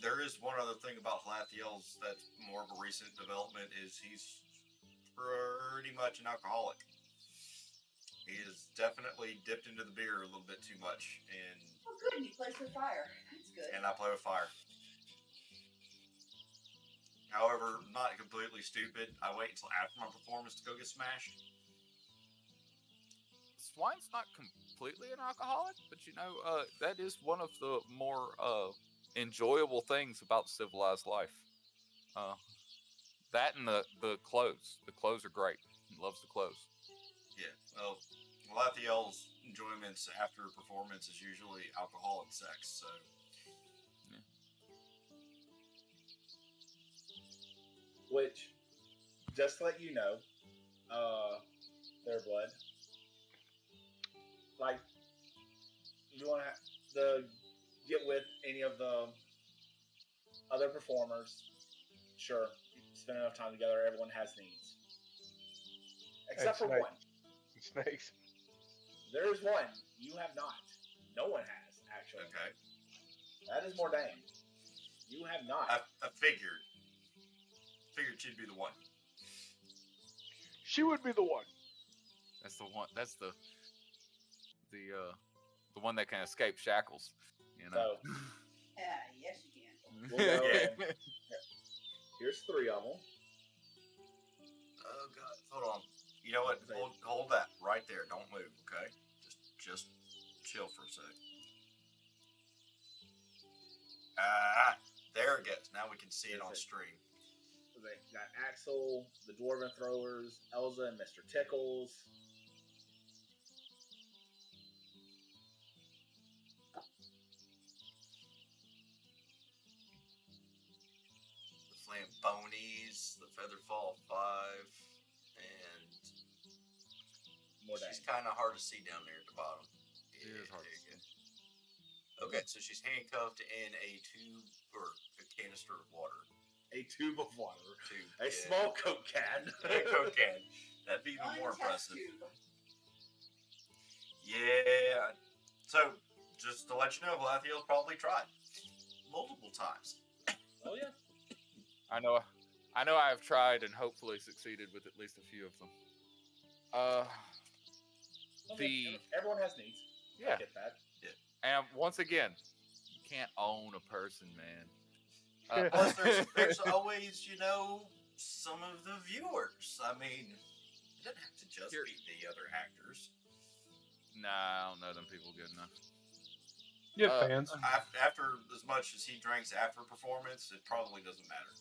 There is one other thing about Lathiel's that's more of a recent development, is he's pretty much an alcoholic. He has definitely dipped into the beer a little bit too much, Oh, good. And he plays with fire. That's good. and I play with fire. However, not completely stupid. I wait until after my performance to go get smashed. Swine's not completely an alcoholic, but you know, that is one of the more enjoyable things about civilized life. That and the clothes. The clothes are great. He loves the clothes. Yeah, well, Lathiel's enjoyments after a performance is usually alcohol and sex, so. Which, just to let you know, their blood. Like, you want to get with any of the other performers. Sure, spend enough time together. Everyone has needs. Except for snakes. one. Snakes. There is one you have not. No one has, actually. Okay. That is Mordain. You have not. I figured. Figured she'd be the one. She would be the one. That's the one. That's the one that can escape shackles. You know. So, Yes, you can. we'll go and here's 3 of them. Oh God! Hold on. You know what? Hold that right there. Don't move. Okay. Just chill for a sec. There it goes. Now we can see it on stream. They got Axel, the Dwarven Throwers, Elza, and Mr. Tickles. The Flambonies, the Featherfall 5, and Mordain. she's kind of hard to see down there at the bottom. It is hard to see. Okay, so she's handcuffed in a tube or a canister of water. A tube of water. Tube, A small Coke can. A Coke can. That'd be even more Untest impressive. tube. Yeah. So, just to let you know, Lathiel's probably tried multiple times. Oh yeah. I know I have tried and hopefully succeeded with at least a few of them. Everyone has needs. Yeah. I get that. And once again, you can't own a person, man. Plus, there's always, some of the viewers. I mean, it doesn't have to just be the other actors. Nah, I don't know them people good enough. You have fans. After as much as he drinks after performance, it probably doesn't matter.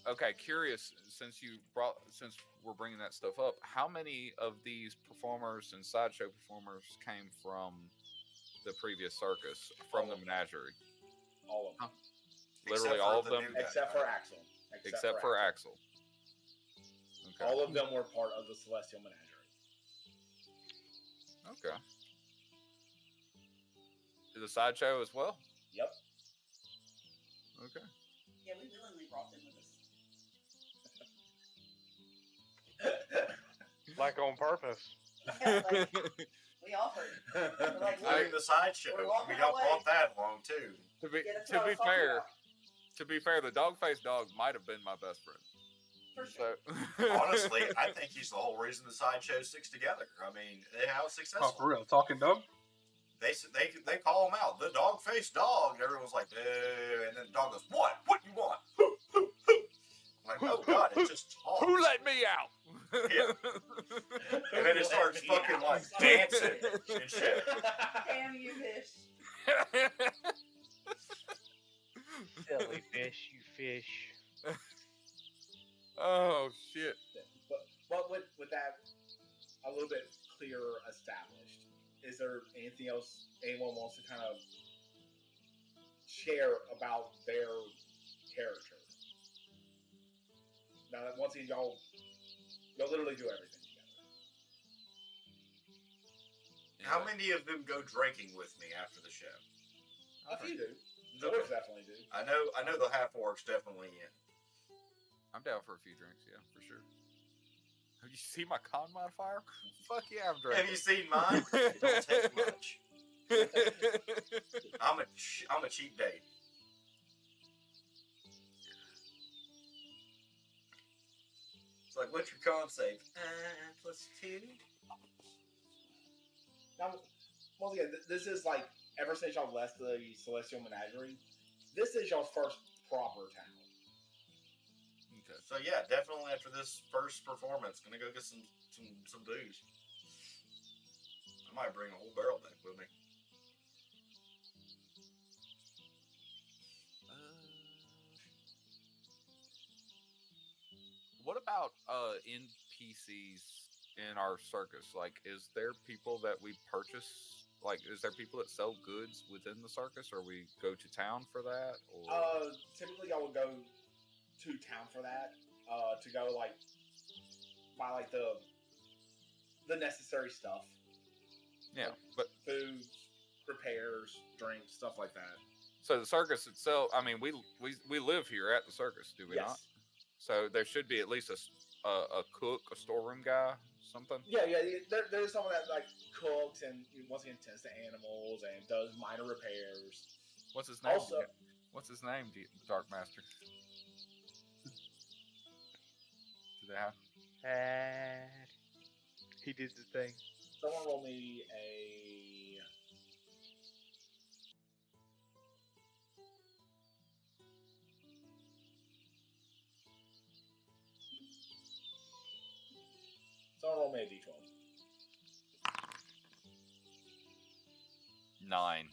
Okay, curious, since we're bringing that stuff up, how many of these performers and sideshow performers came from the previous circus, from the menagerie? All of them. Literally Except all for of them? the new guy. Except for Axel. Except for Axel. Okay. All of them were part of the Celestial Menagerie. Okay. To the sideshow as well? Yep. Okay. Yeah, we willingly brought them with us. Like on purpose. Yeah, like, we offered. We're like, Including the sideshow. we're walking We don't away. want that along, too. To be Yeah, that's what I to be was talking fair, about. to be fair, the dog-faced dog might have been my best friend. For sure. So Honestly, I think he's the whole reason the sideshow sticks together. I mean, how Oh, successful. for real. Talking dog? They call him out, the dog-faced dog, and everyone's like, and then the dog goes, what? What you want? I'm like, oh God, it just talks. who let me out? Yeah. And then it starts fucking like dancing and shit. Damn you, fish. Silly fish, you fish. Oh shit. But with that a little bit clearer established, is there anything else anyone wants to kind of share about their character? Now that once again, y'all literally do everything together. How many of them go drinking with me after the show? A few do. The dwarves definitely do. I know the half-orcs definitely in. I'm down for a few drinks, yeah, for sure. Have you seen my con modifier? Fuck yeah, I'm drinking. Have you seen mine? It don't take much. I'm a cheap date. It's like, what's your con save? +2. Now, once again, this is like ever since y'all left the Celestial Menagerie, this is y'all's first proper town. Okay. So yeah, definitely after this first performance, gonna go get some booze. I might bring a whole barrel back with me. What about NPCs in our circus? Like, is there people that we purchase? Like, is there people that sell goods within the circus, or we go to town for that? Or Typically y'all would go to town for that. To go like buy like the necessary stuff. yeah, like but food, repairs, drinks, stuff like that. so the circus itself. I mean, we live here at the circus, do we Yes. not? So there should be at least a cook, a storeroom guy, something? Yeah. There's someone that like cooks and once again tends to animals and does minor repairs. What's his name? Also, What's his name, Dark Master? Do they have? He did the thing. someone roll me a. Someone roll me a d12. 9.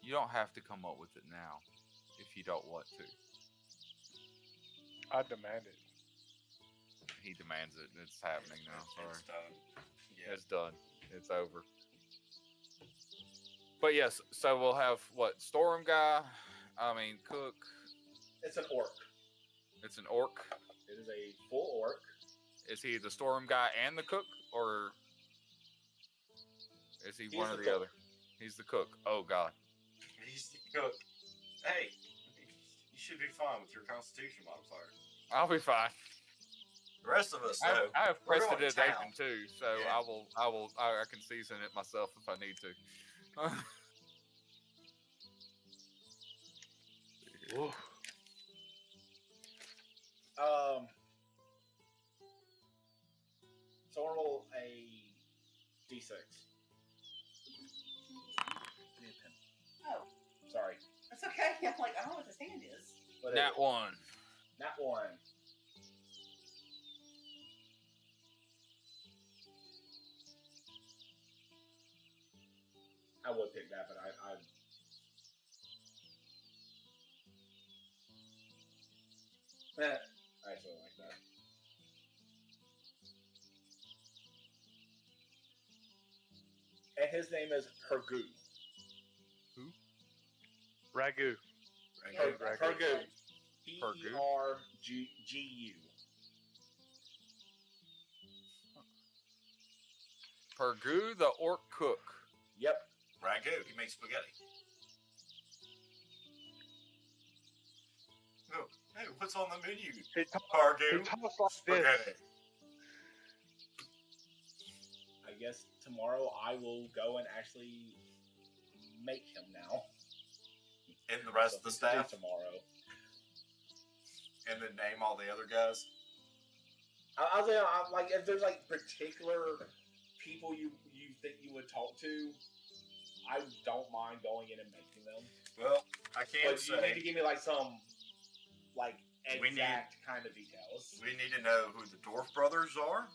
You don't have to come up with it now if you don't want to. I demand it. He demands it. It's happening now. Sorry. It's done. Yeah. It's done. It's over. But yes, so we'll have what? Storeroom guy? Cook. It's an orc. It's an orc. It is a full orc. Is he the storeroom guy and the cook? Or is he one or the other? He's the cook. Oh, God. He's the cook. Hey, you should be fine with your constitution modifier. I'll be fine. The rest of us, though. I have we're going to prestidigitation town. too, so Yeah. I can season it myself if I need to. Ooh. Someone roll a d6. Give me a pen. Oh, Sorry. that's okay. I'm like, I don't know what this hand is. What Nat is it? 1. Nat 1. I would pick that, but I actually like that. And his name is Pergu. Ragu. Yeah, Ragu. Pergu. Pergu? Pergu. Pergu, the orc cook. Yep. Ragu. He makes spaghetti. Oh, hey, what's on the menu? He Ragu. talks like Spaghetti. this. I guess tomorrow I will go and actually make him now. And the rest of the Something to do staff. tomorrow. And then name all the other guys. I'll say, like, if there's like particular people you think you would talk to, I don't mind going in and making them. Well, I can't But you need to say. give me like some, like, We need- exact kind of details. We need to know who the Dwarf brothers are.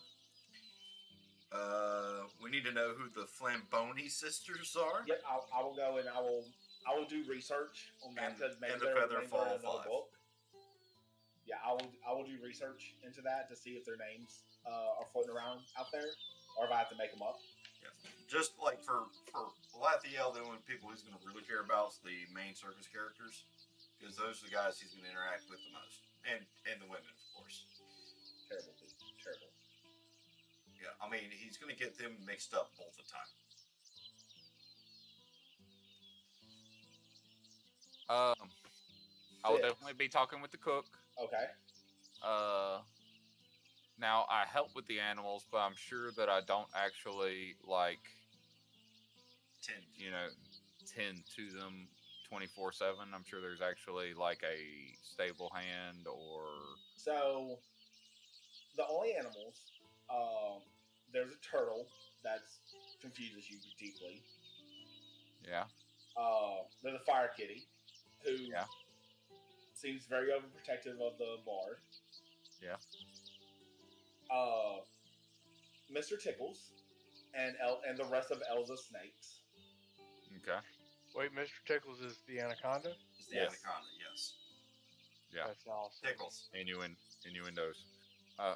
We need to know who the Flamboni sisters are. Yep, I will go and I will do research on that And- because maybe and the they're Featherfall in another 5. book. Yeah, I will do research into that to see if their names are floating around out there, or if I have to make them up. Yeah. Just like for Lathiel, the only people he's going to really care about is the main circus characters, because those are the guys he's going to interact with the most, and the women, of course. Terrible, dude. Terrible. Yeah, I mean, he's going to get them mixed up both the time. I will definitely be talking with the cook. Okay. Now I help with the animals, but I'm sure that I don't actually tend to them 24/7. I'm sure there's actually like a stable hand or. So, the only animals, there's a turtle that confuses you deeply. Yeah. There's a fire kitty who Yeah. seems very overprotective of the bard. Yeah. Mr. Tickles and the rest of Elza's snakes. Okay. Wait, Mr. Tickles is the anaconda? It's the Yes. anaconda, yes. Yeah. That's awesome. Tickles. Innuendos.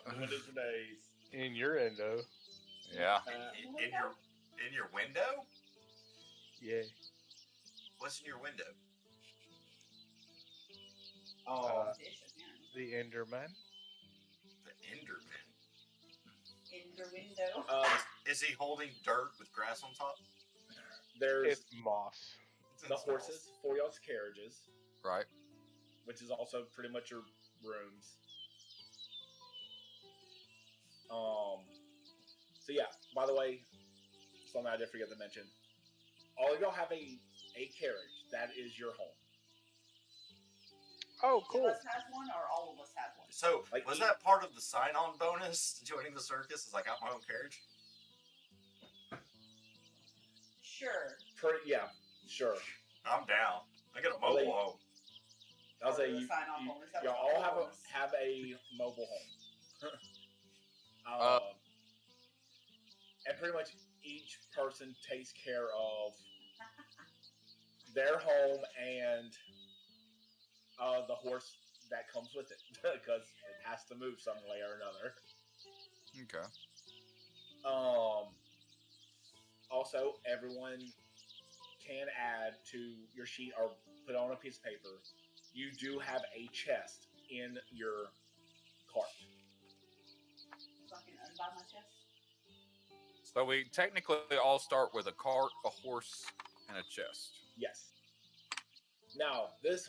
Windows for days. In your endo. Yeah. In your window? Yeah. What's in your window? The Enderman. The Enderman. In the window. Is he holding dirt with grass on top? There's It's moss. the horses for y'all's carriages, Right. which is also pretty much your rooms. So yeah, by the way, something I did forget to mention. All of y'all have a carriage. That is your home. Oh, Each cool. of us has one, or all of us have one. So, Like was he- that part of the sign-on bonus to joining the circus? Is I got my own carriage? Sure. Yeah, sure. I'm down. I got a Well, mobile home. I'll say Or the you, sign-on bonus. That y'all was the all have bonus. have a mobile home. And pretty much each person takes care of their home and the horse that comes with it because it has to move some way or another. Okay. Also, everyone can add to your sheet or put on a piece of paper. You do have a chest in your cart. So I can unbuy my chest. So we technically all start with a cart, a horse, and a chest. Yes. Now, this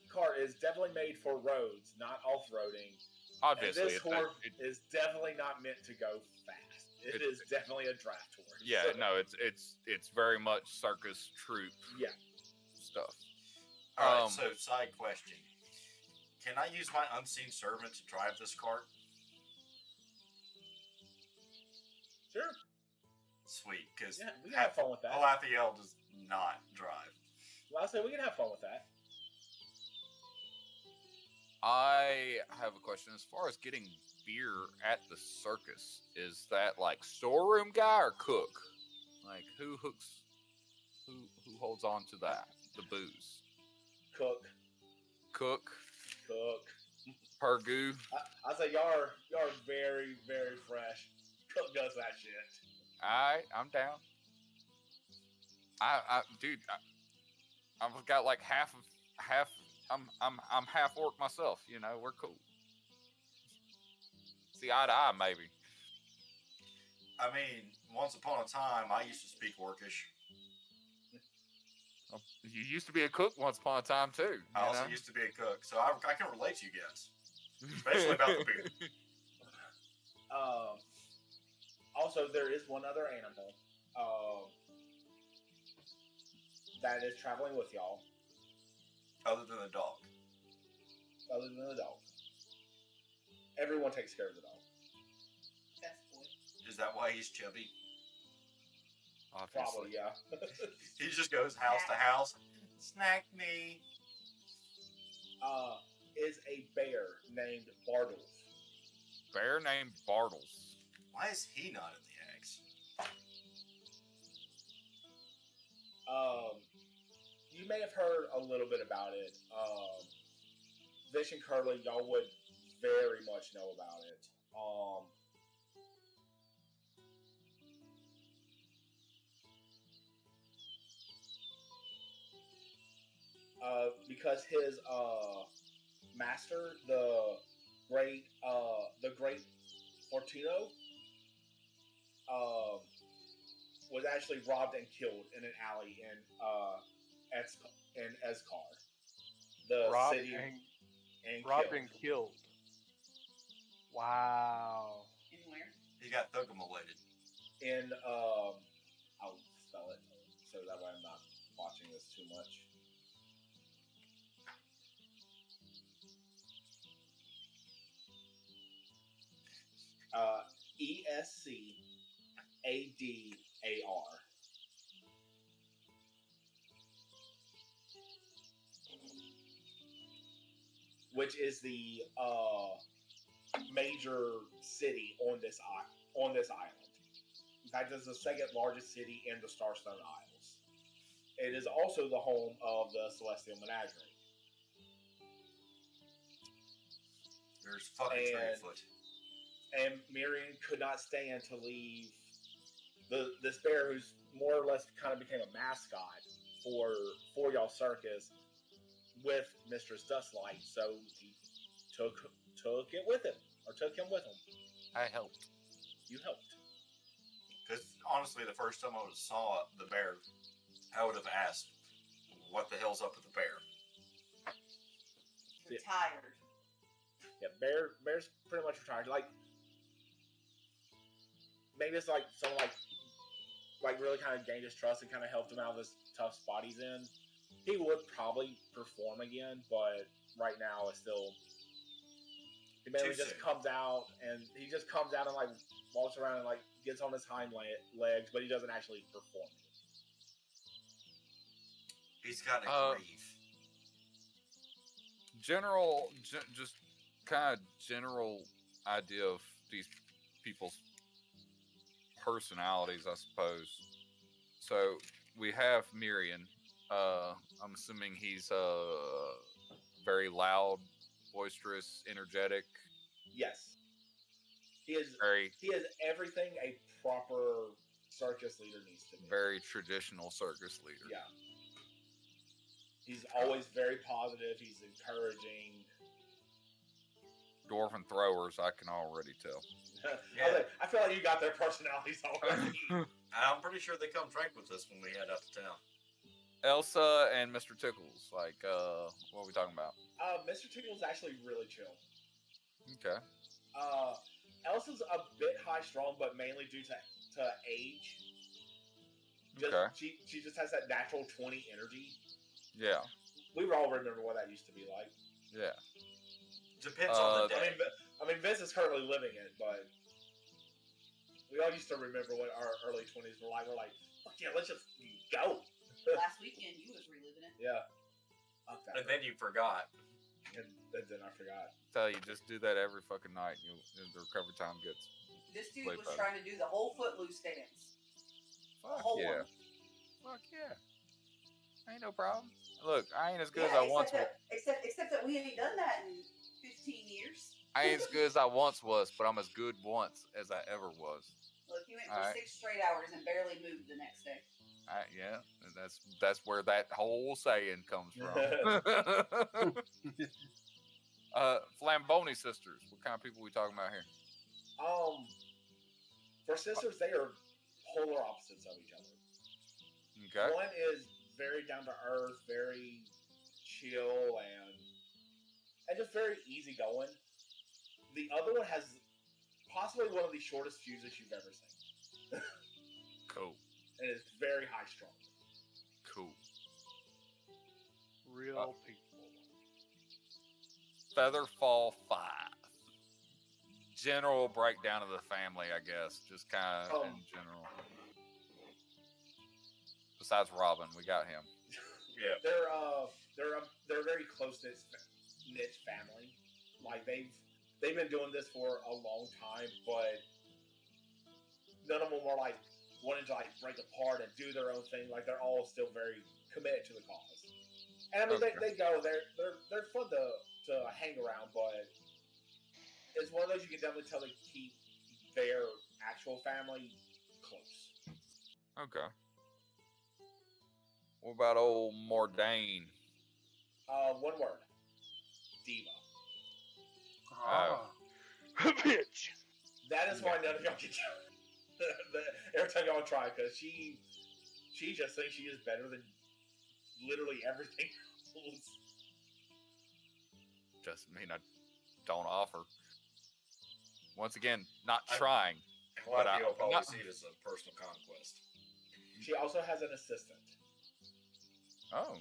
cart is definitely made for roads, not off-roading. Obviously, and this horse it- is definitely not meant to go fast. It is definitely a draft horse. yeah, no, it's very much circus troupe Yeah. stuff. All right, so side question. Can I use my unseen servant to drive this cart? Sure. Sweet, because Yeah, we can have fun with that. Halathiel does not drive. Well, I say we can have fun with that. I have a question. As far as getting beer at the circus, is that like storeroom guy or cook? Like who holds on to that? The booze. Cook. Pergoo. I say y'all are very, very fresh. Cook does that shit. I'm down. Dude, I've got like half. I'm half orc myself. You know, we're cool. See eye to eye, maybe. I mean, once upon a time, I used to speak Orcish. You used to be a cook once upon a time too. I also used to be a cook, so I can relate to you guys, especially about the beer. Also, there is one other animal that is traveling with y'all. Other than the dog. Other than the dog. Everyone takes care of the dog. Best boy. Is that why he's chubby? Obviously. Probably, yeah. He just goes house to house. Snack me. Is a bear named Bartles. Bear named Bartles. Why is he not in the eggs? You may have heard a little bit about it. Vish and Curly, y'all would very much know about it. Because his master, the great Fortino, was actually robbed and killed in an alley in Eskar, the Robbed city, and robbed killed. and killed. Wow. In where? He got thugamulated. In I'll spell it so that way I'm not watching this too much. Escadar. Which is the major city on this island. In fact, it's the second largest city in the Starstone Isles. it is also the home of the Celestial Menagerie. There's fucking And- Treefoot. And Miriam could not stand to leave this bear who's more or less kind of became a mascot for y'all circus with Mistress Dustlight, so he took it with him, or took him with him. I helped. You helped. Because honestly, the first time I would have saw the bear, I would have asked, "What the hell's up with the bear?" You're tired. Yeah, bear's pretty much retired. Like maybe it's like someone like really kind of gained his trust and kind of helped him out of this tough spot he's in. He would probably perform again, but right now it's still. He mainly Too just soon. comes out and like walks around and like gets on his hind legs, but he doesn't actually perform. He's got a grieve. Just kind of general idea of these people's personalities, I suppose. So we have Miriam. I'm assuming he's very loud, boisterous, energetic. Yes, he is everything a proper circus leader needs to be. Very traditional circus leader. Yeah. He's always very positive. He's encouraging. Dwarven throwers, I can already tell. Yeah. I feel like you got their personalities already. I'm pretty sure they come drink with us when we head out to town. Elsa and Mr. Tickles, like, what are we talking about? Mr. Tickle's actually really chill. Okay. Elsa's a bit high strung, but mainly due to age. Okay. She just has that natural 20 energy. Yeah. We all remember what that used to be like. Yeah. Depends on the day. I mean, Vince is currently living it, but we all used to remember what our early 20s were like. We're like, fuck yeah, let's just go. Last weekend, you was reliving it. Yeah. Fuck that. And then you forgot. And then I forgot. Tell you, just do that every fucking night. The recovery time gets. This dude Way was better. trying to do the whole footloose dance. Fuck whole yeah. one. Fuck yeah. Ain't no problem. Look, I ain't as good as I once was. Except that we ain't done that in 15 years. I ain't as good as I once was, but I'm as good once as I ever was. Look, you went for Alright. 6 straight hours and barely moved the next day. Yeah, and that's where that whole saying comes from. Flamboni sisters. What kind of people we talking about here? For sisters, they are polar opposites of each other. Okay. One is very down to earth, very chill, and just very easygoing. The other one has possibly one of the shortest fuses you've ever seen. Cool. And it's very high strung. Cool. Real people. Featherfall 5. General breakdown of the family, I guess. Just kind of in general. Besides Robin, we got him. Yeah. They're a very close knit family. Like they've been doing this for a long time, but none of them are like wanting to like break apart and do their own thing. Like they're all still very committed to the cause. And I mean, Okay. they go. They're fun to hang around, but it's one of those you can definitely tell they keep their actual family close. Okay. What about old Mordain? One word. Diva. Ah. Bitch. That is why none of y'all can every time y'all try, because she just thinks she is better than literally everything else. Doesn't mean I don't offer. Once again, not trying. A lot But of people probably not- see it as a personal conquest. She also has an assistant. Oh.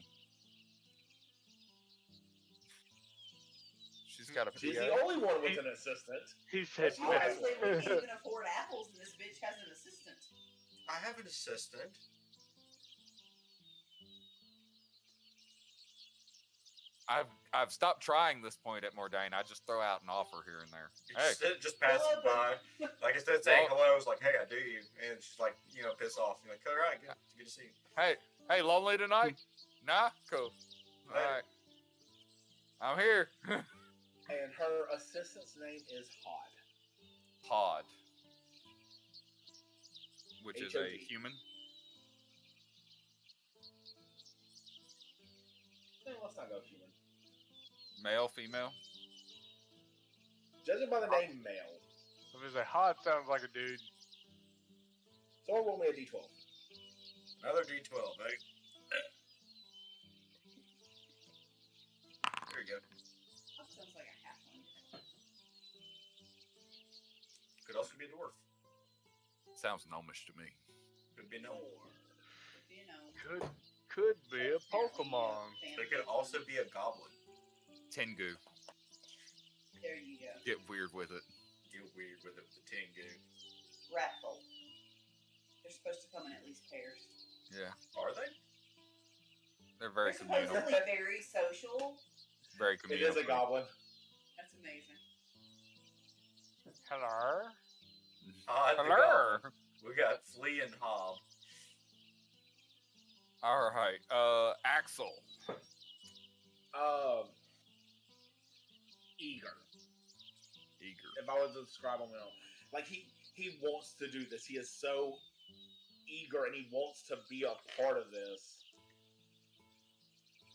She's got a PA. She's the only one with an assistant. He said, She has Honestly, we can't even afford apples, and this bitch has an assistant. I have an assistant. I've stopped trying this point at Mordain. I just throw out an offer here and there. You Hey, just passing by. Like instead of saying hello, it's like, hey, I do you. And she's like, pissed off. You're like, all right, good to see you. hey, Hey, lonely tonight? Nah? Cool. Later. Alright. I'm here. And her assistant's name is Hod. Pod. Which is a H-O-D. human. Let's not go human. Male, female. Judging by the name male. If it's a hot, sounds like a dude. So roll me a d12. Another D12, right? There you go. That sounds like a halfling. Could also be a dwarf. Sounds gnomish to me. Could be no. You know. Could be a Pokemon. It could also be a goblin. Tengu. There you go. Get weird with it. Get weird with it, the Tengu. Rat folk. They're supposed to come in at least pairs. Yeah. Are they? They're very They're communal. supposedly very social. Very It communal. is a goblin. That's amazing. Hello? Hod the Hello. goblin. We got Flea and Hob. Alright. Axel. Eager. Eager. If I was to describe him, like he wants to do this. He is so eager and he wants to be a part of this.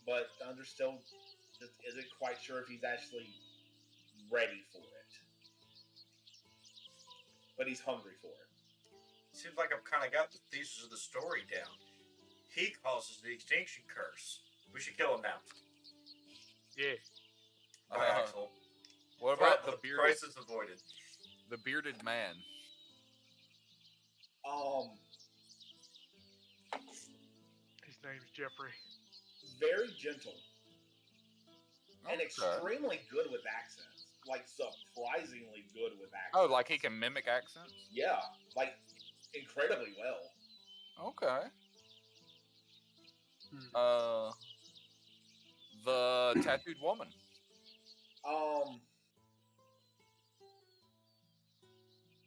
But Thunder still just isn't quite sure if he's actually ready for it. But he's hungry for it. Seems like I've kind of got the thesis of the story down. He causes the Extinction Curse. We should kill him now. Yeah. By Axel. What about the bearded, Crisis avoided. the bearded man? His name's Jeffrey. Very gentle and Okay. extremely good with accents. Like surprisingly good with accents. Oh, like he can mimic accents? Yeah, like incredibly well. Okay. The tattooed woman.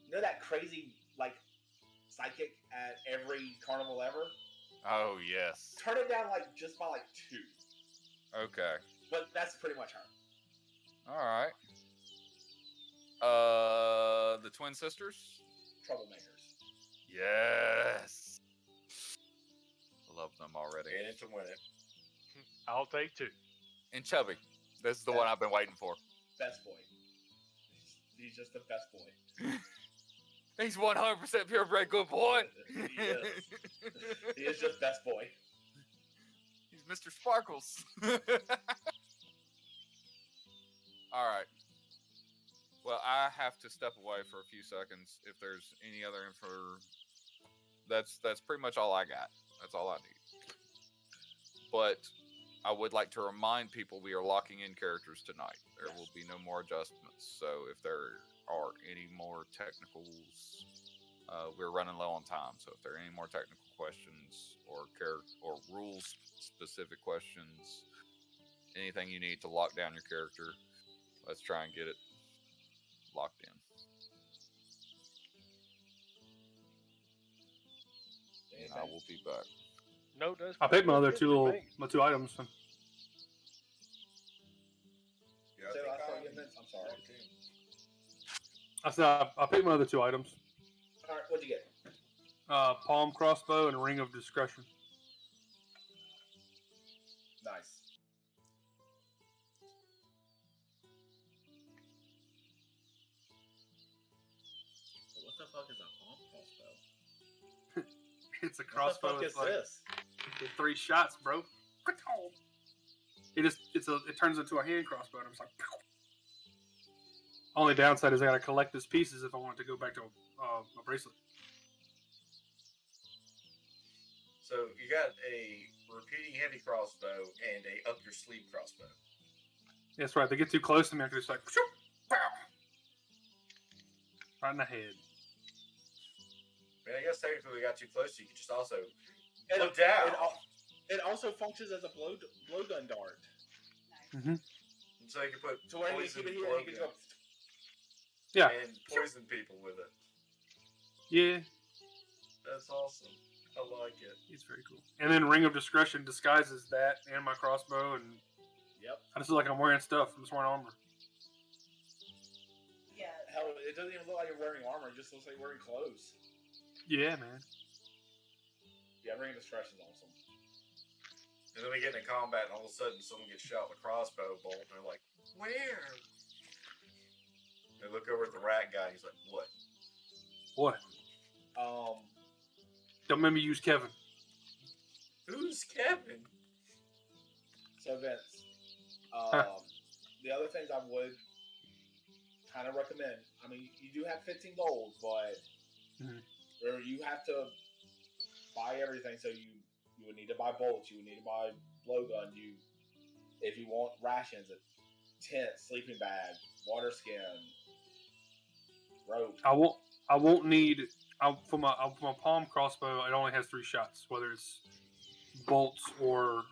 You know that crazy like psychic at every carnival ever? Oh yes. Turn it down like just by like 2. Okay. But that's pretty much her. All right. The twin sisters. Troublemakers. Yes. Love them already. In it to win it. I'll take 2. And Chubby. This is the one I've been waiting for. Best boy. He's just the best boy. He's 100% purebred good boy. He is. He is just best boy. He's Mr. Sparkles. All right. Well, I have to step away for a few seconds. If there's any other info, that's pretty much all I got. That's all I need. But I would like to remind people we are locking in characters tonight. There will be no more adjustments. So if there are any more technicals, we're running low on time. So if there are any more technical questions or rules specific questions, anything you need to lock down your character, let's try and get it locked in. And I will be back. No, that's I picked my other good two for little, me. my 2 items. Yeah, I Say think last time I'm- you missed. I'm sorry. I said I picked my other 2 items. All right, what'd you get? Palm crossbow and a ring of discretion. Nice. What the fuck is a palm crossbow? It's a What the crossbow. fuck is It's like this? with 3 shots, bro. It turns into a hand crossbow, and I'm just like. Pow. Only downside is I gotta collect his pieces if I want it to go back to a bracelet. So you got a repeating heavy crossbow and a up your sleeve crossbow. That's right. They get too close to me, I can just like, pshoo, pow, right in the head. I mean, I guess technically we got too close, so you could just also And look down. It also functions as a blowgun dart. Nice. And so you can put So when you poison keep it here, you can go. Yeah, and poison people with it. yeah. That's awesome. I like it. He's very cool. And then Ring of Discretion disguises that and my crossbow, and Yep. I just look like I'm wearing stuff. I'm just wearing armor. Yeah. Hell, it doesn't even look like you're wearing armor. It just looks like you're wearing clothes. Yeah, man. Yeah, Ring of Discretion is awesome. And then we get into combat, and all of a sudden, someone gets shot with a crossbow bolt, and they're like, "Where?" They look over at the rat guy, and he's like, "What?" What? Don't make me use Kevin. Who's Kevin? So Vince, the other things I would kind of recommend. I mean, you do have 15 gold, but you have to buy everything. So you would need to buy bolts. You would need to buy blowgun. If you want rations, a tent, sleeping bag, water skin, rope. I won't need. For my palm crossbow, it only has 3 shots. Whether it's bolts or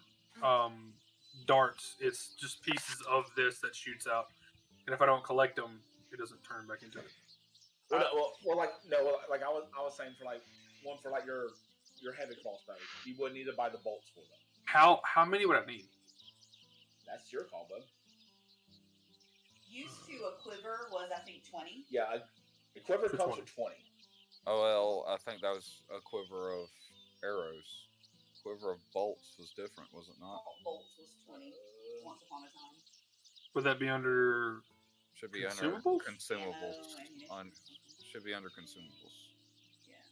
darts, it's just pieces of this that shoots out. And if I don't collect them, it doesn't turn back into it. I was saying for like one for like your heavy crossbow, you wouldn't need to buy the bolts for them. How many would I need? That's your call, bud. Used to a quiver was I think 20. Yeah, a quiver For comes 20. with 20. Oh well, I think that was a quiver of arrows. Quiver of bolts was different, was it not? Bolts was 20 once upon a time. Would that be under? Should be Consumables? under consumables. Ammo, Should be under consumables. Yeah.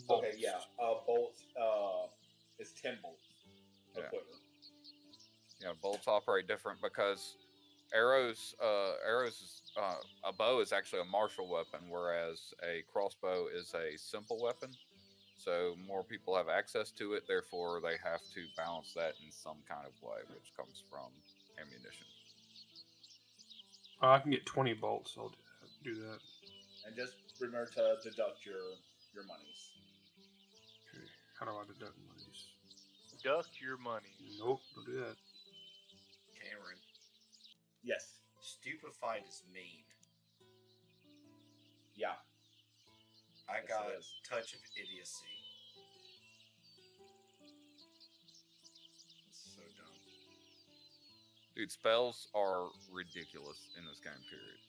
Okay, yeah. Bolts. It's 10 bolts. A Yeah. quiver. Yeah, bolts operate different because arrows. A bow is actually a martial weapon, whereas a crossbow is a simple weapon. So more people have access to it. Therefore, they have to balance that in some kind of way, which comes from ammunition. I can get 20 bolts. I'll do that. And just remember to deduct your monies. Okay. How do I deduct monies? Duck your money. Nope, don't do that. Cameron. Yes. Stupefied is mean. Yeah. I Yes, got it is. Touch of Idiocy. It's so dumb. Dude, spells are ridiculous in this game period.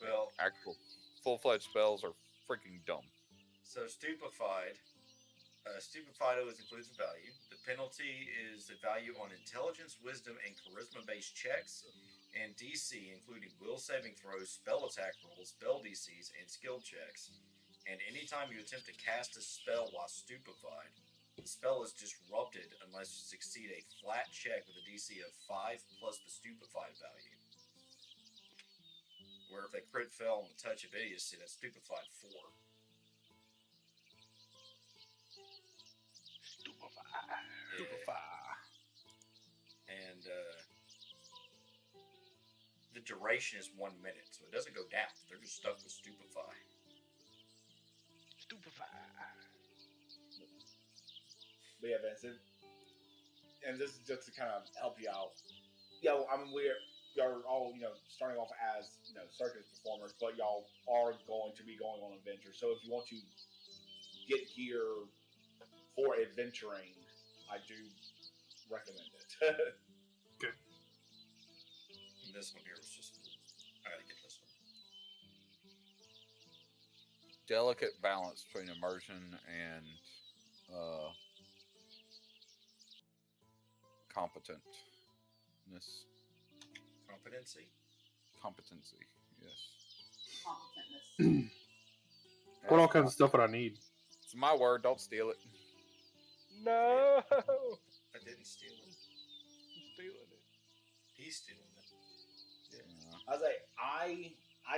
Well, Actual full-fledged spells are freaking dumb. so Stupefied. Stupefied always includes a value. The penalty is a value on intelligence, wisdom, and charisma-based checks, and DC, including will saving throws, spell attack rolls, spell DCs, and skill checks. And anytime you attempt to cast a spell while stupefied, the spell is disrupted unless you succeed a flat check with a DC of 5 plus the stupefied value. Where if they crit fail on the Touch of Idiocy, that's stupefied 4. And the duration is 1 minute, so it doesn't go down. They're just stuck with Stupefy. But yeah, Vince, and this is just to kind of help you out. Yeah, I mean, y'all are all, starting off as, circus performers, but y'all are going to be going on adventures. So if you want to get gear for adventuring, I do recommend it. Okay. And this one here was just cool. I gotta get this one. Delicate balance between immersion and competentness. Competency, yes. Competentness. What all kinds of stuff would I need? It's my word, don't steal it. No! I didn't steal it. I'm stealing it. He's stealing it. Yeah. I was like, I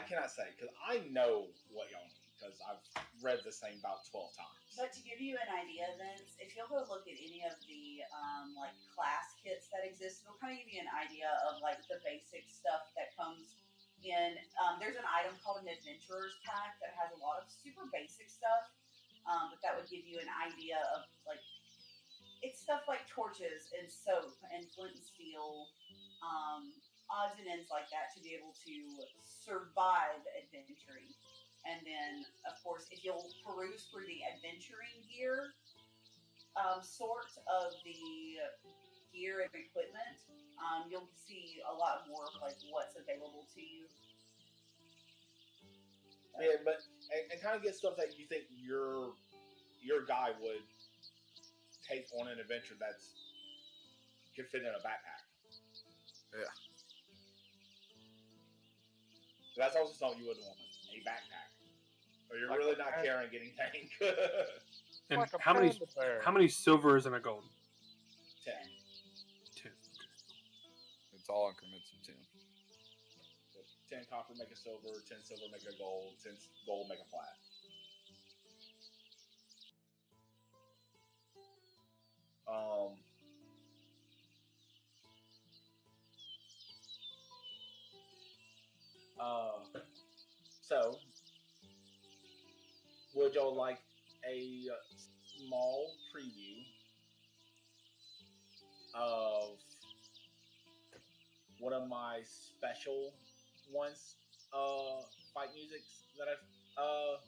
cannot say, because I know what y'all need, because I've read the same about 12 times. But to give you an idea, Vince, if you'll go look at any of the class kits that exist, it'll kind of give you an idea of like the basic stuff that comes in. There's an item called an Adventurer's Pack that has a lot of super basic stuff, but that would give you an idea of like it's stuff like torches and soap and flint and steel, odds and ends like that to be able to survive adventuring. And then, of course, if you'll peruse through the adventuring gear sort of the gear and equipment, you'll see a lot more of like what's available to you. Yeah, but and kind of get stuff that you think your guy would take on an adventure that's could fit in a backpack. Yeah. That's also something you would want, a backpack. Or you're Like really a not panda- caring anything. And Like a how many panda bear. how many silvers and a gold? 10. 2. It's all increments of 10. 10 copper make a silver, 10 silver make a gold, 10 gold make a flat. So, would y'all like a small preview of one of my special ones, fight musics that I've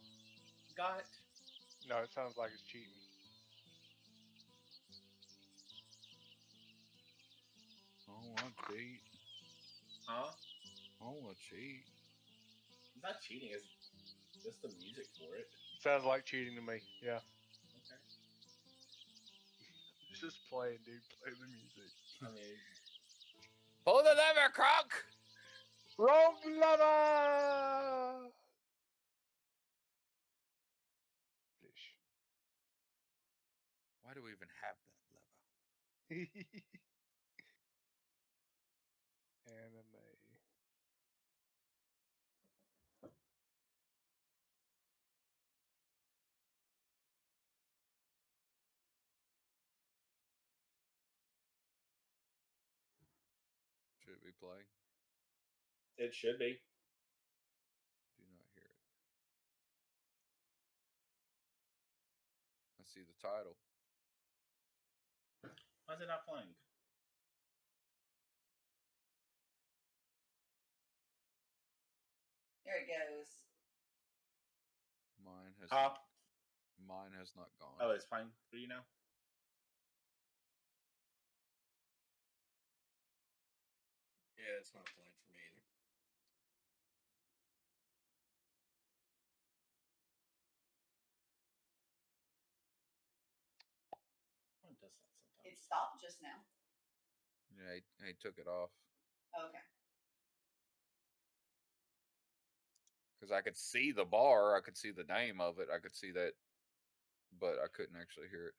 got? No, it sounds like it's cheating. I don't want to cheat. Huh? I don't want to cheat. It's not cheating, it's just the music for it. Sounds like cheating to me. Yeah. Okay. Just playing, dude. Play the music. I mean, Pull the lever, Kronk! Wrong lever! Fish. Why do we even have that lever? Anime. Should it be playing? it should be. Do not hear it. I see the title. Why is it not playing? There it goes. Mine has Huh? mine has not gone. Oh, it's playing for you now? Yeah, it's not playing for me either. Oh, it does that sometimes. It stopped just now. Yeah, he took it off. Okay. Because I could see the bar, I could see the name of it, I could see that, but I couldn't actually hear it.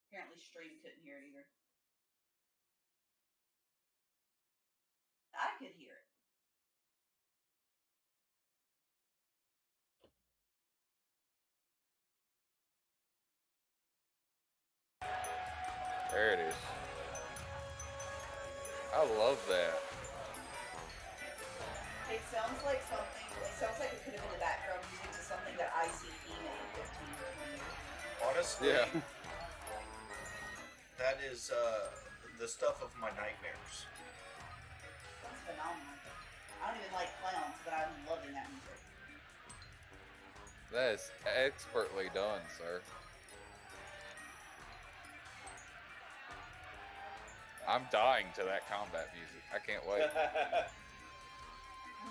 Apparently, stream couldn't hear it either. I could hear it. There it is. I love that. It sounds like something. It sounds like it could have been the background music to something that ICP made 15 or 20 years ago. Honestly, Yeah. that is the stuff of my nightmares. That's phenomenal. I don't even like clowns, but I'm loving that music. That is expertly done, sir. I'm dying to that combat music. I can't wait. I'm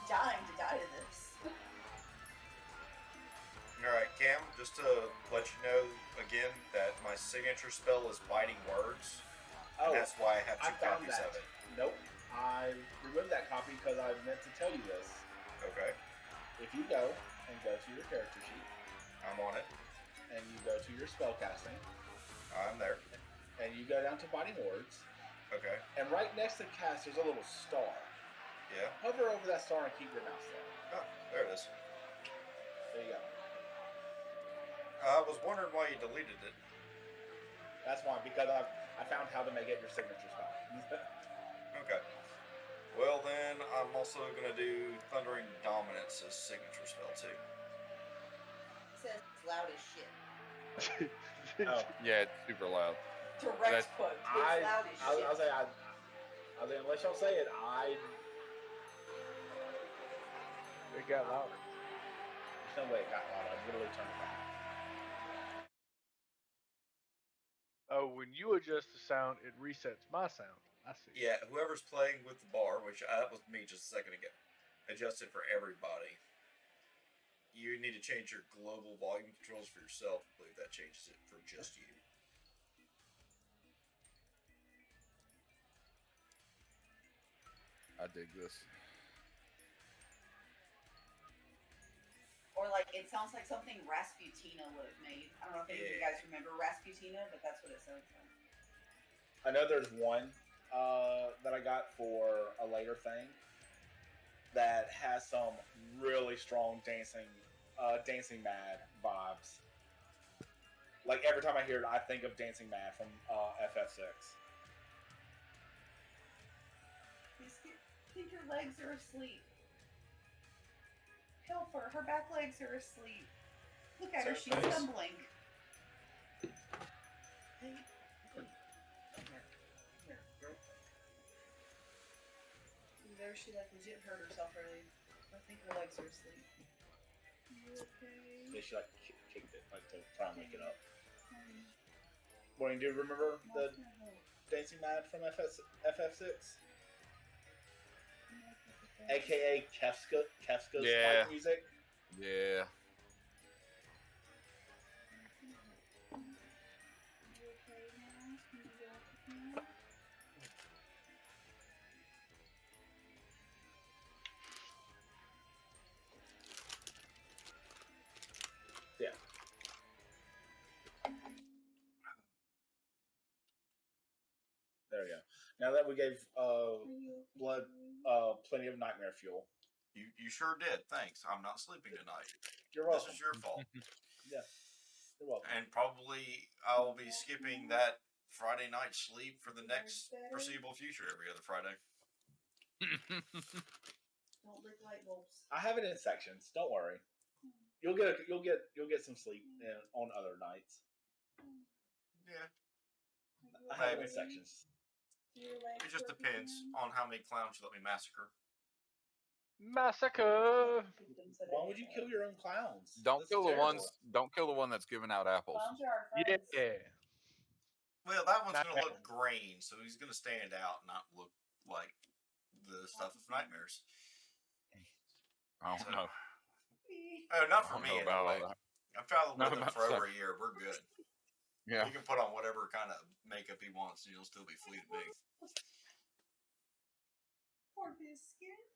dying to die to this. Alright, Cam, just to let you know again that my signature spell is Biting Words. Oh, And that's why I have I two found copies that. of it. Nope. I removed that copy because I meant to tell you this. Okay, If you go and go to your character sheet I'm on it. and you go to your spellcasting I'm there. and you go down to Biting Words, Okay, and right next to cast there's a little star. yeah. Hover over that star and keep your mouse there. Oh, there it is. There you go. I was wondering why you deleted it. That's why, because I found how to make it your signature spell. Okay. Well then, I'm also gonna do Thundering Dominance as signature spell too. It says it's loud as shit. Oh. Yeah, it's super loud. Direct That's- quote. It's I loud as shit. I'll say I mean, unless y'all say it, It got louder. There's no way it got loud. I literally turned it back. Oh, when you adjust the sound, it resets my sound. I see. Yeah, whoever's playing with the bar, which that was me just a second ago, adjust it for everybody. You need to change your global volume controls for yourself. I believe that changes it for just you. I dig this. Or like it sounds like something Rasputina would have made. I don't know if any of you guys remember Rasputina, but that's what it sounds like. I know there's one that I got for a later thing that has some really strong dancing Mad vibes. Like every time I hear it, I think of Dancing Mad from FF6. I think your legs are asleep. Help her. Her back legs are asleep. Look at her. She's stumbling. There, she like legit hurt herself early. I think her legs are asleep. You okay? Yeah, she like kicked it like to try and wake it up. Morning, do you remember the Dancing Mad from FF6? AKA Kefka's Yeah. fight music. Yeah. Yeah. There we go. Now that we gave Blood plenty of nightmare fuel. You sure did. Thanks. I'm not sleeping tonight. You're welcome. This is your fault. Yeah. You're welcome. And probably I'll be skipping that Friday night sleep for the next foreseeable future every other Friday. Don't lick light bulbs. I have it in sections. Don't worry. You'll get some sleep on other nights. Yeah. I have it in sections. It just depends on how many clowns you let me massacre. Massacre! Why would you kill your own clowns? Don't That's kill terrible. Don't kill the one that's giving out apples. Clowns are our friends. Yeah. Well, that one's Not going to bad. look green, so he's going to stand out, not look like the stuff of nightmares. I don't know. Oh, not I for don't me know about anyway. all that. I've traveled No, with him not for so. over a year. We're good. Yeah. He can put on whatever kind of makeup he wants, and he'll still be fleet of me. Poor biscuit.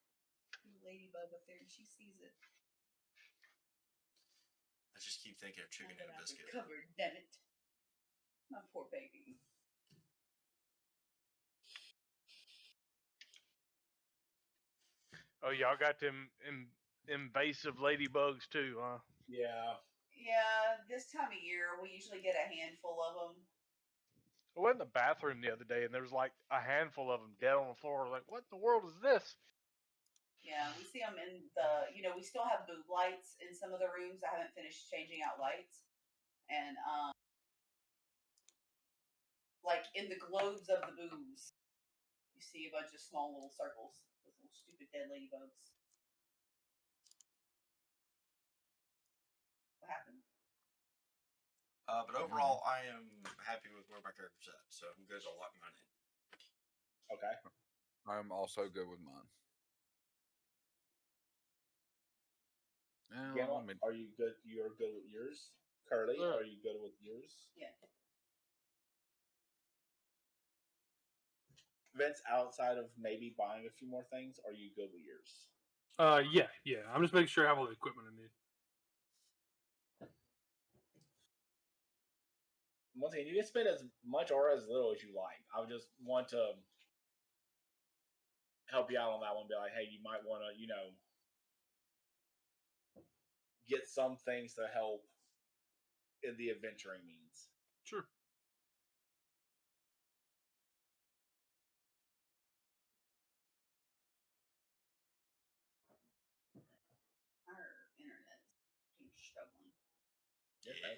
The ladybug up there, and she sees it. I just keep thinking of chicken and a biscuit. Covered, damn it. My poor baby. Oh, y'all got them invasive ladybugs too, huh? Yeah. Yeah, this time of year we usually get a handful of them. I went in the bathroom the other day and there was like a handful of them dead on the floor. Like, what in the world is this? Yeah, we see them in the, we still have boob lights in some of the rooms. I haven't finished changing out lights. And, like in the globes of the boobs, you see a bunch of small little circles. Those little stupid dead ladybugs. What happened? But overall, I am happy with where my character's at, so I'm good. I'll lock mine in. Okay. I'm also good with mine. Yeah, Gamma, are you good? You're good with yours. Curly, Yeah. are you good with yours? Yeah. Vince, outside of maybe buying a few more things, are you good with yours? Yeah. I'm just making sure I have all the equipment I need. Once again, you can spend as much or as little as you like. I would just want to help you out on that one. Be like, hey, you might want to, get some things to help in the adventuring means. Sure. Our internet is struggling. Okay.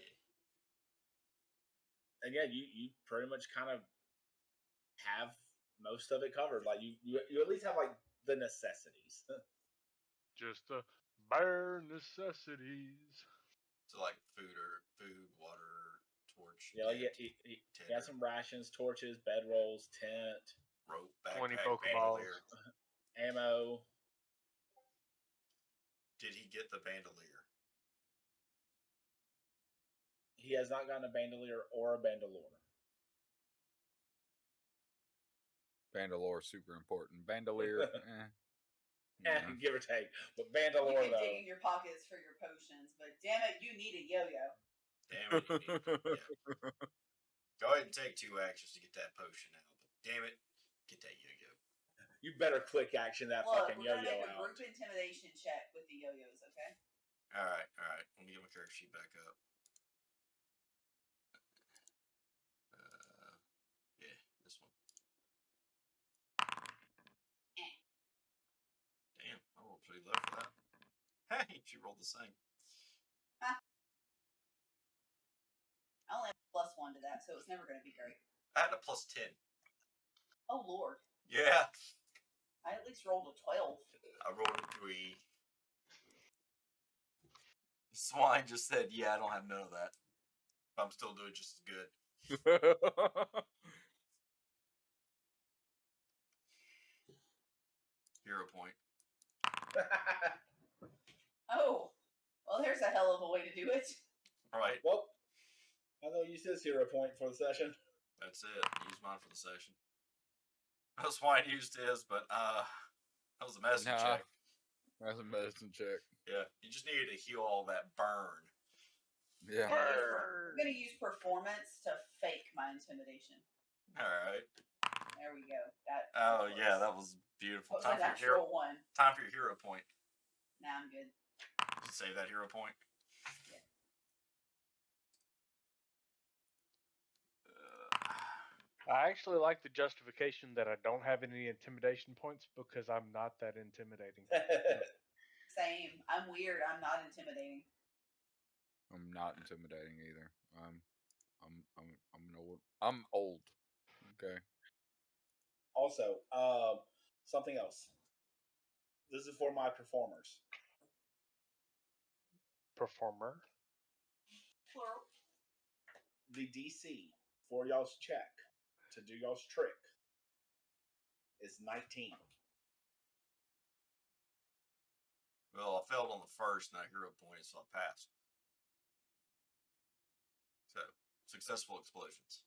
And yeah, you pretty much kind of have most of it covered. Like you at least have like the necessities. Just the bare necessities. So like food, water, torch, Yeah, like tent, you tinder, got some rations, torches, bedrolls, tent, rope, 20 backpack, Pokeballs. bandolier. ammo. Did he get the bandolier? He has not gotten a bandolier or a bandolier. Bandolier super important. Bandolier, yeah. Give or take. But You bandolier can dig though. in your pockets for your potions, but damn it, you need a yo-yo. Damn it! Yeah. Go ahead and take 2 actions to get that potion out. But damn it, get that yo-yo. You better click action that Look, fucking we're gonna yo-yo make a out. group intimidation check with the yo-yos, okay? All right. Let me get my character sheet back up. Yeah, this one. Damn, I rolled pretty low for that. Hey, she rolled the same. I only have a +1 to that, so it's never gonna be great. I had a +10. Oh lord. Yeah, I at least rolled a 12. I rolled a 3. Swine just said, "Yeah, I don't have none of that. But I'm still doing just as good." Hero point. Oh. Well, there's a hell of a way to do it. Right. Well, I know you said 0 point for the session. That's it. Use mine for the session. Swine used his, but that was a medicine Nah. check. That's a medicine check. Yeah, you just needed to heal all that burn. Yeah. I'm gonna use performance to fake my intimidation. All right. There we go. That. Oh works. yeah, that was beautiful. What was my natural one? Time for your hero point. Nah, I'm good. Save that hero point. Yeah. I actually like the justification that I don't have any intimidation points because I'm not that intimidating. Same. I'm weird. I'm not intimidating. I'm not intimidating either. I'm old. Okay. Also, something else. This is for my performers. Performer. Plural. The DC for y'all's check to do y'all's trick is 19. Well, I failed on the first, and I hero pointed, so I passed. So, successful explosions.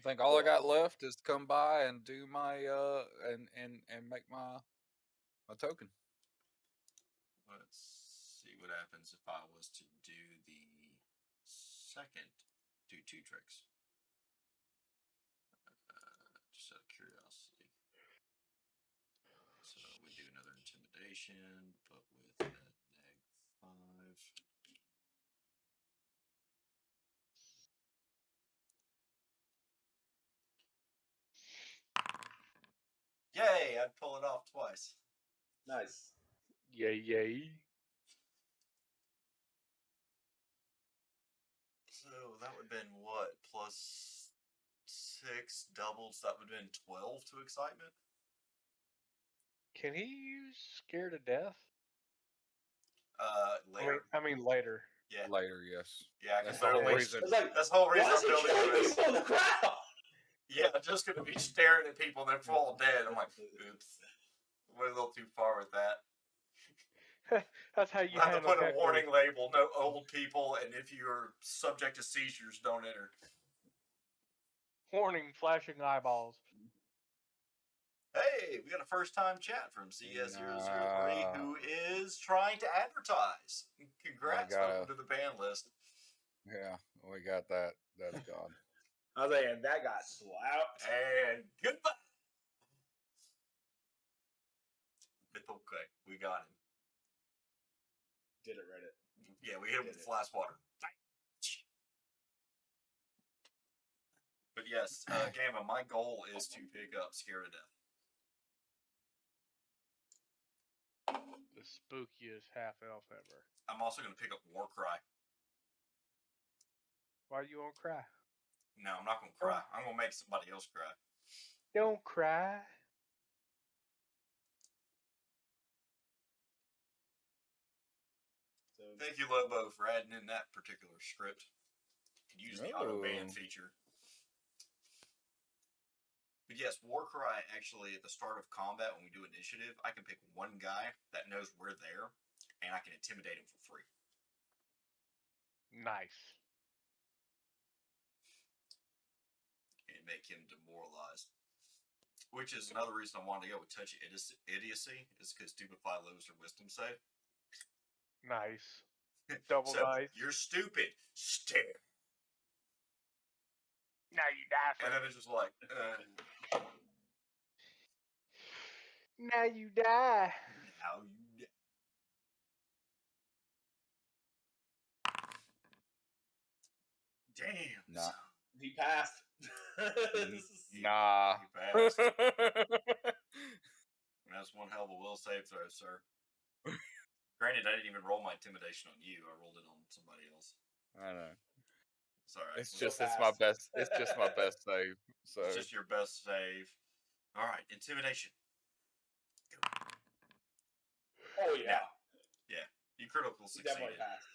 I think all I got left is to come by and do my and make my token. Let's see what happens if I was to do the second do 2 tricks. Just out of curiosity. So we do another intimidation, but with that -5. Yay! I'd pull it off twice. Nice. Yay. So that would have been what? +6 doubled, so that would have been 12 to excitement. Can he use Scare to Death? Later. I mean later. Yeah. Later, yes. Yeah, That's because the whole only reason. It's like, that's the whole reason why is I'm he building killing this. people in the crowd? Yeah, I'm just gonna be staring at people and they're all dead. I'm like, oops. Went a little too far with that. That's how you I have to handle put a hecklers. warning label: no old people, and if you're subject to seizures, don't enter. Warning, flashing eyeballs. Hey, we got a first-time chat from CS003 who is trying to advertise. Congrats, welcome to the ban list. Yeah, we got that. That's gone. I was like, and that got slapped. And goodbye. It's okay. We got him. Did it, Reddit. Yeah, we hit him with the flash water. But yes, Gamma, my goal is to pick up Scare to Death. The spookiest half elf ever. I'm also going to pick up Warcry. Why you gonna cry? No, I'm not gonna cry. I'm gonna make somebody else cry. Don't cry. So Thank you, Lobo, for adding in that particular script. Could use the auto ban feature. But yes, Warcry actually at the start of combat when we do initiative, I can pick one guy that knows we're there, and I can intimidate him for free. Nice. And make him demoralized. Which is another reason I wanted to go with Touch Idiocy, is because Stupefy lowers their wisdom save. Nice. Double so, nice. You're stupid. Stare. Now you die for And then it's just like, Now you die. Now you die. Damn. Nah. he passed. Nah. You passed. That's one hell of a will save throw, sir. Granted, I didn't even roll my intimidation on you. I rolled it on somebody else. I know. It's all right. It's my best. It's just my best save. So It's just your best save. All right, intimidation. Go. Oh yeah. Yeah, you critical He succeeded. definitely passed.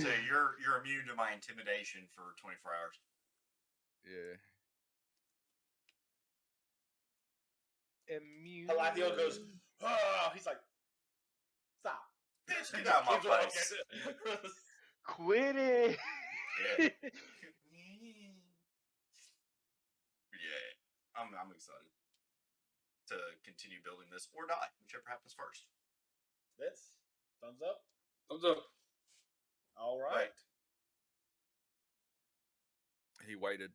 So you're immune to my intimidation for 24 hours. yeah. Immune. Palathiel goes, oh, he's like, stop. Bitch, get out of my face. Quit it. Yeah. Yeah, I'm excited to continue building this or die, whichever happens first. This thumbs up. Thumbs up. All right. He waited.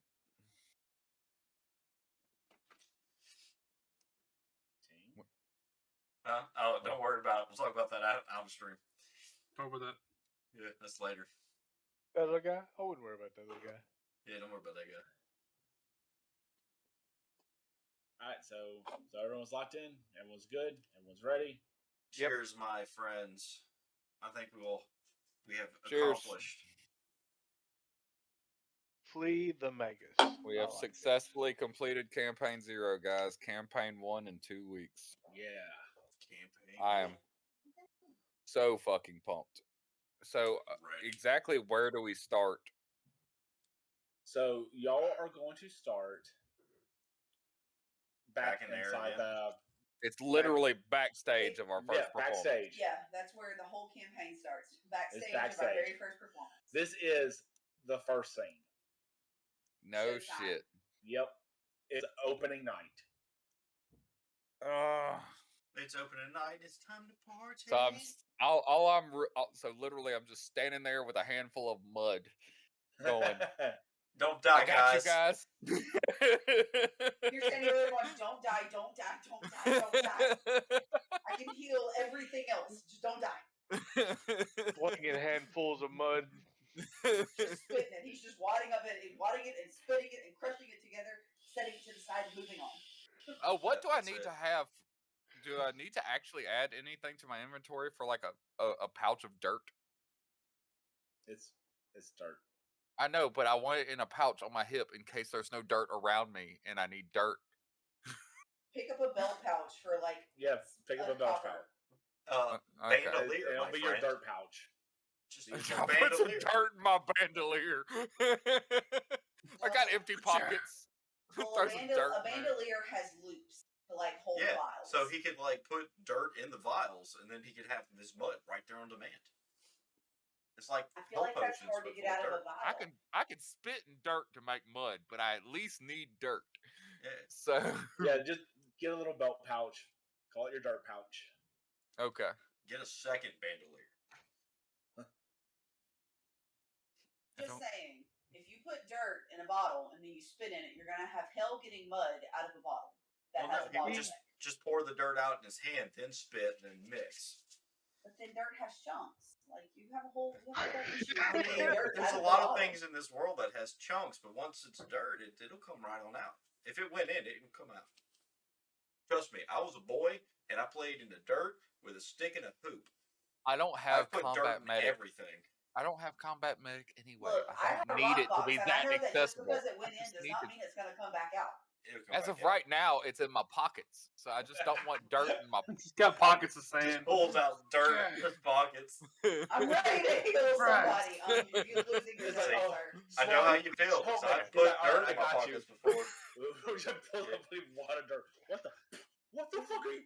Oh, don't worry about it. We'll talk about that out of stream. Talk about that. Yeah, that's later. That other guy? I wouldn't worry about that other guy. Yeah, don't worry about that guy. All right, so everyone's locked in. Everyone's good. Everyone's ready. Cheers, my friends. I think we have Cheers. accomplished. Flee the Magus. We have successfully completed campaign 0, guys. Campaign 1 in 2 weeks. Yeah. Campaign. I am so fucking pumped. So exactly where do we start? So y'all are going to start back in there inside again. It's literally backstage of our first performance. Backstage. Yeah, that's where the whole campaign starts. Backstage, of backstage. our very first performance. This is the first scene. No Showtime. shit. Yep. It's opening night. It's opening night. It's time to party. So literally I'm just standing there with a handful of mud going, Don't die, I got guys. you guys. You're standing there going, don't die, don't die, don't die, don't die. I can heal everything else. Just don't die. Flinging handfuls of mud. Just spitting it. He's just wadding it and spitting it and crushing it together, setting it to the side and moving on. Oh, what do I need it. to have? Do I need to actually add anything to my inventory for like a pouch of dirt? It's dirt. I know, but I want it in a pouch on my hip in case there's no dirt around me and I need dirt. Pick up a belt pouch for like. Yeah, pick up a belt pouch. Okay. Bandolier, It'll my be friend. your dirt pouch. Just use I'll your put some bandolier. dirt in my bandolier. I got empty pockets. Well, Throw a some dirt in there. bandolier has loops to like hold Yeah, vials. so he could like put dirt in the vials, and then he could have his mud right there on demand. It's like I feel like that's potions, hard to but get full out of dirt. a vial. I can spit in dirt to make mud, but I at least need dirt. Yeah. So Yeah, just get a little belt pouch. Call it your dirt pouch. okay. Get a second bandolier. Just saying, if you put dirt in a bottle and then you spit in it, you're gonna have hell getting mud out of a bottle that has a He bottle would in it. just pour the dirt out in his hand, then spit, then mix. But then dirt has chunks. Like you have a whole issue. I mean, there's a lot of things in this world that has chunks, but once it's dirt, it'll come right on out. If it went in, it would come out. Trust me, I was a boy and I played in the dirt with a stick and a hoop. I don't I have put combat dirt in medic. everything. I don't have combat medic anyway. Look, I I have don't a need rock it to box, be and I that know that just accessible. because it went I in just does need not to- mean it's going to come back out. It'll come As back of in. right now, it's in my pockets, so I just don't want dirt in my. He's got pockets of Just sand. pulls out dirt in his pockets. I'm ready to heal Right. somebody. You're losing your It's like, turn, oh, sir. I know how you feel. 'cause Swamp, I've put I dirt in my got pockets you. before. We just pulled up with a lot of dirt. What the fuck are you?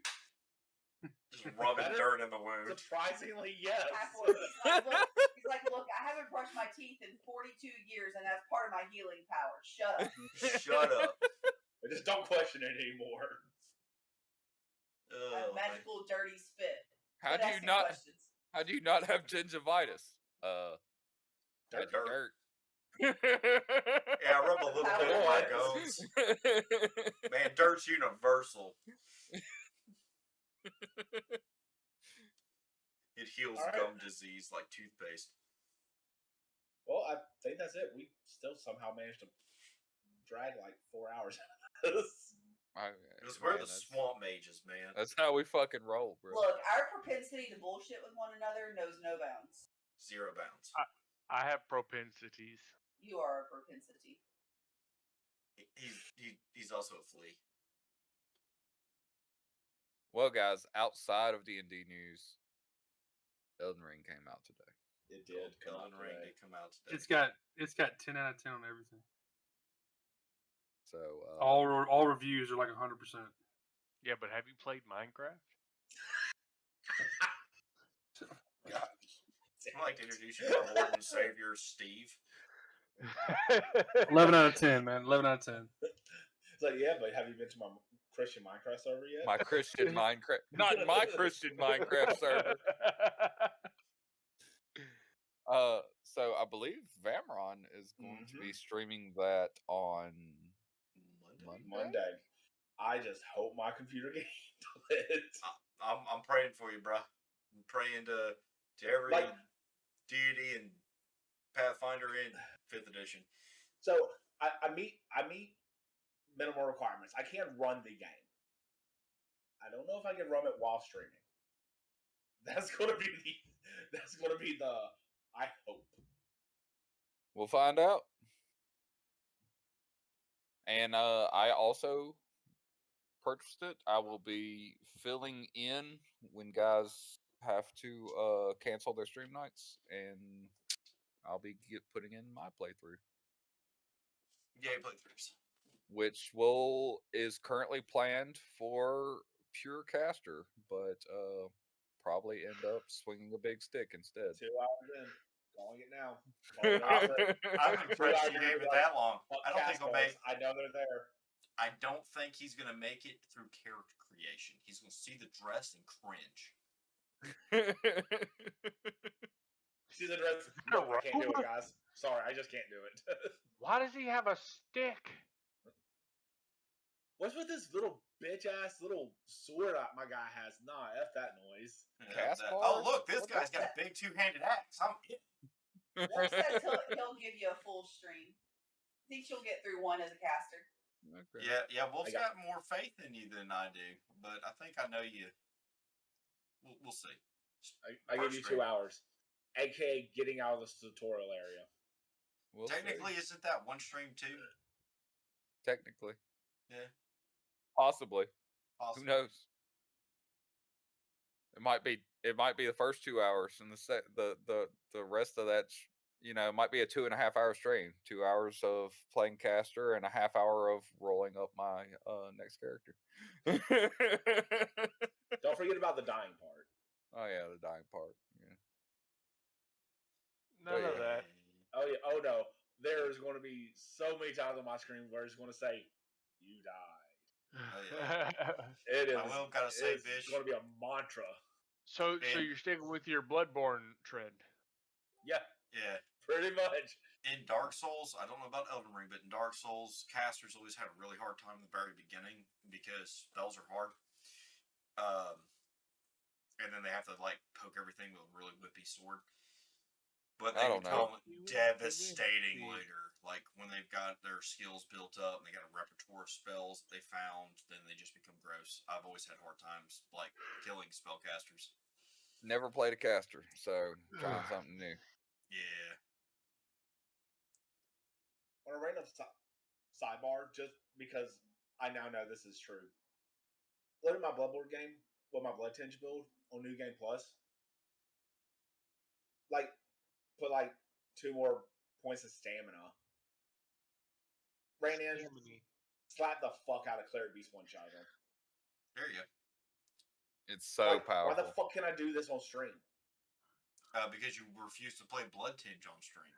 Just rubbing Better? dirt in the wound. Surprisingly, yes. Halfway. He's like, look, I haven't brushed my teeth in 42 years, and that's part of my healing power. Shut up. Shut up. I just don't question it anymore. I have magical dirty spit. How Quit do you asking not? questions. How do you not have gingivitis? Magic Dirt. dirt. Yeah, I rubbed a little bit on my Boy. gums. Man, dirt's universal. It heals All right. gum disease like toothpaste. Well, I think that's it. We still somehow managed to drag like 4 hours out of this. Because we're the swamp mages, man. That's how we fucking roll, bro. Look, our propensity to bullshit with one another knows no bounds. 0 bounds. I have propensities. You are a propensity. He's also a flea. Well, guys, outside of D&D news, Elden Ring came out today. It did come Elden out Ring today. did come out today. It's got 10 out of 10 on everything. So All reviews are like 100%. Yeah, but have you played Minecraft? I'd like to introduce you to our Lord and Savior, Steve. 11 out of 10, man. 11 out of 10. It's like, yeah, but have you been to my Christian Minecraft server yet? my Christian Minecraft, not my Christian Minecraft server. So I believe Vamron is going to be streaming that on Monday. I just hope my computer can handle it. I'm praying for you, bro. I'm praying to every deity and Pathfinder in 5th edition. So I meet minimal requirements. I can't run the game. I don't know if I can run it while streaming. That's gonna be the I hope. We'll find out. And I also purchased it. I will be filling in when guys have to cancel their stream nights, and I'll be putting in my playthrough. Yay, playthroughs. Which is currently planned for pure caster, but probably end up swinging a big stick instead. 2 hours in. Calling it now. I'm impressed you gave it that long. I don't think he'll make. I know they're there. I don't think he's gonna make it through character creation. He's gonna see the dress and cringe. See the dress? No, I can't do it, guys. Sorry, I just can't do it. Why does he have a stick? What's with this little bitch ass little sword my guy has? Nah, F that noise. Oh, look, this guy's got a big 2-handed axe. I'm in. Wolf says he'll give you a full stream. Thinks you'll get through one as a caster. Okay. Yeah. Wolf's got more faith in you than I do, but I think I know you. We'll see. I give you 2 hours, aka getting out of this tutorial area. We'll Technically, see. isn't that one stream too? Technically. Yeah. Possibly. Possibly. Who knows? It might be the first 2 hours, and the rest of that, it might be a 2.5 hour stream. 2 hours of playing caster and a half hour of rolling up my next character. Don't forget about the dying part. Oh yeah, the dying part. Yeah. None of that. Oh yeah. Oh no. There's going to be so many times on my screen where it's going to say, "You died." Oh, yeah. It is. I will gotta say, it's Vish. going to be a mantra. So you're sticking with your Bloodborne trend? Yeah. Yeah. Pretty much. In Dark Souls, I don't know about Elden Ring, but in Dark Souls, casters always had a really hard time in the very beginning because spells are hard. And then they have to poke everything with a really whippy sword. But they become devastating later. Like when they've got their skills built up and they got a repertoire of spells that they found, then they just become gross. I've always had hard times killing spellcasters. Never played a caster, so trying something new. Yeah. On a random sidebar, just because I now know this is true. Load my Bloodborne game with my Blood Tinge build on New Game Plus. Like, put like 2 more points of stamina. Ran in, slap the fuck out of Cleric Beast one shot him. There you go. It's so Like, powerful. why the fuck can I do this on stream? Because you refuse to play Blood Tinge on stream.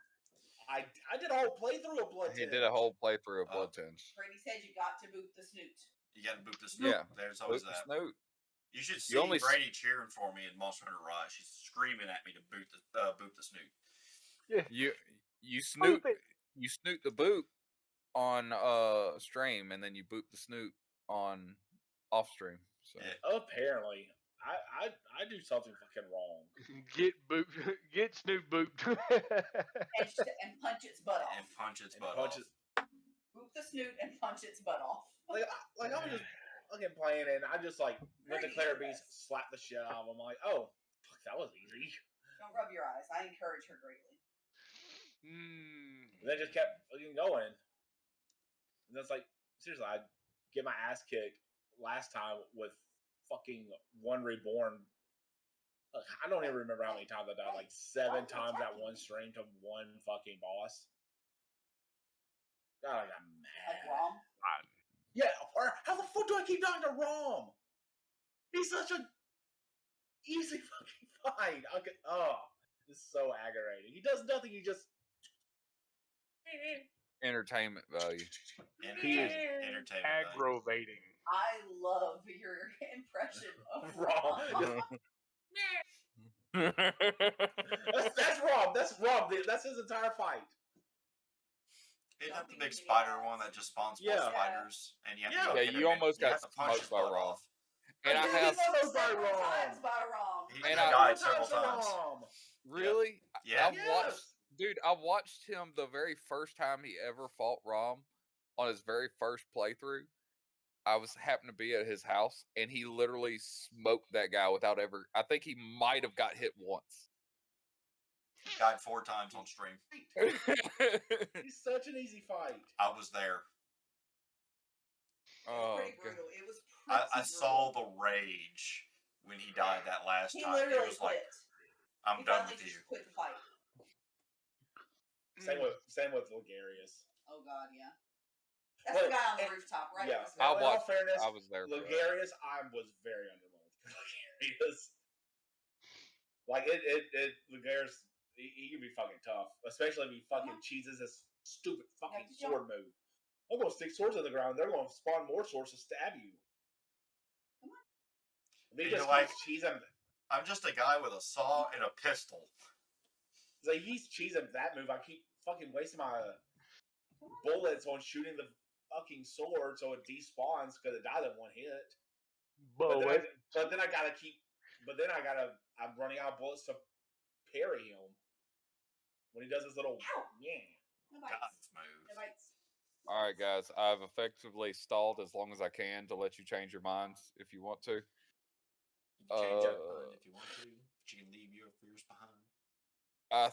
I did a whole playthrough of Blood Tinge. He did a whole playthrough of Blood Tinge. Brady said you got to boot the snoot. You got to boot the snoot. Yeah, There's always boot the that. snoot. You should see Brady cheering for me in Monster Hunter Rise. She's screaming at me to boot the snoot. Yeah. You snoot the boot on stream, and then you boot the snoot on off stream. So apparently, I do something fucking wrong. Get snoot booped. and punch its butt off. And punch its butt off. Boop the snoot and punch its butt off. Like I was just fucking playing, and I just like went to Cleric Beast, slapped the shit out of him. I'm like, oh, fuck, that was easy. Don't rub your eyes. I encourage her greatly. And then just kept fucking going. And that's like, seriously, I get my ass kicked last time with fucking one reborn. I don't even remember how many times I died. Like 7 times that one stream to one fucking boss. God, I got mad. Like Rom? Yeah, or how the fuck do I keep dying to Rom? He's such a easy fucking fight. This is so aggravating. He does nothing. He just entertainment value. He is entertainment aggravating. I love your impression of Rom. that's Rom. That's Rom. That's his entire fight. Isn't that the big spider one that just spawns more spiders? And you have to you almost got smoked by Rom. And I have several times by Rom. He died several times. Really? Yeah. I watched him the very first time he ever fought Rom on his very first playthrough. I happened to be at his house, and he literally smoked that guy without ever. I think he might have got hit once. He died 4 times on stream. He's such an easy fight. I was there. Oh, pretty brutal. It was pretty I saw the rage when he died that last he time. Literally He was like, "I'm done with you." Quit the fight. Same with Ligarius. Oh God, yeah. That's the guy on the rooftop, right? Yeah. I was there. Ligarius, I was very underwhelmed for Ligarius. Like Ligarius, he can be fucking tough, especially if he fucking cheeses his stupid fucking sword move. I'm gonna stick swords in the ground. They're gonna spawn more swords to stab you. Come on. They just like cheesing. I'm just a guy with a saw and a pistol. It's like he's cheesing that move. I keep fucking wasting my bullets on shooting the fucking sword so it despawns because it dies in one hit. But then I'm running out of bullets to parry him when he does his little God's move. All right, guys. I've effectively stalled as long as I can to let you change your minds if you want to. You can change your mind if you want to, but you can leave your fears behind.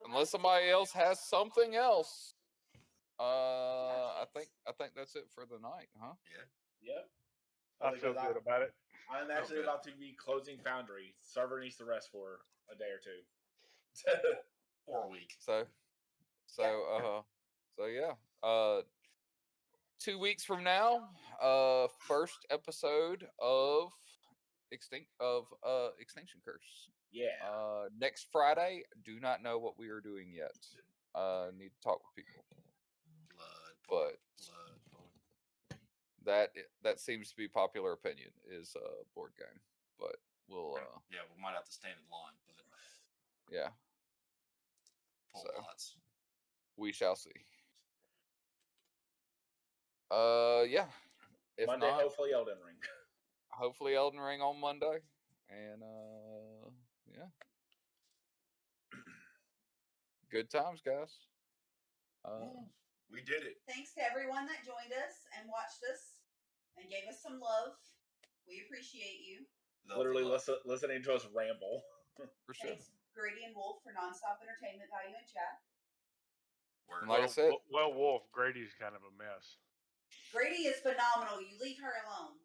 Unless somebody else has something else. I think that's it for the night, huh? Yeah. Yep. I feel good about it. I'm actually about to be closing Foundry. Server needs to rest for a day or 2. Or a week. So yeah. 2 weeks from now, first episode of Extinction Curse. Yeah. Next Friday. Do not know what we are doing yet. Need to talk with people. But that seems to be popular opinion is a board game. But we'll we might have to stand in line, but yeah. Pull lots. We shall see. Yeah. If Monday, not, hopefully Elden Ring. Hopefully Elden Ring on Monday. And yeah. Good times, guys. We did it. Thanks to everyone that joined us and watched us and gave us some love. We appreciate you. Literally listening to us ramble. For sure. Grady and Wolf for nonstop entertainment value in chat. Word. Like I said, well, Wolf, Grady's kind of a mess. Grady is phenomenal. You leave her alone.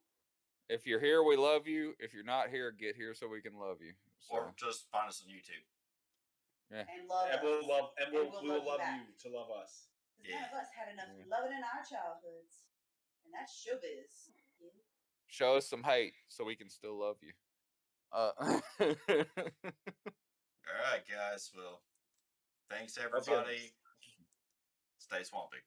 if you're here, we love you. If you're not here, get here so we can love you. So, Or just find us on YouTube. And love And us. we'll love, and And we'll we'll love love you you to love us. Because none of us had enough loving in our childhoods. And that's showbiz. Yeah. show us some hate so we can still love you. All right, guys. Well, thanks everybody. Stay swampy.